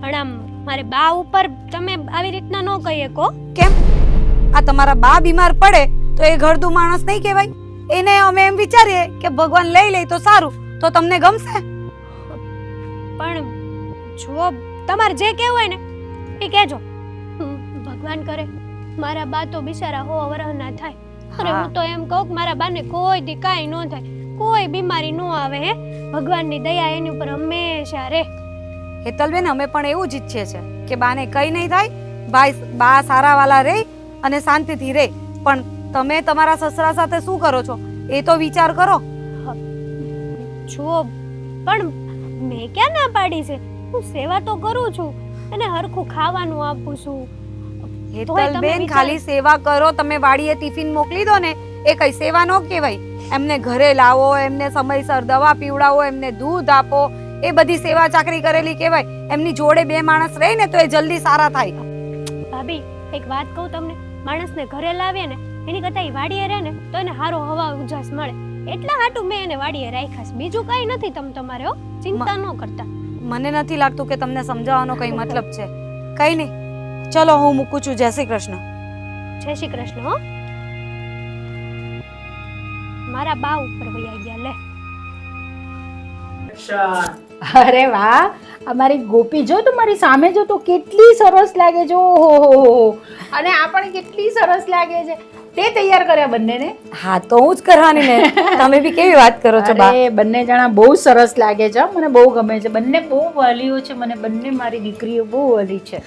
પણ આમ મારે બા ઉપર તમે આવી રીતના ન કહી શકો. કેમ? આ તમારા બા બીમાર પડે તો એ ગરદું માણસ નહીં કહેવાય? એને અમે એમ વિચારીએ કે ભગવાન લઈ લે તો સારું, તો તમને ગમશે? પણ જુઓ, તમારે જે કહેવું હોય ને એ કહેજો. ભગવાન કરે મારા બા તો બિચારા 100 વર્ષના થાય. અરે હા. હું તો એમ કહું કે મારા બાને કોઈ દી કાંઈ ન થાય, કોઈ બીમારી ન આવે. હે ભગવાનની દયા એની ઉપર હંમેશા રહે. હેતલબેન, અમે પણ એવું જ ઈચ્છીએ છે કે બાને કંઈ નહીં થાય, બા સારા વાલા રહે અને શાંતિથી રહે. પણ તમે તમારા સસરા સાથે શું કરો છો એ તો વિચાર કરો. જુઓ, પણ મેં ક્યાં ના પાડી છે? હું સેવા તો કરું છું અને હરખું ખાવાનું આપું છું. હેતલબેન, ખાલી સેવા કરો. તમે વાડીએ ટિફિન મોકલી દો ને એ કઈ સેવા ન કહેવાય. એમને ઘરે લાવો, એમને સમયસર દવા પીવડાવો, એમને દૂધ આપો, એ બધી સેવા ચાકરી કરેલી કહેવાય. એમની જોડે 2 માણસ રહે ને તો એ જલ્દી સારા થાય. ભાભી એક વાત કહું તમને, માણસને ઘરે લાવીએ ને એની કરતા એ વાડીએ રહે ને તો એને સારો હવા ઉજાસ મળે. એટલા હાટું મેં એને વાડીએ રાખ્યા છે. બીજું કઈ નથી. તમારે ચિંતા ન કરતા. મને નથી લાગતું કે તમને સમજાવવાનો કંઈ મતલબ છે. કંઈ નહીં, ચલો હું મૂકું છું. જય શ્રી કૃષ્ણ. જય શ્રી કૃષ્ણ. હો, મારા બા ઉપર વયા ગયા. લે, અરે વાહ, અમારી ગોપી જો તો મારી સામે જો તો કેટલી સરસ લાગે છે. ઓહો, અને આ પણ કેટલી સરસ લાગે છે. તે તૈયાર કર્યા બંનેને? હા, તો હું જ કરવાની ને. તમે બી કેવી વાત કરો છો બા. અરે બંને જણા બહુ સરસ લાગે છે. મને બહુ ગમે છે. બંને બહુ વાલીઓ છે. મને બંને મારી દીકરીઓ બહુ વાલી છે.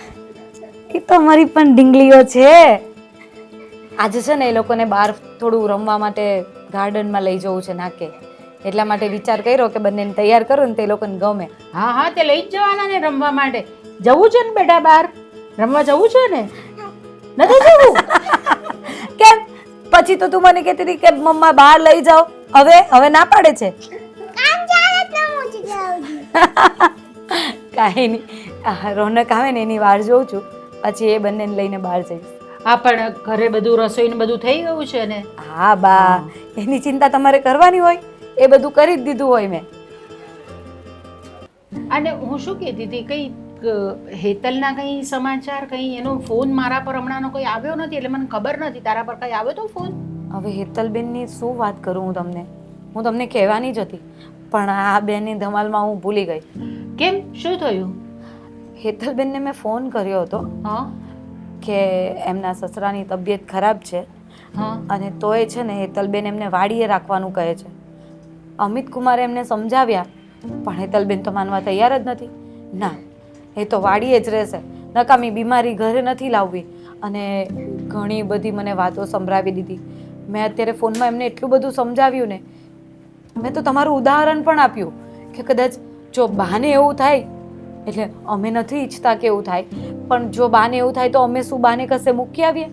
એ તો અમારી પણ ડીંગલીઓ છે. આજે છે ને એ લોકોને બહાર થોડું રમવા માટે ગાર્ડનમાં લઈ જવું છે નાકે, એટલા માટે વિચાર કર્યો કે બંનેને તૈયાર કરું ને તે લોકોને ગમે. હા હા, તે લઈ જ જવાના ને રમવા માટે. જવું છે ને બેટા, બહાર રમવા જવું છે ને? નથી જવું? કેમ? પછી તો તું મને કહેતી હતી કે મમ્મા બહાર લઈ જાઓ. હવે ના પાડે છે. કાંઈ નહીં, રોનક આવે ને એની વાર જોઉં છું, પછી એ બંનેને લઈને બહાર જઈશ. હા, પણ ઘરે બધું રસોઈ ને બધું થઈ ગયું છે ને? હા બા, એની ચિંતા તમારે કરવાની હોય, એ બધું કરી જ દીધું હોય મેં. અને હું શું કહેતી હતી, કઈ હેતલના કઈ સમાચાર, કઈ એનો ફોન મારા પર હમણાંનો કોઈ આવ્યો નથી, એટલે મને ખબર નથી. તારા પર કઈ આવ્યો તો ફોન? હવે હેતલબેનની શું વાત કરું હું તમને કહેવાની જ હતી, પણ આ બેનની ધમાલમાં હું ભૂલી ગઈ. કેમ, શું થયું? હેતલબેનને મેં ફોન કર્યો હતો હા કે એમના સસરાની તબિયત ખરાબ છે, હા અને તોય છે ને હેતલબેન એમને વાડીએ રાખવાનું કહે છે. અમિત કુમારે એમને સમજાવ્યા, પણ હેતલબેન તો માનવા તૈયાર જ નથી. ના, એ તો વાડીએ જ રહેશે, નકામી બીમારી ઘરે નથી લાવવી. અને ઘણી બધી મને વાતો સંભળાવી દીધી. મેં અત્યારે ફોનમાં એમને એટલું બધું સમજાવ્યું ને, મેં તો તમારું ઉદાહરણ પણ આપ્યું કે કદાચ જો બાને એવું થાય, એટલે અમે નથી ઈચ્છતા કે એવું થાય, પણ જો બાને એવું થાય તો અમે શું બાને કશે મૂકી આવીએ?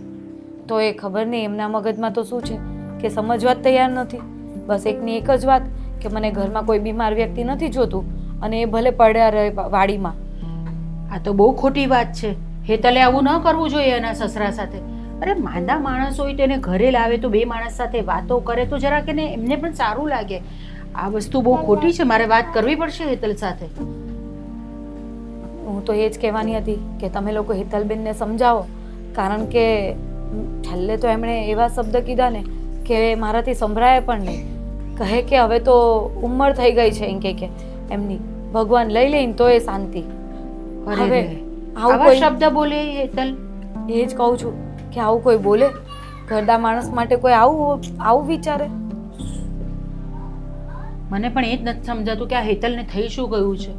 તો એ ખબર નહીં એમના મગજમાં તો શું છે કે સમજવા જ તૈયાર નથી. બસ એકની એક જ વાત કે મને ઘરમાં કોઈ બીમાર વ્યક્તિ નથી જોતું, અને એ ભલે પડ્યા રહે વાડીમાં. આ તો બહુ ખોટી વાત છે. હેતલે આવું ન કરવું જોઈએ એના સસરા સાથે. અરે માંદા માણસ હોય તેને ઘરે લાવે તો બે માણસ સાથે વાતો કરે તો જરાક એને એમને પણ સારું લાગે. આ વસ્તુ બહુ ખોટી છે. મારે વાત કરવી પડશે હેતલ સાથે. હું તો એ જ કહેવાની હતી કે તમે લોકો હેતલબેનને સમજાવો, કારણ કે છેલ્લે તો એમણે એવા શબ્દ કીધા ને કે મારાથી સંભળાય પણ નહીં. કહે કે હવે તો ઉંમર થઈ ગઈ છે, એમ કે એમની ભગવાન લઈ લઈને તો એ શાંતિ. હવે આવું આવા કોઈ શબ્દ બોલે હેતલ? એ જ કહું છું કે આવું કોઈ બોલે? ઘરડા માણસ માટે કોઈ આવું વિચારે? મને પણ એ જ નથી સમજાતું કે આ હેતલને થઈ શું ગયું છે.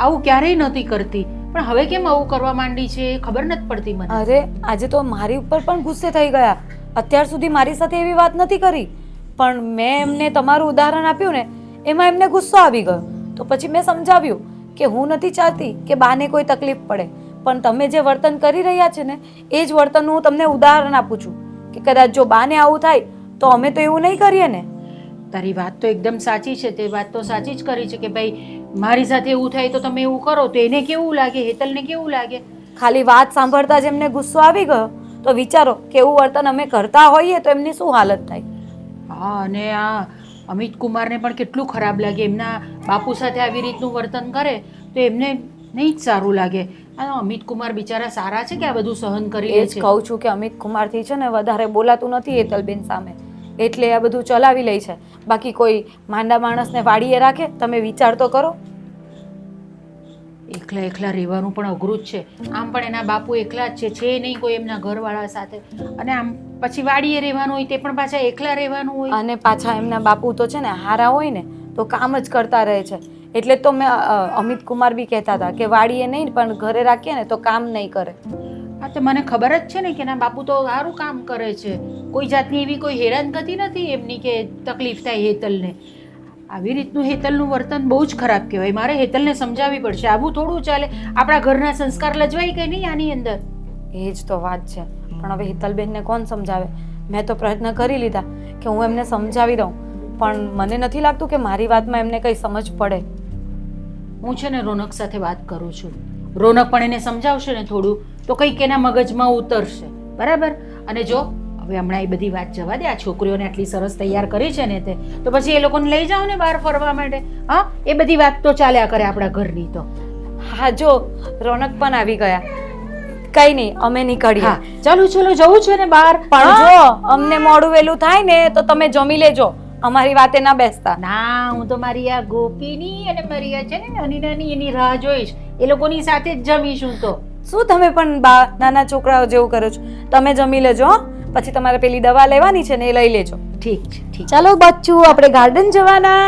આવું ક્યારેય નહોતી કરતી, પણ હવે કેમ આવું કરવા માંડી છે એ ખબર નથી પડતી મને. અરે આજે તો મારી ઉપર પણ ગુસ્સે થઈ ગયા. અત્યાર સુધી મારી સાથે એવી વાત નથી કરી, પણ મેં એમને તમારું ઉદાહરણ આપ્યું ને, એમાં એમને ગુસ્સો આવી ગયો. તો પછી મેં સમજાવ્યું કે હું નથી ચાહતી કે બાને કોઈ તકલીફ પડે, પણ તમે જે વર્તન કરી રહ્યા છે ને એ જ વર્તનનું હું તમને ઉદાહરણ આપું છું કે કદાચ જો બાને આવું થાય તો અમે તો એવું નહીં કરીએ ને. તારી વાત તો એકદમ સાચી છે. તે વાત તો સાચી જ કરી છે કે ભાઈ મારી સાથે એવું થાય તો તમે એવું કરો તો એને કેવું લાગે, હેતલને કેવું લાગે. ખાલી વાત સાંભળતા જ એમને ગુસ્સો આવી ગયો તો વિચારો કે એવું વર્તન અમે કરતા હોઈએ તો એમની શું હાલત થાય. હા, અને આ અમિત કુમારને પણ કેટલું ખરાબ લાગે. એમના બાપુ સાથે આવી રીતનું વર્તન કરે તો એમને નહીં જ સારું લાગે. આ અમિત કુમાર બિચારા સારા છે કે આ બધું સહન કરી એ લે જ છે. કહું છું કે અમિત કુમારથી છે ને વધારે બોલાતું નથી હેતલબેન સામે, એટલે આ બધું ચલાવી લે છે. બાકી કોઈ માંદા માણસને વાડીએ રાખે? તમે વિચાર તો કરો. એકલા એકલા રહેવાનું પણ અઘરું જ છે. આમ પણ એના બાપુ એકલા જ છે નહીં કોઈ એમના ઘરવાળા સાથે, અને આમ પછી વાડીએ રહેવાનું હોય તે પણ પાછા એકલા રહેવાનું હોય. અને પાછા એમના બાપુ તો છે ને હારા હોય ને તો કામ જ કરતા રહે છે. એટલે તો મેં અમિત કુમાર બી કહેતા હતા કે વાડીએ નહીં પણ ઘરે રાખીએ ને તો કામ નહીં કરે. હા, તો મને ખબર જ છે ને કે એના બાપુ તો સારું કામ કરે છે. કોઈ જાતની એવી કોઈ હેરાનગતિ નથી એમની કે તકલીફ થાય હેતલને. આવી રીતનું હેતલનું વર્તન બહુ જ ખરાબ કહેવાય. મારે હેતલને સમજાવવી પડશે. આવું થોડું ચાલે. આપણા ઘરના સંસ્કાર લજવાય કે નહીં આની અંદર? એ જ તો વાત છે. પણ હવે હેતલબેનને કોણ સમજાવે? મેં તો પ્રયત્ન કરી લીધા કે હું એમને સમજાવી દઉં, પણ મને નથી લાગતું કે મારી વાતમાં એમને કંઈ સમજ પડે. હું છે ને રોનક સાથે વાત કરું છું. રોનક પણ એને સમજાવશે ને થોડું તો કંઈક એના મગજમાં ઉતરશે. બરાબર? અને જો હવે હમણાં એ બધી વાત જવા દે. આ છોકરીઓને આટલી સરસ તૈયાર કરી છે ને તે, તો પછી એ લોકોને લઈ જાઓ ને બહાર ફરવા માટે. હા, એ બધી વાત તો ચાલ્યા કરે આપણા ઘરની. તો હા જો રોનક પણ આવી ગયા. કઈ નહીં, અમે નીકળીએ. હા ચાલો ચલો જવું છે ને બહાર. પણ જો અમને મોડું વેલું થાય ને તો તમે જમી લેજો, અમારી વાતે ના બેસતા. ના હું તો મારી આ ગોપીની અને મારી આ છે ને નાની નાની એની રાહ જોઈશ. એ લોકોની સાથે જ જમીશું તો. શું તમે પણ નાના છોકરાઓ જેવું કરો છો? તમે જમી લેજો હો. પછી તમારે પેલી દવા લેવાની છે ને એ લઈ લેજો. ઠીક છે ઠીક. ચાલો બચ્ચું, આપણે ગાર્ડન જવાના.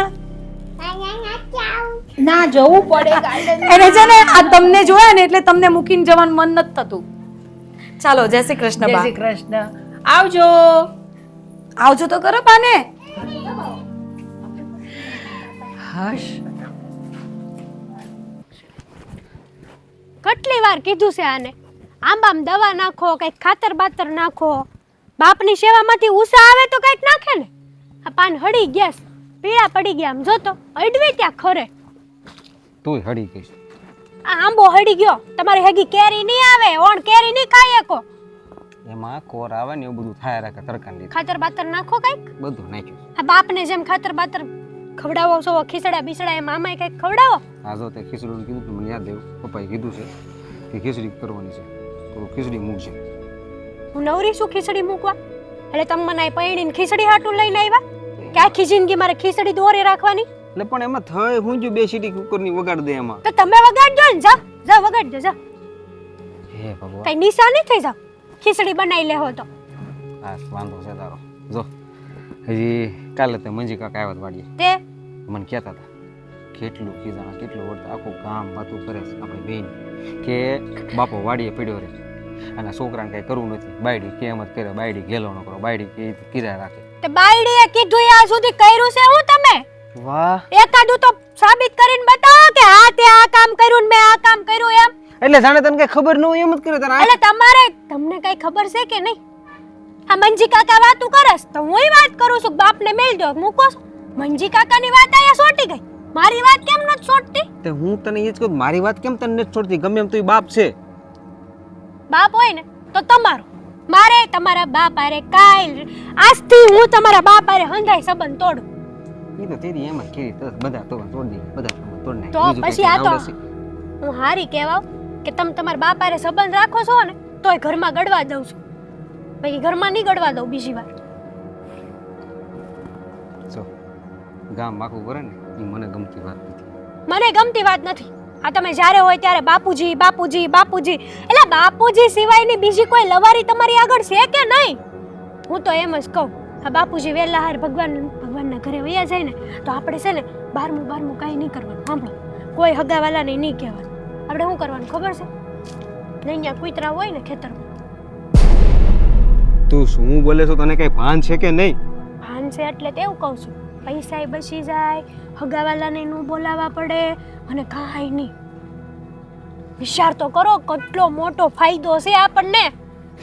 ના જવું પડે ગાર્ડન. એને છે ને આ તમને જોયા ને એટલે તમને મૂકીને જવાનું મન નથી થતું. ચાલો, જય શ્રી કૃષ્ણ જય બા. શ્રી કૃષ્ણ. આવજો. આવજો તો કરો બાને. હશ. કેટલી વાર કીધું છે આને, આંબામ દવા નાખો, કંઈક ખાતર બાતર નાખો. બાપની સેવામાંથી ઉષા આવે તો કંઈક નાખે ને. આ પાન હળી ગયા છે, પીળા પડી ગયા. આમ જો તો અડવે ત્યાં ખરે. તું હળી ગઈશ. આ આંબો હળી ગયો, તમારે હેગી કેરી નહીં આવે, ઓણ કેરી નહીં ખાઈ શકો. એમાં કોર આવે ને એવું બધું થાય રાખે તરકાને લીધે. ખાતર બાતર નાખો કંઈક. બધું નાખ્યું. આ બાપને જેમ ખાતર બાતર ખવડાવો છો, ખીચડા બીસડા એમ આમાંય કંઈક ખવડાવો. આ જો તે ખીચડીનું કીધું તું મને યાદ આવ્યું. પપ્પાએ કીધું છે કે ખીચડી કરવાની છે તો ખીચડી મૂકજે. હું નવરી છું ખીચડી મૂકવા? એટલે તમે મને પૈણીને ખીચડી હાટું લઈને આવ્યા કે આખી જિંદગી મારે ખીચડી દોરે રાખવાની? એટલે પણ એમાં થઈ હું જો 2 સીટી કુકરની વગાડ દે એમાં. તો તમે વગાડજો ને, જાઓ જાઓ વગાડજો જાઓ. હે ભગવાન, કઈ નિશાની થઈ જાવ, ખીચડી બનાવી લેહો તો. આ વાંધો છે તારો. જો હજી કાલે તે મંજી કાકા આવ્યા વાડીએ, તે મને કહેતા હતા કેટલું ખીજાણા કેટલું વળતા આખું ગામ વાતું કરે છે આપણે બેન કે બાપો વાડીએ પડ્યો રહે અને છોકરાને કઈ કરવું નથી. બાયડી કે એમ જ કરે, બાયડી ગેલો ન કરો, બાયડી કે કિરાય રાખે. તે બાયડીએ કીધું આ સુધી કર્યું છે હું તમે? વાહ, એકાદું તો સાબિત કરીને બતાવો કે હા તે આ કામ કર્યું ને મેં આ કામ કર્યું એમ. એટલે જાણે તને કઈ ખબર ન હોય એમ જ કરે તારા. એટલે તમારે તમને કઈ ખબર છે કે નહીં? આ મંજી કાકા વાતું કરસ તો હુંય વાત કરું છું, બાપને મેલ દો મૂકો છો. મંજી કાકાની વાત આયા સોટી ગઈ, મારી વાત કેમ નથી સોટતી? તે હું તને એ જ કહું, મારી વાત કેમ તને નથી છોડતી? ગમે એમ તું બાપ છે. બાપ હોય ને તો તમારો, મારે તમારા બાપ આરે કાલ આજથી હું તમારા બાપ આરે હંધાઈ સંબંધ તોડું. એ તો તેરી એમ જ કરી બધા તો તોડી દે, બધા તોડ નાખે. તો બીજું પછી કઈ આ તો આવડે છે? હું હારી કહેવાવ કે તમે તમારા બાપ આરે સંબંધ રાખો છો ને તોય ઘરમાં ગડવા દઉં છું, બાકી ઘરમાં નહીં ગડવા દઉં બીજી વાર. જો ગામ આખું કરે ને એ મને ગમતી વાત નથી. મને ગમતી વાત નથી. આ તમે જ્યારે હોય ત્યારે બાપુજી બાપુજી બાપુજી, એટલે બાપુજી સિવાયની બીજી કોઈ લવારી તમારી આગળ છે કે નહીં? હું તો એમ જ કહું, આ બાપુજી વહેલા હાર ભગવાનના ઘરે વયા જાય ને તો આપણે છે ને બારમું કાંઈ નહીં કરવાનું. સાંભળો, કોઈ હગાવાલાને નહીં કહેવાનું. આપણે શું કરવાનું ખબર છે? નહીં ત્યાં કૂતરા હોય ને ખેતરમાં. તું શું બોલે છો? તને કઈ ભાન છે કે નહીં? ભાન છે એટલે તેવું કહું છું, પૈસાય બચી જાય, હગાવાલાને નું બોલાવવા પડે અને કાંઈ નહીં. વિચાર તો કરો કેટલો મોટો ફાયદો છે આપણને.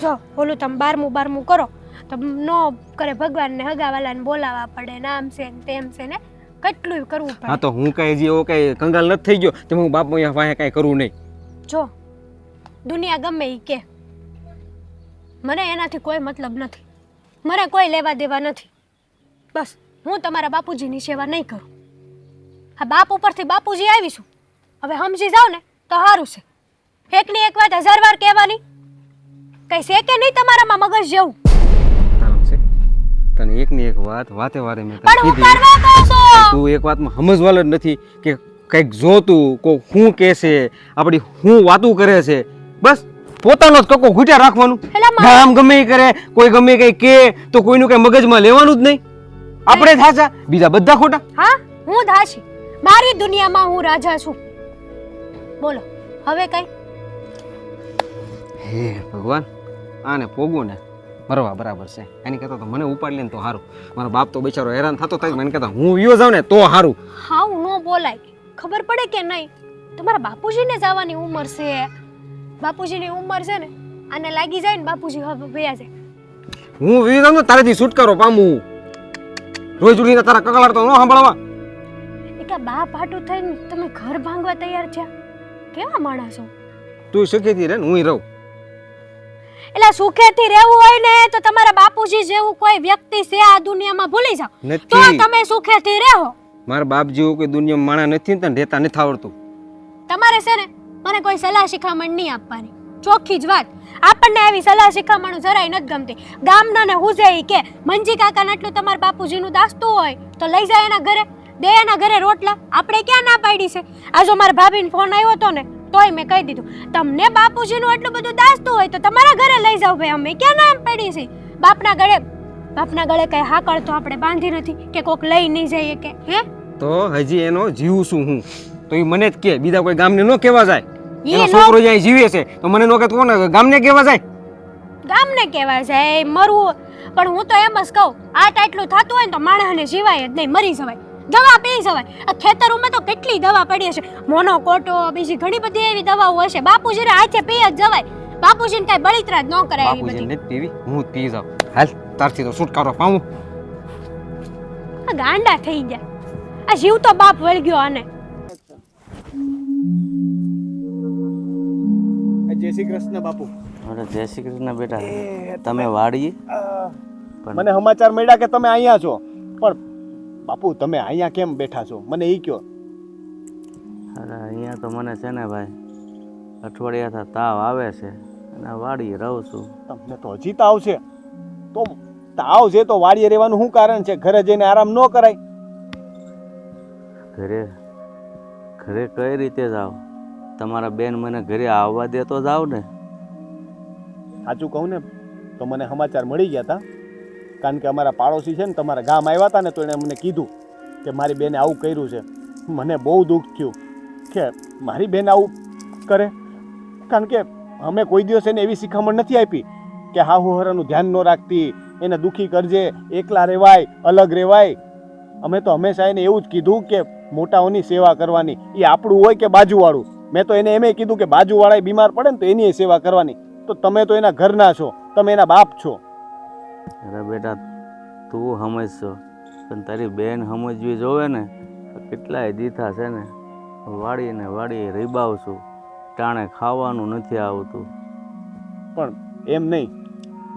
જો ઓલું તમે બારમું કરો તો નો કરે, ભગવાનને હગાવાલાને બોલાવવા પડે, નામ છે ને તેમ છે ને કેટલું કરવું હા પડે. તો હું કઈ હજી એવો કઈ કંગાલ નથી થઈ ગયો તો હું બાપ પાસે કઈ કરું નહીં. જો દુનિયા ગમે ઈ કે, મને એનાથી કોઈ મતલબ નથી, મને કોઈ લેવા દેવા નથી. બસ હું તમારા બાપુજીની સેવા નહીં કરું. આ બાપ ઉપરથી બાપુજી આવીશું, હવે સમજી જાવ ને તો સારું છે. એકની એક વાત 1000 વાર કહેવાની કઈ છે કે નહીં તમારામાં મગજ જેવું? તારું છે તને એકની એક વાત વાતે વારે મેં તને પણ હું કીધી. કરવા કહું છું. તું એક વાતમાં સમજવાલો જ નથી કે કંઈક જોતું કો શું કહેશે, આપણી શું વાતું કરે છે. બસ પોતાનો જ કકો ઘૂંટ્યા રાખવાનું. એલા મારે- આમ ગમે ઈ કરે, કોઈ ગમે કઈ કે તો કોઈનું કઈ મગજમાં લેવાનું જ નહીં. આપણે થાચા, બીજા બધા ખોટા. હા હું દાસી, મારી દુનિયામાં હું રાજા છું. બોલો હવે કઈ? હે ભગવાન, આને પોગું ને મરવા બરાબર છે. એની કરતા તો મને ઉપાડ લે ને તો સારું. મારો બાપ તો બિચારો હેરાન થતો થાય, મને કહેતા હું વિયો જાઉં ને તો સારું. હા નો બોલાય, ખબર પડે કે નહીં? તમારા બાપુજીને જવાની ઉંમર છે, બાપુજીની ઉંમર છે ને આને લાગી જાય ને બાપુજી હવે ભયા જાય. હું વિયો જાઉં ને તારેથી છુટકારો પામું. રોજ ઉડીને તારા કકળાટ તો ન સાંભળવા. એટલે બાપ હાટું થઈને તમે ઘર ભાંગવા તૈયાર થયા? કેવા માણસો! તું સુખેથી રહે ને હું રહું. એટલે સુખેથી રહેવું હોય ને તો તમારા બાપુજી જેવું કોઈ વ્યક્તિ છે આ દુનિયામાં ભૂલી જાઓ તો નથી. તમે સુખેથી રહો. મારા બાપ જેવું કોઈ દુનિયામાં માણા નથી ને તને રહેતા નથી આવડતું. તમારે છે ને મને કોઈ સલાહ શિખામણ નહીં આપવાની. ચોખ્ખી જ વાત. આપણને આવી સલાહ શિખામણ જરાય નથી ગમતી. ગામના ને હું છે કે મંજી કાકાને એટલું તમારા બાપુજીનું દાસ્તું હોય તો લઈ જાય એના ઘરે, દે એના ઘરે રોટલા. આપણે ક્યાં ના પાડી છે? આ જો મારા ભાભીને ફોન આવ્યો હતો ને તોય મેં કહી દીધું, તમને બાપુજીનું એટલું બધું દાસ્તું હોય તો તમારા ઘરે લઈ જાવ ભાઈ. અમે ક્યાં ના પાડી છે? બાપના ગળે કઈ હાકળ તો આપણે બાંધી નથી કે કોક લઈ નહીં જઈએ કે હે? તો હજી એનો જીવ છું હું, તો એ મને જ કે, બીજા કોઈ ગામને ન કહેવા જાય. ઈ એનો નો- છોકરો જ્યાં જીવે છે તો મને નો કે કોને ગામને કહેવા જાય? ગામને કહેવાય છે એ મરવું. પણ હું તો એમ જ કહું, આ ટાઈટલું થતું હોય ને તો માણસને જીવાય જ નહીં, મરી જવાય, દવા પી જવાય. આ ખેતરોમાં તો કેટલી દવા પડી હશે, મોનોકોટો, બીજી ઘણી બધી એવી દવાઓ હશે. બાપુજીને હાથે પી જ જવાય. બાપુજીને કઈ બળિતરા જ ન કરાય એવી બાપુજી બધી. ને પીવી, હું જ પી જાઉં. હાલ તારથી તો છુટકારો પાઉં. આ ગાંડા થઈ ગયા. આ જીવ તો બાપ વળગ્યો આને. જય શ્રી કૃષ્ણ બાપુ. અરે જય શ્રી કૃષ્ણ બેટા. તમે વાડી? મને સમાચાર મળ્યા કે તમે અહીંયા છો, પણ બાપુ તમે અહીંયા કેમ બેઠા છો મને ઈ કયો. અરે અહીંયા તો મને છે ને ભાઈ અઠવાડિયાથી તાવ આવે છે અને વાડીએ રહું છું. તમને તો હજી તાવ છે? તો તાવ છે તો વાડીએ રહેવાનું શું કારણ છે? ઘરે જઈને આરામ ન કરાય? ઘરે ઘરે કઈ રીતે જાવ? તમારા બેન મને ઘરે આવવા દે તો જાવ ને. સાચું કહું ને તો મને સમાચાર મળી ગયા હતા, કારણ કે અમારા પાડોશી છે ને તમારા ગામ આવ્યા હતા ને તો એણે મને કીધું કે મારી બેને આવું કર્યું છે. મને બહુ દુઃખ થયું કે મારી બેન આવું કરે, કારણ કે અમે કોઈ દિવસ એને એવી શિખામણ નથી આપી કે હાહુ હરાનું ધ્યાન ન રાખતી, એને દુઃખી કરજે, એકલા રહેવાય, અલગ રહેવાય. અમે તો હંમેશા એને એવું જ કીધું કે મોટાઓની સેવા કરવાની, એ આપણું હોય કે બાજુવાળું. મેં તો એને એમ કીધું કે બાજુવાળા બીમાર પડે ને તો એની સેવા કરવાની. તો તમે તો એના ઘરના છો, તમે એના બાપ છો. અરે બેટા તું સમજશો પણ તારી બેન સમજવી જોવે ને. કેટલાય દીથા છે ને વાડીએ રીબાવ છું, ટાણે ખાવાનું નથી આવતું. પણ એમ નહીં,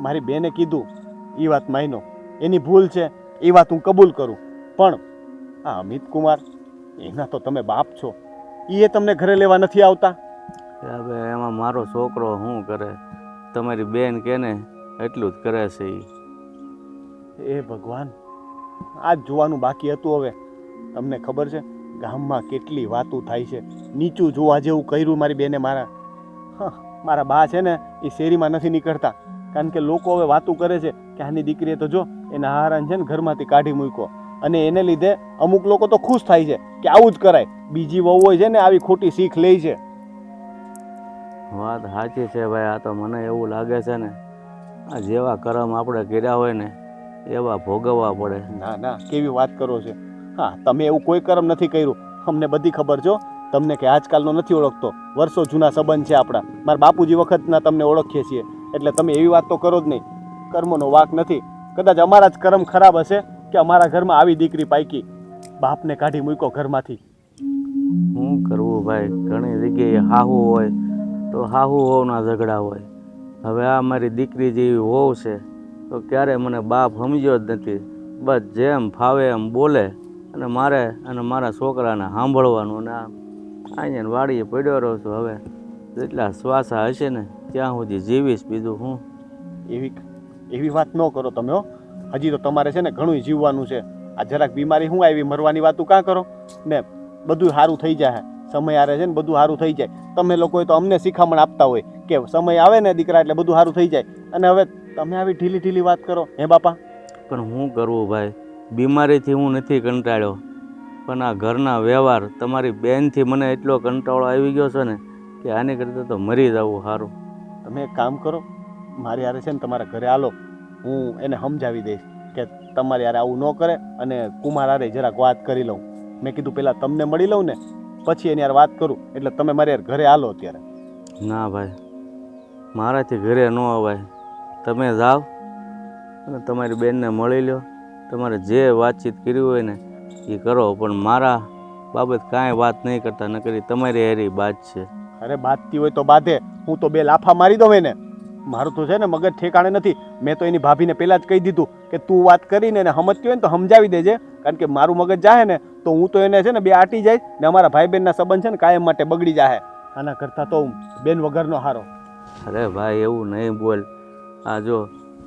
મારી બેને કીધું એ વાત માયનો, એની ભૂલ છે એ વાત હું કબૂલ કરું. પણ આ અમિત કુમાર એના તો તમે બાપ છો, એ તમને ઘરે લેવા નથી આવતા. હવે એમાં મારો છોકરો શું કરે? તમારી બેન કે ને એટલું જ કરે છે ઈ. એ ભગવાન, આ જ જોવાનું બાકી હતું. હવે તમને ખબર છે ગામમાં કેટલી વાતો થાય છે, નીચું જોવા જેવું કર્યું મારી બેને. મારા બા છે ને એ શેરીમાં નથી નીકળતા, કારણ કે લોકો હવે વાતો કરે છે કે આની દીકરીએ તો જો એના હારાને છે ને ઘરમાંથી કાઢી મૂક્યો, અને એને લીધે અમુક લોકો તો ખુશ થાય છે કે આવું જ કરાય. બીજી વહુઓ છે ને આવી ખોટી શીખ લે છે. વાત સાચી છે ભાઈ. આ તો મને એવું લાગે છે ને આ જેવા કરમ આપણે કર્યા હોય ને એવા ભોગવવા પડે. ના ના, કેવી વાત કરો છો? હા, તમે એવું કોઈ કર્મ નથી કર્યું, અમને બધી ખબર છો. તમને કે આજકાલનો નથી ઓળખતો, વર્ષો જૂના સંબંધ છે આપણા. મારા બાપુજી વખતના તમને ઓળખીએ છીએ, એટલે તમે એવી વાત તો કરો જ નહીં. કર્મનો વાંક નથી. કદાચ અમારા જ કર્મ ખરાબ હશે કે અમારા ઘરમાં આવી દીકરી પાકી, બાપને કાઢી મૂક્યો ઘરમાંથી. શું કરવું ભાઈ? ઘણી જગ્યાએ હાહુ હોય તો હાહુ હોવના ઝઘડા હોય. હવે આ મારી દીકરી જેવી હોવ છે તો ક્યારે મને બાપ સમજ્યો જ નથી. બસ જેમ ફાવે એમ બોલે અને મારે અને મારા છોકરાને સાંભળવાનું. અને અહીંયા વાડીએ પડ્યો રહું છું. હવે જેટલા શ્વાસા હશે ને ત્યાં સુધી જીવીશ, બીજું હું. એવી વાત ન કરો તમે હો. હજી તો તમારે છે ને ઘણું જીવવાનું છે. આ જરાક બીમારી શું આવી, મરવાની વાતું કાં કરો ને? બધું સારું થઈ જાય, સમય આવે છે ને બધું સારું થઈ જાય. તમે લોકોએ તો અમને શિખામણ આપતા હોય કે સમય આવે ને દીકરા એટલે બધું સારું થઈ જાય, અને હવે તમે આવી ઢીલી ઢીલી વાત કરો. હે બાપા, પણ શું કરવું ભાઈ? બીમારીથી હું નથી કંટાળ્યો, પણ આ ઘરના વ્યવહાર તમારી બેનથી મને એટલો કંટાળો આવી ગયો છે ને કે આની કરતાં તો મરી જવું સારું. તમે એક કામ કરો, મારી હારે છે ને તમારા ઘરે આલો, હું એને સમજાવી દઈશ કે તમારી હારે આવું ન કરે, અને કુમાર હારે જરાક વાત કરી લઉં. મેં કીધું પહેલાં તમને મળી લઉં ને પછી એની યાર વાત કરું, એટલે તમે મારી યાર ઘરે આલો અત્યારે. ના ભાઈ, મારાથી ઘરે ન અવાય. તમે જાઓ અને તમારી બેનને મળી લો, તમારે જે વાતચીત કરી હોય ને એ કરો, પણ મારા બાબત કાંઈ વાત નહીં કરતા, ન કરી તમારી હારી વાત છે. અરે બાંધતી હોય તો બાંધે, હું તો બે લાફા મારી દઉં એને. મારું તો છે ને મગજ ઠેકાણે નથી. મેં તો એની ભાભીને પહેલાં જ કહી દીધું કે તું વાત કરીને એને સમજતી હોય ને તો સમજાવી દેજે, કારણ કે મારું મગજ જાહે ને તો હું તો એને છે ને બે આટી જાય ને અમારા ભાઈ બહેનના સંબંધ છે ને કાયમ માટે બગડી જાહે. આના કરતાં તો બેન વગરનો હારો. અરે ભાઈ એવું નહીં બોલ. આ જો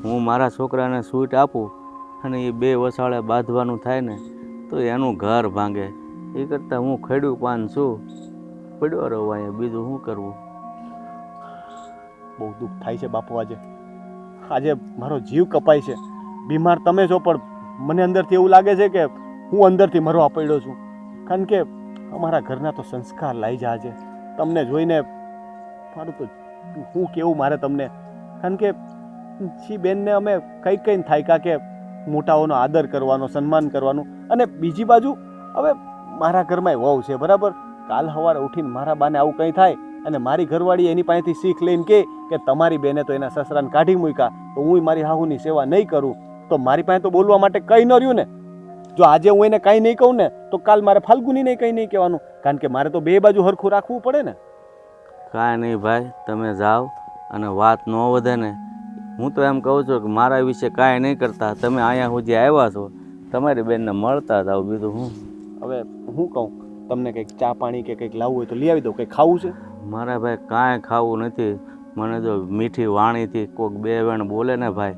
હું મારા છોકરાને સૂટ આપું અને એ 2 વસાળે બાંધવાનું થાય ને તો એનું ઘર ભાંગે. એ કરતાં હું ખેડૂ પાન છું, પડ્યો રહું અહીંયા, બીજું શું કરવું. બહુ દુઃખ થાય છે બાપુ. આજે મારો જીવ કપાય છે. બીમાર તમે છો પણ મને અંદરથી એવું લાગે છે કે હું અંદરથી મરવા પડ્યો છું. કારણ કે અમારા ઘરના તો સંસ્કાર લાઈ જા છે. તમને જોઈને મારું તો હું કેવું મારે તમને. કારણ કે જી બેનને અમે કંઈ થાય કે મોટાઓનો આદર કરવાનો, સન્માન કરવાનું. અને બીજી બાજુ હવે મારા ઘરમાં વહુ છે બરાબર. કાલ સવારે ઉઠીને મારા બાને આવું કંઈ થાય અને મારી ઘરવાળી એની પાસેથી શીખ લઈને કે તમારી બેને તો એના સસરાને કાઢી મૂક્યા, તો હું મારી હાહુની સેવા નહીં કરું, તો મારી પાસે તો બોલવા માટે કંઈ ન રહ્યું ને. જો આજે હું એને કંઈ નહીં કહું ને તો કાલ મારે ફાલ્ગુનીને કંઈ નહીં કહેવાનું. કારણ કે મારે તો 2 બાજુ હરખું રાખવું પડે ને. કાંઈ નહીં ભાઈ, તમે જાઓ અને વાત ન વધે ને. હું તો એમ કહું છું કે મારા વિશે કાંઈ નહીં કરતા, તમે અહીંયા સુધી આવ્યા છો, તમારી બેનને મળતા જાઓ, બીજું હું. હવે હું કહું તમને, કંઈક ચા પાણી કે કંઈક લાવવું હોય તો લઈ આવી દઉં. કંઈક ખાવું છે? મારે ભાઈ કાંઈ ખાવું નથી. મને જો મીઠી વાણીથી કોઈક 2 વેણ બોલે ને ભાઈ,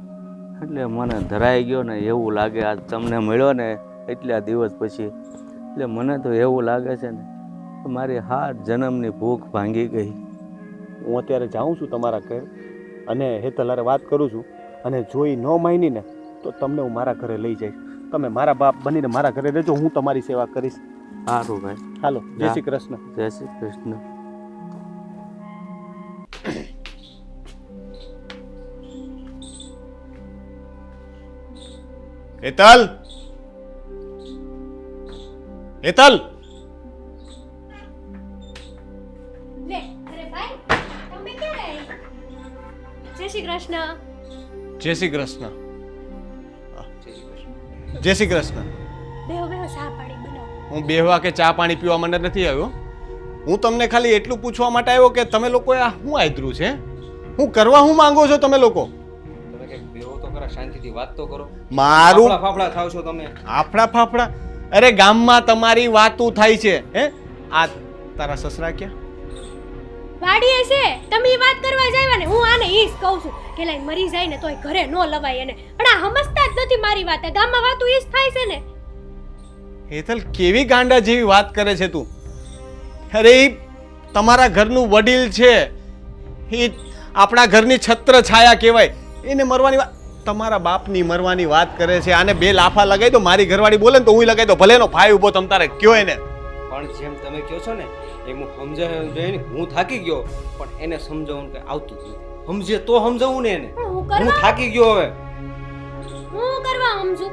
એટલે મને ધરાઈ ગયો ને એવું લાગે. આજ તમને મળ્યો ને એટલા દિવસ પછી, એટલે મને તો એવું લાગે છે ને કે મારી 7 જન્મની ભૂખ ભાંગી ગઈ. હું અત્યારે જાઉં છું તમારા ઘરે અને હેતલારે વાત કરું છું, અને જોઈ ન માની ને તો તમને હું મારા ઘરે લઈ જઈશ. તમે મારા બાપ બનીને મારા ઘરે રહેજો, હું તમારી સેવા કરીશ. સારું ભાઈ, હાલો, જય શ્રી કૃષ્ણ. જય શ્રી કૃષ્ણ. હેતલ, હેતલ, લે અરે ભાઈ તમે ક્યારે? જય શ્રી કૃષ્ણ. જય શ્રી કૃષ્ણ. જય શ્રી કૃષ્ણ. બેહો બેહો, ચા પાણી બનાવો. હું બેહવા કે ચા પાણી પીવા માટે નથી આવ્યો. હું તમને ખાલી એટલું પૂછવા માટે આવ્યો કે તમે લોકો આ શું આદરું છે? હું કરવા હું માંગો છો તમે લોકો? તમે કંઈક બેહો તો ખરા, શાંતિથી વાત તો કરો. મારું ફાફડા થાવ છો તમે. ફાફડા ફાફડા? અરે ગામમાં તમારી વાતું થાય છે. હે, આ તારા સસરા ક્યાં? વાડીએ છે. તમે ઈ વાત કરવા જ આવ્યા ને. હું આને ઈ જ કહું છું કે લાઈ મરી જાય ને તોય ઘરે ન લવાય એને. પણ આ સમજતા જ નથી મારી વાત. આ ગામમાં વાતું ઈ જ થાય છે ને. હેતલ, કેવી ગાંડા જેવી વાત કરે છે તું? અરે ઈ તમારા ઘરનું વડીલ છે, એ આપણા ઘરની છત્ર છાયા કહેવાય. એને મરવાની વાત, તમારા બાપની મરવાની વાત કરે છે. આને 2 લાફા લગાવી દો, મારી ઘરવાળી બોલે ને તો હું લગાવી દો. ભલે એનો ભાઈ ઉભો તમ તારે કયો એને. પણ જેમ તમે કહો છો ને એમ હું સમજાવીને હું થાકી ગયો, પણ એને સમજાવવાનું કે આવતું જ નથી. સમજે તો સમજાવું ને એને. પણ હું હું કરવા થાકી ગયો હવે. હું કરવા સમજુ?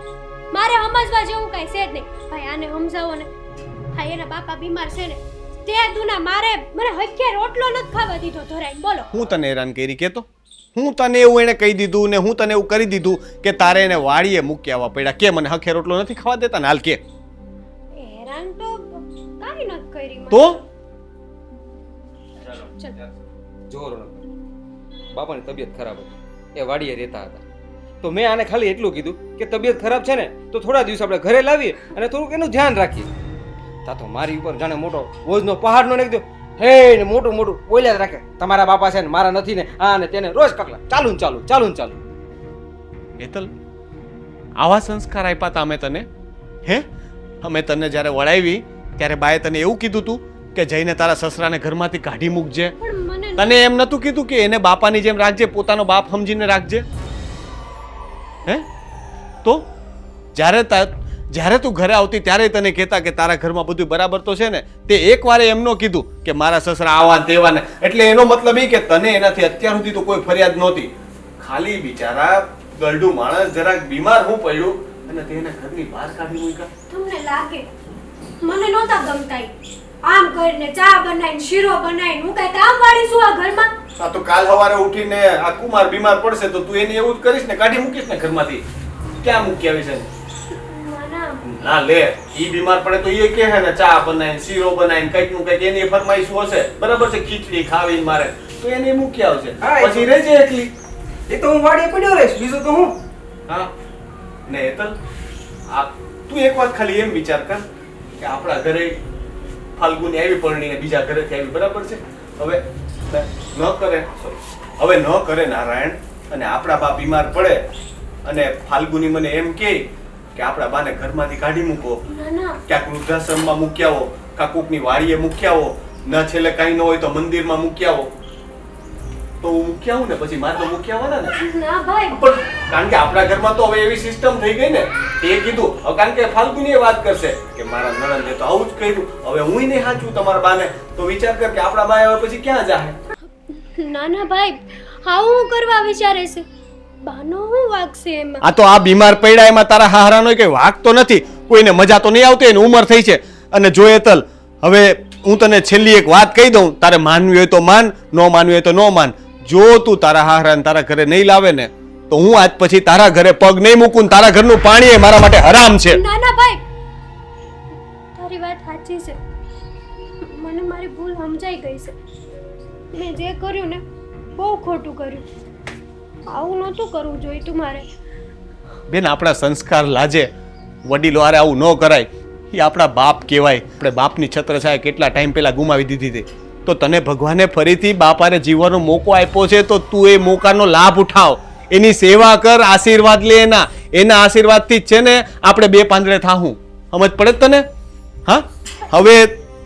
મારે સમજવા જેવું કાંઈ છે જ નહીં. ભાઈ આને સમજાવો ને. હા, એના બાપા બીમાર છે ને તે દુના મારે મને હક્કે રોટલો નથી ખાવા દીધો ધરાઈને. બોલો હું તને હેરાન કરી કેતો? હું તને એવું એને કહી દીધું ને હું તને એવું કરી દીધું કે તારે એને વાડીએ મૂકી આવવા પડ્યા કે મને હખે રોટલો નથી ખાવા દેતા ને? હાલ કે હેરાન તો કાંઈ નથી કરી મને. તો ચાલ. જો બાપાની તબિયત ખરાબ હતી, એ વાડીએ રહેતા હતા, તો મેં આને ખાલી એટલું કીધું કે તબિયત ખરાબ છે ને તો થોડા દિવસ આપણે ઘરે લાવીએ અને થોડુંક એનું ધ્યાન રાખીએ. તા તો મારી ઉપર જાણે મોટો બોજનો પહાડ નો નાખી દો. હે ને મોટું મોટું બોલ્યા જ રાખે, તમારા બાપા છે ને મારા નથી ને આ ને તેને રોજ કકલા ચાલુ ને ચાલુ ચાલુ ને ચાલુ. હેતલ, આવા સંસ્કાર આપ્યા તા અમે તને? હે, અમે તને જ્યારે વળાવી ત્યારે બાએ તને એવું કીધું તું કે જઈને તારા સસરાને ઘરમાંથી કાઢી મૂકજે? પણ મને તને એમ નતું કીધું કે એને બાપાની જેમ રાખજે, પોતાનો બાપ સમજીને રાખજે? હે, તો જ્યારે તું ઘરે આવતી ત્યારે તને કહેતા કે તારા ઘરમાં બધું બરાબર તો છે ને? તે એકવાર એમનો કીધું કે મારા સસરા આવા તેવા ને, એટલે એનો મતલબ એ કે તને એનાથી અત્યાર સુધી તો કોઈ ફરિયાદ નહોતી. ખાલી બિચારા ગરડું માણસ જરાક બીમાર હું પડ્યું અને તેને ઘરની બહાર કાઢી મૂક્યા. તમને લાગે મને નહોતા ગમતા ઈ. આમ કરીને ચા બનાવીને શીરો બનાવીને હું કઈ કામ વાળી છું આ ઘરમાં? આ તો કાલ સવારે ઉઠીને આ કુમાર બીમાર પડશે તો તું એને એવું જ કરીશ ને, કાઢી મૂકીશ ને ઘરમાંથી? ક્યાં મૂકી આવી છે? ના લે, ઈ બીમાર પડે તો એ કહે ને ચા બનાવીને શીરો બનાવીને કંઈક નું કંઈક એની ફરમાઈશ હશે, બરાબર છે? ખીચડી ખાવીને મારે તો એને મૂકી આવશે, પછી રહેજે એકલી. એ તો હું વાડીએ પડ્યો રહીશ, બીજું તો હું. હા ને હેતલ, આ તું એક વાત ખાલી એમ વિચાર કર કે આપણા ઘરે ફાલ્ગુની આવી પરણીને બીજા ઘરેથી આવી, બરાબર છે? હવે ન કરે હવે ન કરે નારાયણ, અને આપણા બા બીમાર પડે અને ફાલ્ગુની મને એમ કહે કે આપણા બાને ઘરમાંથી કાઢી મૂકો, ના ના ક્યાંક વૃદ્ધાશ્રમમાં મૂકી આવો, કાં કોકની વાડીએ મૂકી આવો, ન છેલ્લે કાંઈ ન હોય તો મંદિરમાં મૂકી આવો, તો હું મૂકી આવું ને પછી મારે તો મૂકી આવવાના ને. ના ભાઈ, પણ કારણ કે આપણા ઘરમાં તો હવે એવી સિસ્ટમ થઈ ગઈ ને, એ કીધું હવે કારણ કે ફાલ્ગુની એ વાત કરશે કે મારા નણંદે તો આવું જ કર્યું, હવે હું નહીં સાચું તમારા બાને, તો વિચાર કર કે આપણા બા હવે પછી ક્યાં જાહે. ના ના ભાઈ, આવું હું કરવા વિચારે છે? બાનો હું વાગશે એમાં? આ તો આ બીમાર પડ્યા એમાં તારા હારાનો કઈ વાક તો નથી, કોઈને મજા તો નહીં આવતી, એની ઉંમર થઈ છે. અને જો એતલ, હવે હું તને છેલ્લી એક વાત કહી દઉં, તારે માનવી હોય તો માન, ન માનવી હોય તો ન માન. જો તું તારા હારાને તારા ઘરે નહીં લાવે ને તો હું આજ પછી તારા ઘરે પગ નહીં મૂકું, ને તારા ઘરનું પાણી એ મારા માટે હરામ છે. ના ના ભાઈ, તારી વાત સાચી છે, મને મારી ભૂલ સમજાઈ ગઈ છે. મેં જે કર્યું ને બહુ ખોટું કર્યું, આવું નહોતું કરવું જોઈતું મારે. બેન, આપણા સંસ્કાર લાજે, વડીલો હારે આવું ન કરાય, એ આપણા બાપ કહેવાય. આપણે બાપની છત્રછાયા કેટલા ટાઈમ પહેલા ગુમાવી દીધી હતી, તો તને ભગવાને ફરીથી બાપ હારે જીવવાનો મોકો આપ્યો છે, તો તું એ મોકાનો લાભ ઉઠાવ, એની સેવા કર, આશીર્વાદ લે એના આશીર્વાદથી જ છે ને આપણે બે પાંદડે થાહું. સમજ પડે જ તને? હા, હવે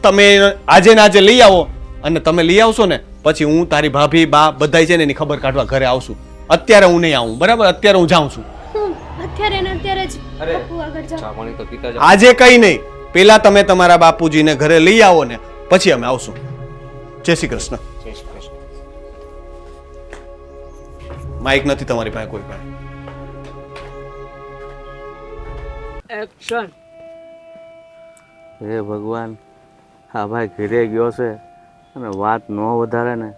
તમે આજે ને આજે લઈ આવો, અને તમે લઈ આવશો ને પછી હું તારી ભાભી બા બધાય છે ને એની ખબર કાઢવા ઘરે આવશું. અત્યારે હું નહીં આવું, બરાબર? અત્યારે હું જાઉં છું. અત્યારે ને અત્યારે જ અરે, બાપુ આગળ જાઓ. ચા પાણી તો પીતા જાઓ. આજે કઈ નહીં, પેલા તમે તમારા બાપુજીને ઘરે લઈ આવો ને પછી અમે આવશું. જય શ્રી કૃષ્ણ. જય શ્રી કૃષ્ણ. માઇક નથી તમારી પાસે કોઈ પાસે? હે ભગવાન, હા ભાઈ ઘરે ગયો છે અને વાત ન વધારે ને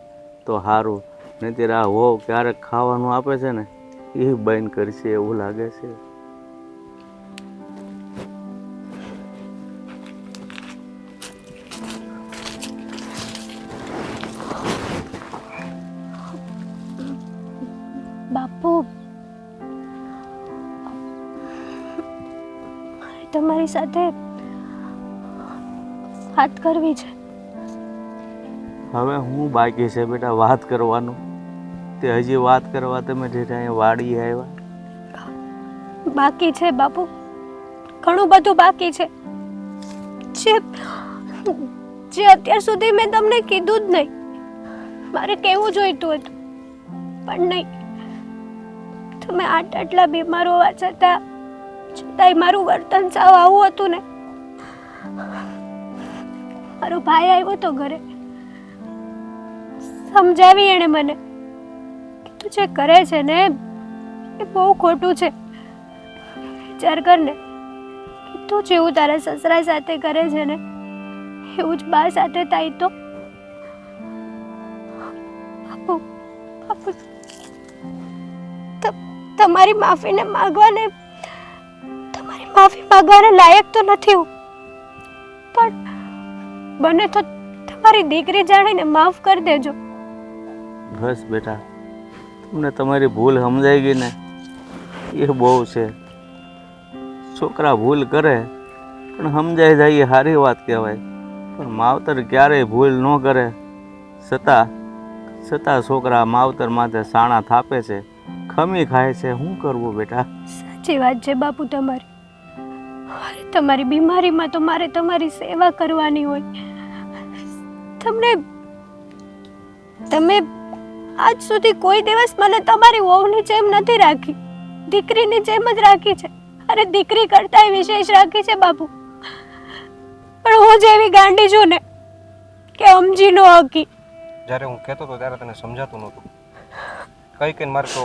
તો સારું, નહીંતર આ હો ક્યારેક ખાવાનું આપે છે ને એ બંધ કરશે એવું લાગે છે. બાપુ, મારે તમારી સાથે વાત કરવી છે. હવે હું બાકી છે બેટા વાત કરવાનું? તે હજી વાત કરવા તમે ઠેઠ અહીંયા વાડી આવ્યા? બાકી છે બાપુ, ઘણું બધું બાકી છે, જે અત્યાર સુધી મેં તમને કીધું જ નહીં. મારે કહેવું જોઈતું હતું પણ નહીં. તમે આટલા બીમાર હોવા છતાંય મારું વર્તન સાવ આવું હતું ને. મારો ભાઈ આવ્યો તો ઘરે, સમજાવી એણે મને કે તું જે કરે છે ને એ બહુ ખોટું છે. વિચાર કર ને કે તું જેવું તારા સસરા સાથે કરે છે ને એવું જ બા સાથે થાય તો. બાપુ, બાપુ, તમારી માફી માંગવાને લાયક તો નથી હું, પણ બને તો તમારી દીકરી જાણીને માફ કરી દેજો. બસ બેટા, તમને તમારી ભૂલ સમજાઈ ગઈ ને એ બહુ છે. છોકરા ભૂલ કરે પણ સમજાઈ જાય એ સારી વાત કહેવાય, પણ માવતર ક્યારેય ભૂલ ન કરે છતાં છોકરા માવતર માથે સાણા થાપે છે, ખમી ખાય છે. શું કરવું બેટા? સાચી વાત છે બાપુ તમારી. તમારી બીમારીમાં તો મારે તમારી સેવા કરવાની હોય. તમે આજ સુધી કોઈ દિવસ મને તમારી વહુની જેમ નથી રાખી, દીકરીની જેમ જ રાખી છે. અરે દીકરી કરતાંય વિશેષ રાખી છે બાપુ. પણ હું જેવી ગાંડી છું ને કે સમજી ન હકી. જ્યારે હું કહેતો હતો ત્યારે તને સમજાતું નહોતું, કઈ મારે તો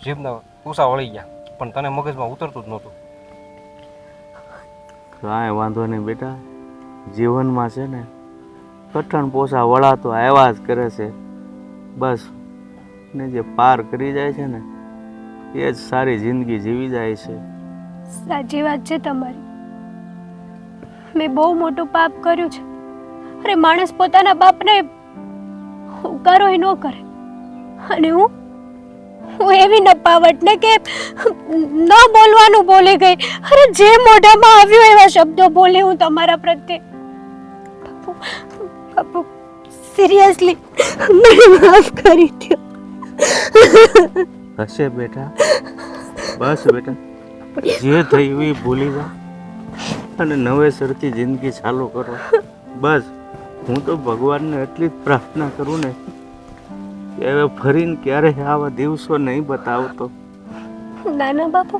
જીભના પૂસા વળી ગયા, પણ તને મગજમાં ઉતરતું જ નહોતું. કાંઈ વાંધો નહીં બેટા, જીવનમાં છે ને કઠણ પોસા વળાતો આવ્યા જ કરે છે. બસ ને જે પાર કરી જાય છે ને એ જ સારી જિંદગી જીવી જાય છે. સાચી વાત છે તમારી. મેં બહુ મોટું પાપ કર્યું છે. અરે માણસ પોતાના બાપને હુંકારો ન કરે, અને હું એવી નપાવટ ને કે ન બોલવાનું બોલી ગઈ. અરે જે મોઢામાં આવ્યું એવા શબ્દો બોલી હું તમારા પ્રત્યે. બાપુ, સિરિયસલી મને માફ કરી દો. હશે બેટા, બસ બેટા, જે થયું એ ભૂલી જા અને નવેસરથી જિંદગી ચાલુ કરો. બસ હું તો ભગવાનને એટલી જ પ્રાર્થના કરું ને કે હવે ફરીને ક્યારેય આવા દિવસો નહીં બતાવતો. નાના બાપુ,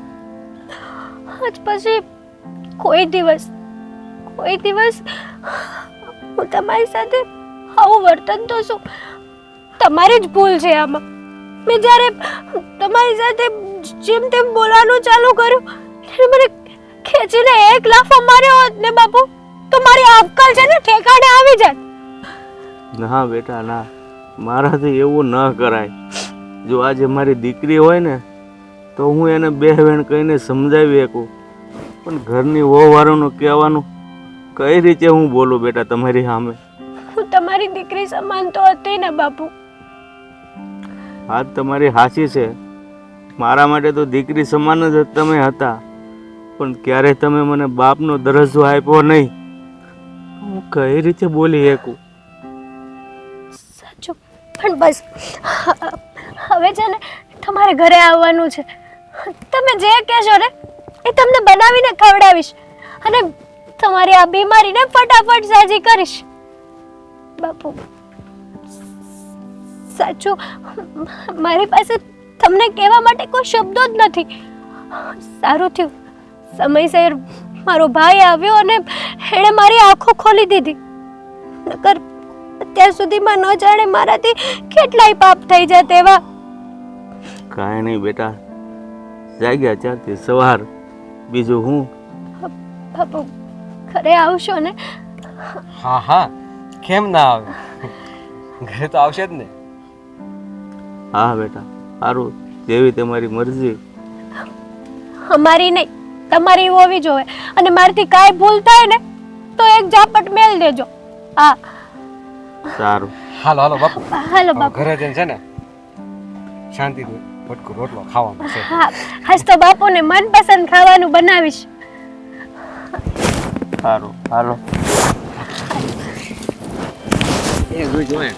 આજ પછી કોઈ દિવસ હું તમારી સાથે આવું વર્તન તો શું, તમારી જ ભૂલ છે આમાં. મેં જ્યારે તમારી સાથે જેમ તેમ બોલવાનું ચાલુ કર્યું ત્યારે મને ખેંચીને એક લાફો માર્યો હોત ને બાપુ, તો મારી અક્કલ છે ને ઠેકાણે આવી જાત. ના બેટા ના, મારાથી એવું ન કરાય. જો આજે મારી દીકરી હોય ને તો હું એને બે વેણ કહીને સમજાવી શકું, પણ ઘરની વહુવારોનું કહેવાનું કઈ રીતે હું બોલું બેટા તમારી સામે? હું તમારી દીકરી સમાન તો હતી ને બાપુ. વાત તમારી સાચી છે, મારા માટે તો દીકરી સમાન જ તમે હતા, પણ ક્યારે તમે મને બાપનો દરજ્જો આપ્યો નહીં. હું કઈ રીતે બોલી શકું? સાચું, પણ બસ હવે છે ને તમારે ઘરે આવવાનું છે. તમે જે કહેશો ને એ તમને બનાવીને ખવડાવીશ અને તમારી આ બીમારીને ફટાફટ સાજી કરીશ. બાપુ સાચું, મારી પાસે તમને કહેવા માટે કોઈ શબ્દો જ નથી. સારું થયું સમયસર મારો ભાઈ આવ્યો અને એણે મારી આંખો ખોલી દીધી. નકર અત્યાર સુધીમાં ન જાણે મારાથી કેટલાય પાપ થઈ જાય તેવા. કાંઈ નહીં બેટા, જાગ્યા ચારથી સવાર, બીજું હું. બાપુ ઘરે આવશો ને? હા હા, કેમ ના આવે, ઘરે તો આવશે જ ને. હા બેટા, સારું, જેવી તમારી મરજી. અમારી નહીં, તમારી હોવી જોઈએ. અને મારથી કાંઈ ભૂલ થાય ને તો એક ઝાપટ મેલ દેજો. હા સારું. હાલો હાલો બાપુ, હાલો બાપુ. ઘરે જઈને છે ને શાંતિથી ભટકો રોટલો ખાવાનો છે. હા આજ તો બાપુને મનપસંદ ખાવાનું બનાવીશ. સારું, હાલો. એ જોઈ